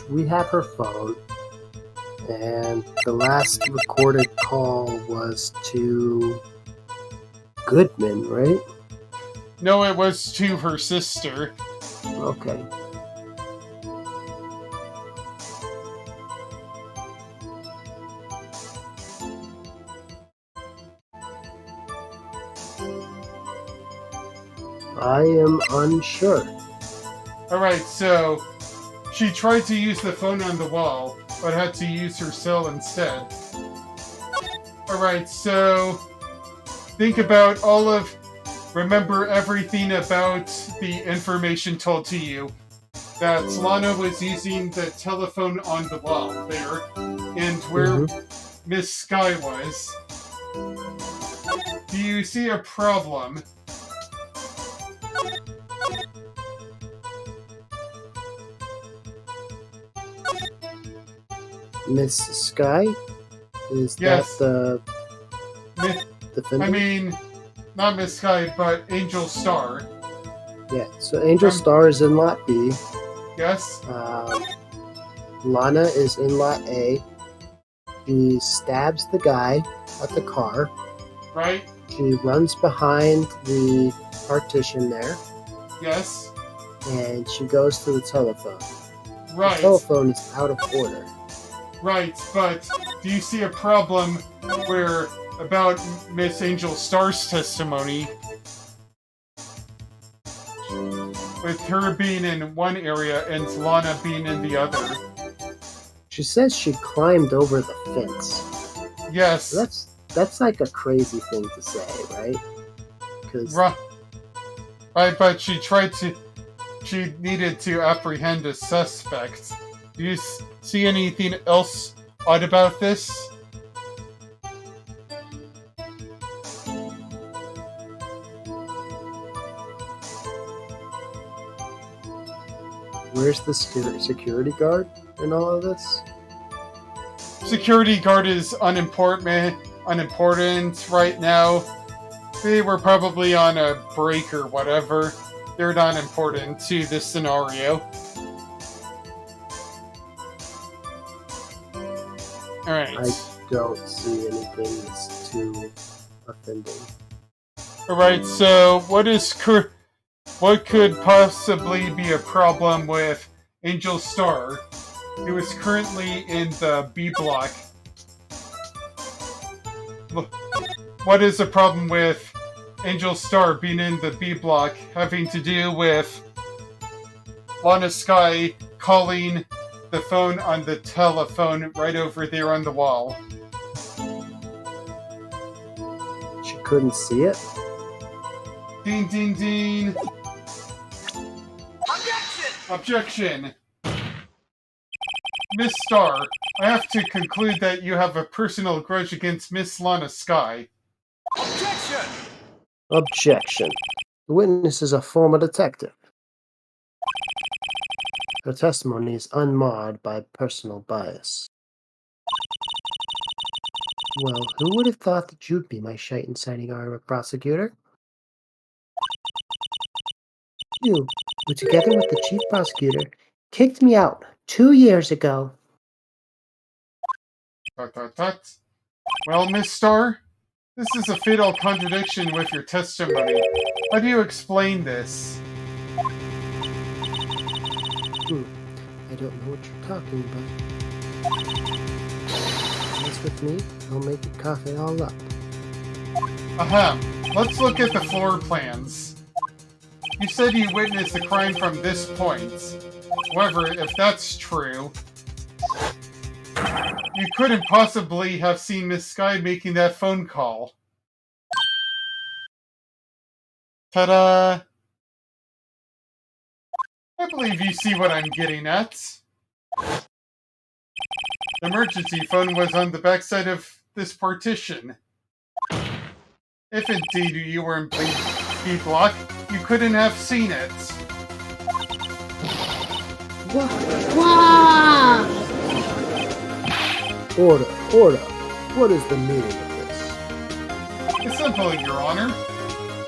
We have her phone, and the last recorded call was to Goodman, right? No, it was to her sister. Okay. I am unsure. Alright, so she tried to use the phone on the wall, but had to use her cell instead. Alright, so remember everything about the information told to you. That Lana was using the telephone on the wall there, and where Miss Sky was. Do you see a problem? Miss Sky? Is Yes. that the defendant? I mean, not Miss Sky, but Angel Star. Yeah, so Angel Star is in Lot B. Yes? Lana is in Lot A. She stabs the guy at the car. Right? She runs behind the partition there. Yes? And she goes to the telephone. Right. The telephone is out of order. Right, but do you see a problem about Miss Angel Star's testimony? With her being in one area and Lana being in the other. She says she climbed over the fence. Yes. So that's like a crazy thing to say, right? Right, but she needed to apprehend a suspect. Do you see anything else odd about this? Where's the security guard in all of this? Security guard is unimportant right now. They were probably on a break or whatever. They're not important to this scenario. Alright. I don't see anything that's too offending. Alright, so what could possibly be a problem with Angel Star, who is currently in the B block? What is the problem with Angel Star being in the B block having to do with Lana Sky calling the phone on the telephone right over there on the wall? She couldn't see it? Ding, ding, ding. Objection! Objection. Miss Star, I have to conclude that you have a personal grudge against Miss Lana Sky. Objection! Objection. The witness is a former detective. Her testimony is unmarred by personal bias. Well, who would have thought that you'd be my shite inciting armor prosecutor? You, who together with the chief prosecutor, kicked me out 2 years ago. Dot, dot, dot. Well, Miss Starr, this is a fatal contradiction with your testimony. How do you explain this? I don't know what you're talking about. As with me, I'll make you cough it all up. Ahem. Let's look at the floor plans. You said you witnessed the crime from this point. However, if that's true, you couldn't possibly have seen Miss Sky making that phone call. Ta-da! I believe you see what I'm getting at. The emergency phone was on the backside of this partition. If indeed you were in B block, you couldn't have seen it. Order. What is the meaning of this? It's simple, Your Honor.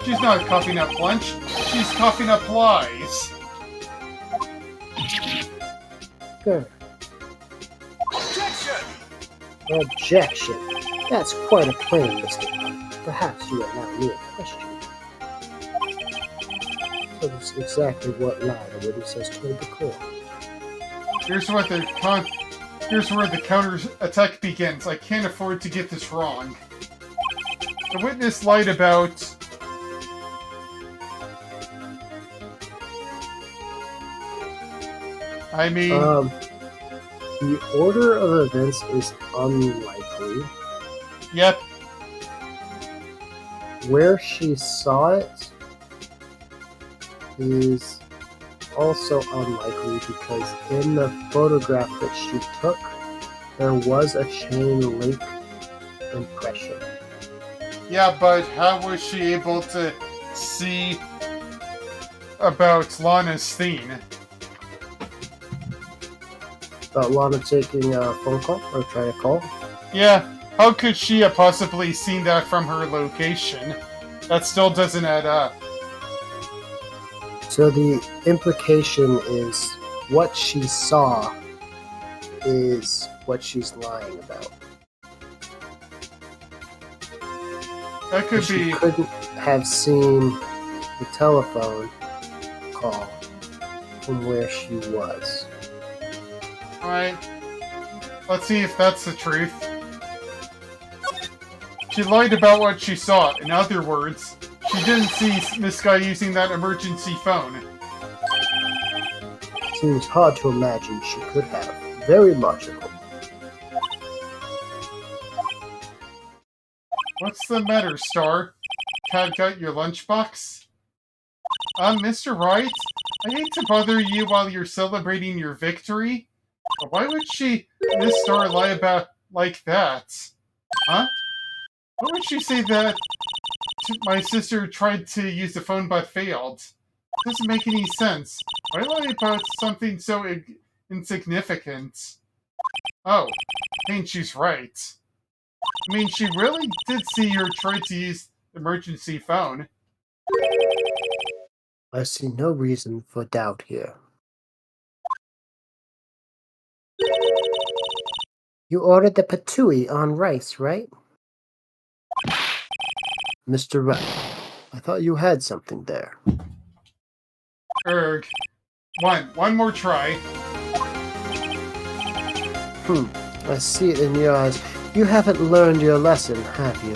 She's not coughing up lunch, she's coughing up lies. Good. Objection! Objection. That's quite a claim, Mr. Wright. Perhaps you allow me a question. So this is exactly what lie the witness has told the court. Here's where the counter attack begins. I can't afford to get this wrong. The witness lied about... I mean... The order of events is unlikely. Yep. Where she saw it is also unlikely because in the photograph that she took, there was a chain link impression. Yeah, but how was she able to see about Lana's thing? About Lana taking a phone call or trying to call? Yeah, how could she have possibly seen that from her location? That still doesn't add up. So the implication is what she saw is what she's lying about. That could She be... couldn't have seen the telephone call from where she was. Alright. Let's see if that's the truth. She lied about what she saw. In other words, she didn't see Miss Sky using that emergency phone. Seems hard to imagine she could have. Very logical. What's the matter, Star? Cat got your lunchbox? Mr. Wright? I hate to bother you while you're celebrating your victory, but why would Miss Star, lie about like that? Huh? Why would she say that my sister tried to use the phone but failed? It doesn't make any sense. Why lie about something so insignificant? Oh, I think she's right. I mean, she really did see her try to use the emergency phone. I see no reason for doubt here. You ordered the patooey on rice, right? Mr. Wright, I thought you had something there. Erg. One more try. I see it in your eyes. You haven't learned your lesson, have you?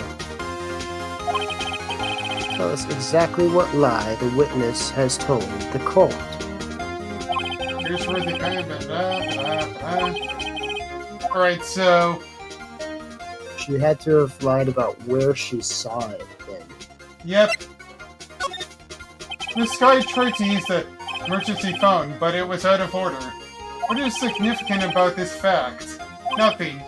Tell us exactly what lie the witness has told the court. Here's where the Alright, so... She had to have lied about where she saw it then. Yep. Miss Sky tried to use the emergency phone, but it was out of order. What is significant about this fact? Nothing.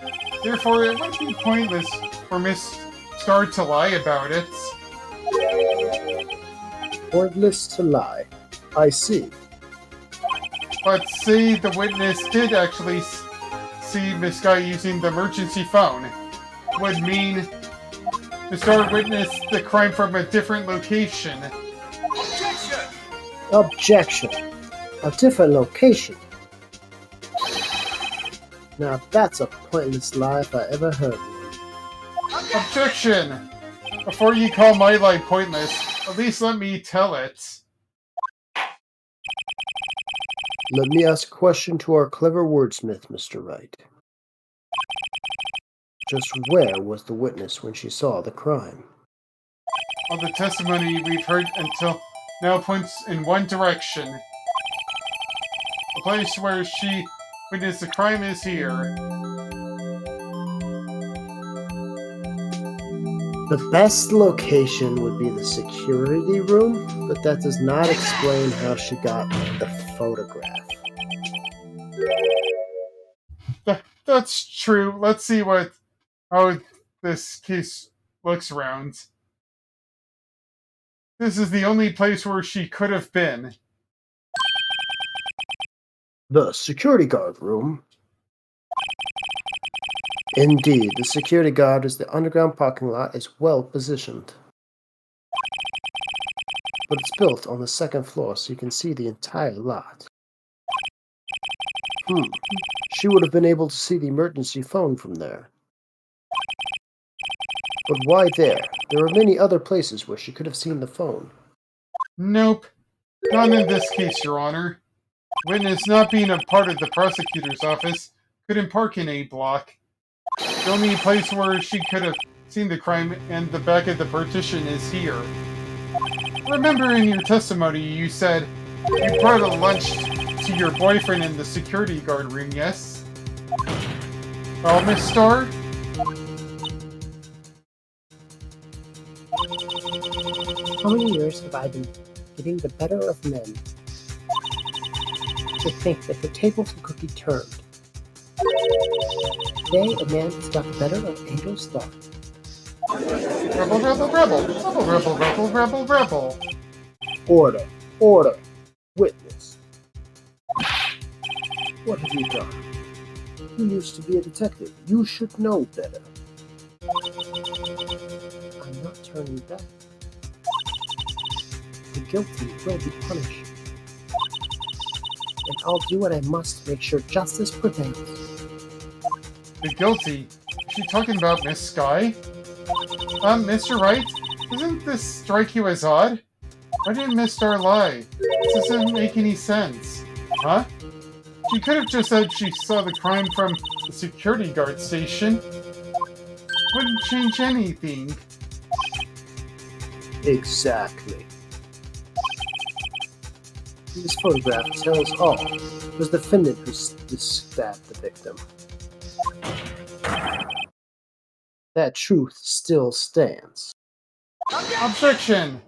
Therefore, it would be pointless for Miss Star to lie about it. Pointless to lie. I see. But say the witness did actually see Miss Sky using the emergency phone. would mean the star witnessed the crime from a different location. Objection! Objection. A different location. Now that's a pointless lie if I ever heard one. Objection! Before you call my lie pointless, at least let me tell it. Let me ask a question to our clever wordsmith, Mr. Wright. Just where was the witness when she saw the crime? All the testimony we've heard until now points in one direction. The place where she witnessed the crime is here. The best location would be the security room, but that does not explain how she got the photograph. That's true. Let's see how this case looks around. This is the only place where she could have been. The security guard room? Indeed, the security guard as the underground parking lot is well positioned. But it's built on the second floor so you can see the entire lot. She would have been able to see the emergency phone from there. But why there? There are many other places where she could have seen the phone. Nope. Not in this case, Your Honor. Witness not being a part of the prosecutor's office couldn't park in A block. The only place where she could have seen the crime and the back of the partition is here. Remember in your testimony you said you brought a lunch to your boyfriend in the security guard room, yes? Well, Miss Starr? How many years have I been getting the better of men? To think that the tables will be turned. Today, a man has got the better of Angel's thought. Rebel, rebel, rebel. Rebel, rebel, rebel, rebel, rebel. Order. Order. Witness. What have you done? You used to be a detective. You should know better. I'm not turning back. The guilty will be punished. And I'll do what I must to make sure justice prevails. The guilty? Is she talking about Miss Sky? Mr. Wright? Doesn't this strike you as odd? Why didn't Miss Starr lie? This doesn't make any sense. Huh? She could have just said she saw the crime from the security guard station. Wouldn't change anything. Exactly. This photograph tells all. It was the defendant who stabbed the victim. That truth still stands. Objection!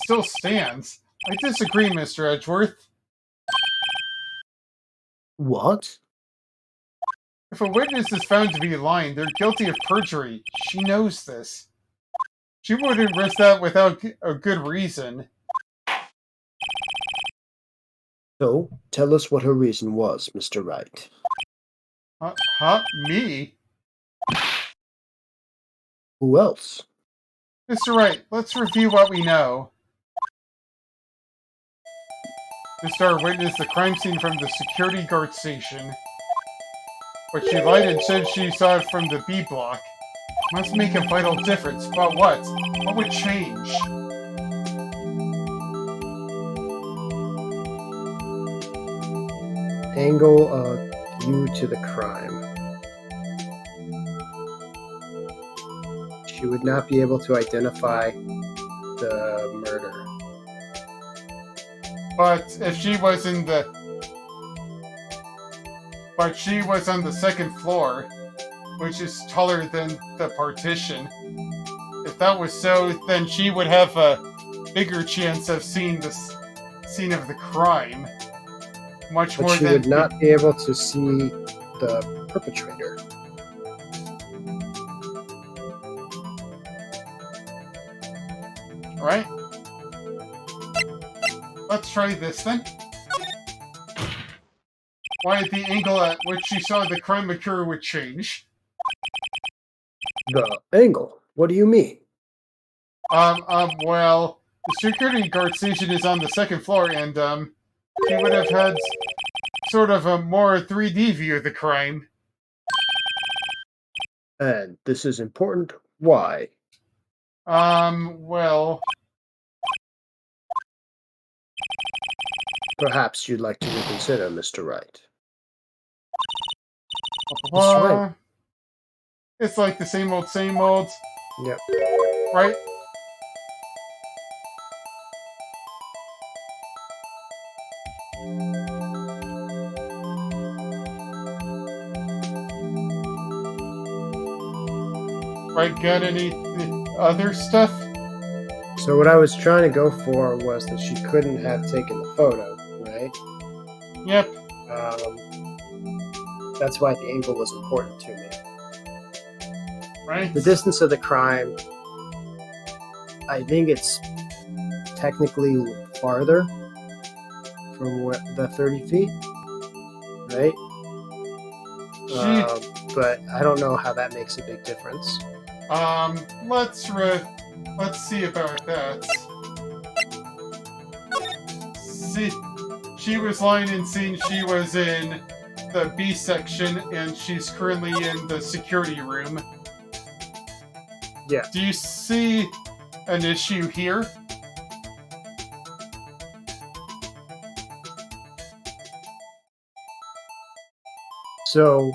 Still stands. I disagree, Mr. Edgeworth. What? If a witness is found to be lying, they're guilty of perjury. She knows this. She wouldn't risk that without a good reason. So, tell us what her reason was, Mr. Wright. Me? Who else? Mr. Wright, let's review what we know. Miss Starr witnessed the crime scene from the security guard station. But she lied and said she saw it from the B block. Must make a vital difference, but what? What would change? Angle due to the crime. She would not be able to identify the murder. But if she was in the... But she was on the second floor, which is taller than the partition. If that was so, then she would have a bigger chance of seeing the scene of the crime. Much more But she than... would not be able to see the perpetrator. Right? Let's try this then. Why the angle at which she saw the crime occur would change. The angle? What do you mean? Well, the security guard station is on the second floor, and, she would have had sort of a more 3D view of the crime. And this is important. Why? Well, Perhaps you'd like to reconsider, Mr. Wright. blah, Right. it's like the same old, Yep. right? Right, got any other stuff? So what I was trying to go for was that she couldn't have taken the photo, right? Yep. That's why the angle was important to me. Right? The distance of the crime, I think it's technically farther from the 30 feet, right? But I don't know how that makes a big difference. Let's see about that. See, she was lying and saying she was in the B section, and she's currently in the security room. Yeah. Do you see an issue here? So,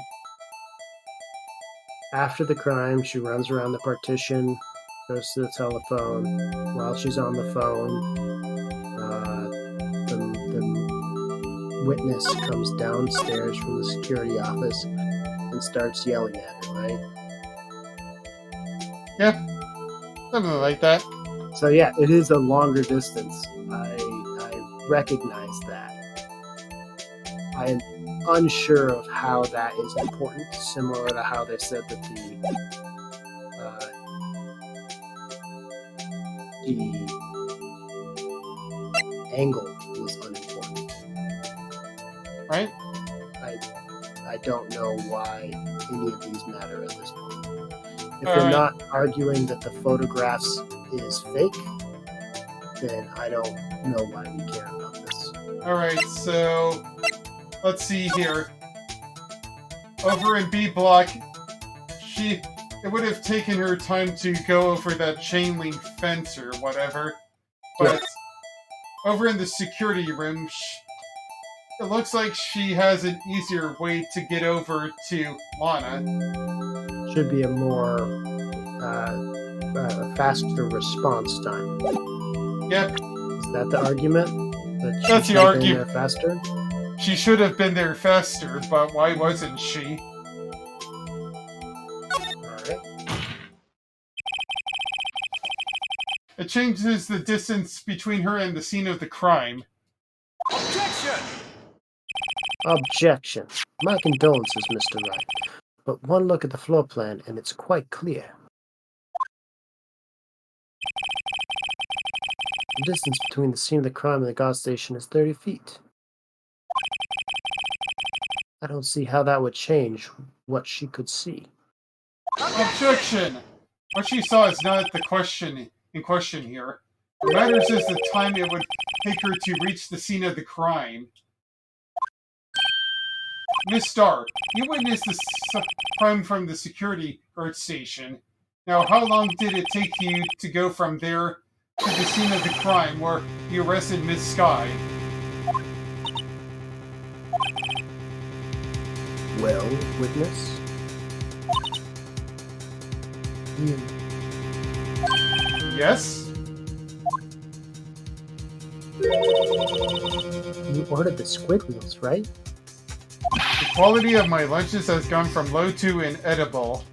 after the crime, she runs around the partition, goes to the telephone. While she's on the phone, the witness comes downstairs from the security office and starts yelling at her, right? Yep. Something like that. So yeah, it is a longer distance. I recognize that. I am unsure of how that is important, similar to how they said that the angle was unimportant. Right? I don't know why any of these matter at this point. If All they're right. not arguing that the photographs is fake, then I don't know why we care about this. Alright, so let's see here. Over in B block, it would have taken her time to go over that chain link fence or whatever. But over in the security room, it looks like she has an easier way to get over to Lana. Should be a more faster response time. Yep, Is that the argument? That she That's the should have been argument. there faster? she should have been there faster, but why wasn't she? Alright. It changes the distance between her and the scene of the crime. Objection! Objection. My condolences, Mr. Wright. But one look at the floor plan and it's quite clear. The distance between the scene of the crime and the gas station is 30 feet. I don't see how that would change what she could see. Objection! What she saw is not the question in question here. What matters is the time it would take her to reach the scene of the crime. Miss Starr, you witnessed the crime from the security guard station. Now, how long did it take you to go from there to the scene of the crime where you arrested Miss Sky? Well, witness? Yes? You ordered the squid wheels, right? The quality of my lunches has gone from low to inedible.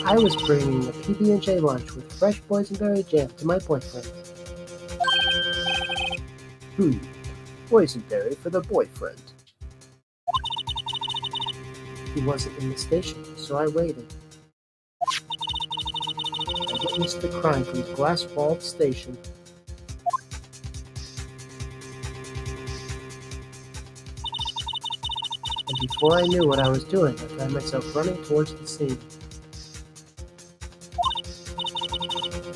I was bringing a PB&J lunch with fresh boysenberry jam to my boyfriend. Boysenberry for the boyfriend. He wasn't in the station, so I waited. I witnessed the crime from the glass-walled station. And Before I knew what I was doing, I found myself running towards the scene.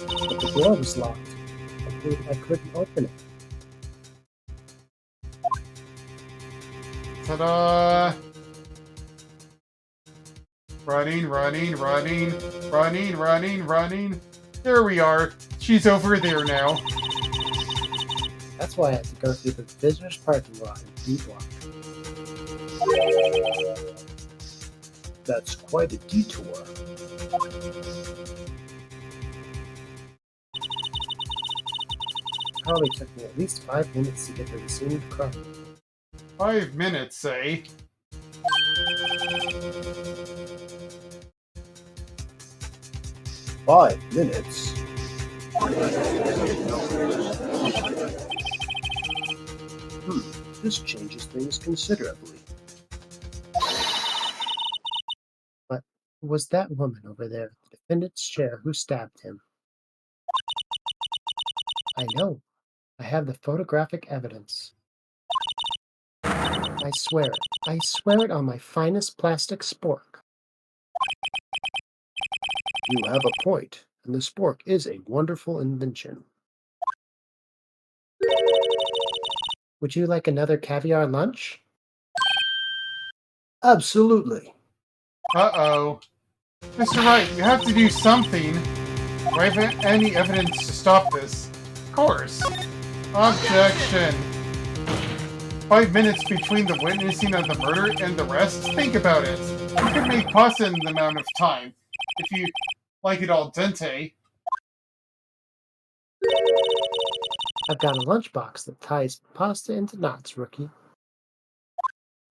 But the door was locked. I couldn't open it. Ta-da! Running, running, running, running, running, running. There we are. She's over there now. That's why I had to go through the visitor's parking lot in D-Block. That's quite a detour. Probably took me at least 5 minutes to get to the scene of the crime. 5 minutes, eh? "5 minutes? This changes things considerably." But it was that woman over there, the defendant's chair, who stabbed him. I know. I have the photographic evidence. I swear it. I swear it on my finest plastic spork. You have a point, and the spork is a wonderful invention. Would you like another caviar lunch? Absolutely. Uh-oh. Mr. Wright, you have to do something. Do I have any evidence to stop this? Of course. Objection. 5 minutes between the witnessing of the murder and the rest? Think about it. You can make pasta in the amount of time. If you like it al dente. I've got a lunchbox that ties pasta into knots, rookie.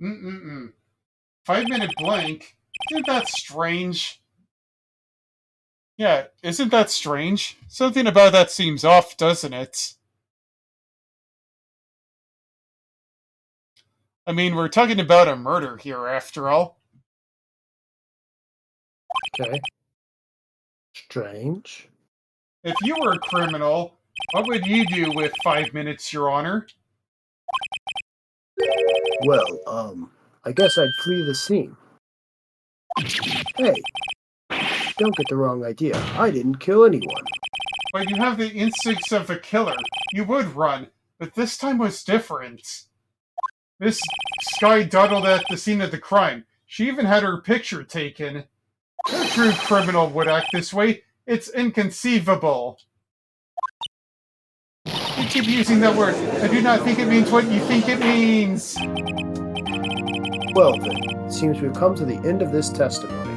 5-minute blank? Isn't that strange? Yeah, isn't that strange? Something about that seems off, doesn't it? I mean, we're talking about a murder here, after all. Okay. Strange. If you were a criminal, what would you do with 5 minutes, Your Honor? Well, I guess I'd flee the scene. Hey, don't get the wrong idea. I didn't kill anyone. But you have the instincts of a killer. You would run, but this time was different. Miss Sky dawdled at the scene of the crime. She even had her picture taken. No true criminal would act this way. It's inconceivable. You keep using that word. I do not think it means what you think it means. Well then, it seems we've come to the end of this testimony.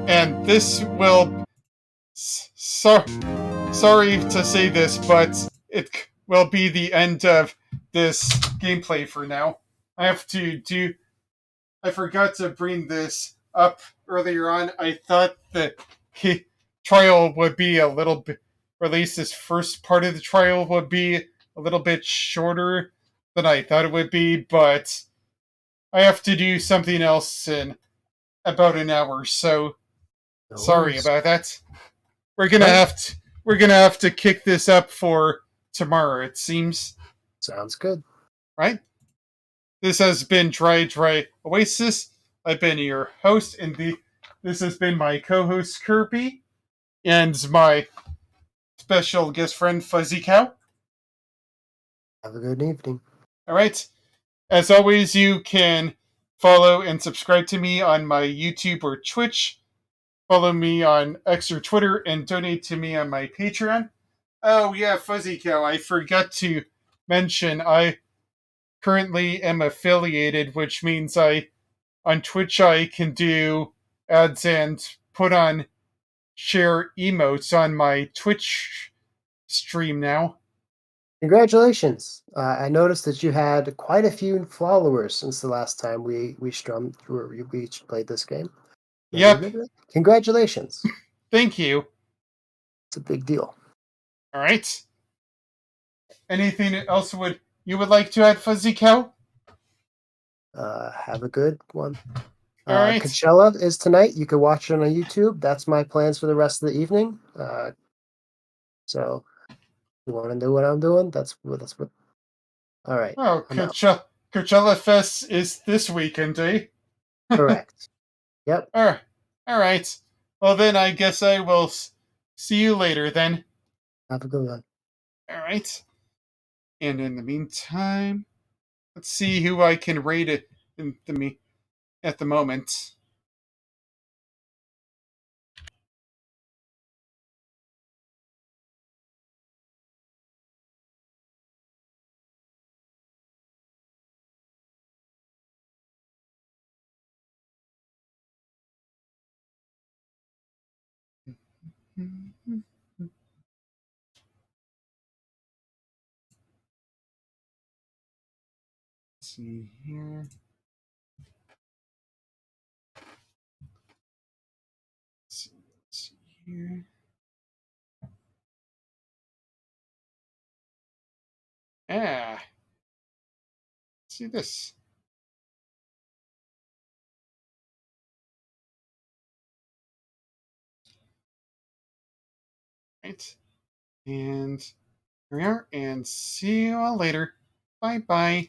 And this will... sorry to say this, but it will be the end of this gameplay for now. I forgot to bring this up earlier on. I thought the trial would be a little bit, or at least this first part of the trial would be a little bit shorter than I thought it would be, but I have to do something else in about an hour, so No sorry worries. about that. We're gonna have to kick this up for tomorrow, it seems. Sounds good. Right? This has been Dry Oasis. I've been your host, and this has been my co-host Kirby, and my special guest friend FuzzyCow. Have a good evening. Alright. As always, you can follow and subscribe to me on my YouTube or Twitch. Follow me on X or Twitter, and donate to me on my Patreon. Oh yeah, FuzzyCow, I forgot to mention I currently am affiliated, which means on Twitch I can do ads and put on share emotes on my Twitch stream now. Congratulations! I noticed that you had quite a few followers since the last time we played this game. Yep. Congratulations! Thank you. It's a big deal. All right. Anything else you would like to add, FuzzyCow? Have a good one. All right. Coachella is tonight. You can watch it on YouTube. That's my plans for the rest of the evening. So, you want to know what I'm doing? That's what. All right. Oh, Coachella Fest is this weekend, eh? Correct. Yep. All right. Well, then I guess I will see you later then. Have a good one. All right. And in the meantime, let's see who I can rate it at the moment. Let's see here. Let's see here. Ah, let's see this. Right. And here we are, and see you all later. Bye bye.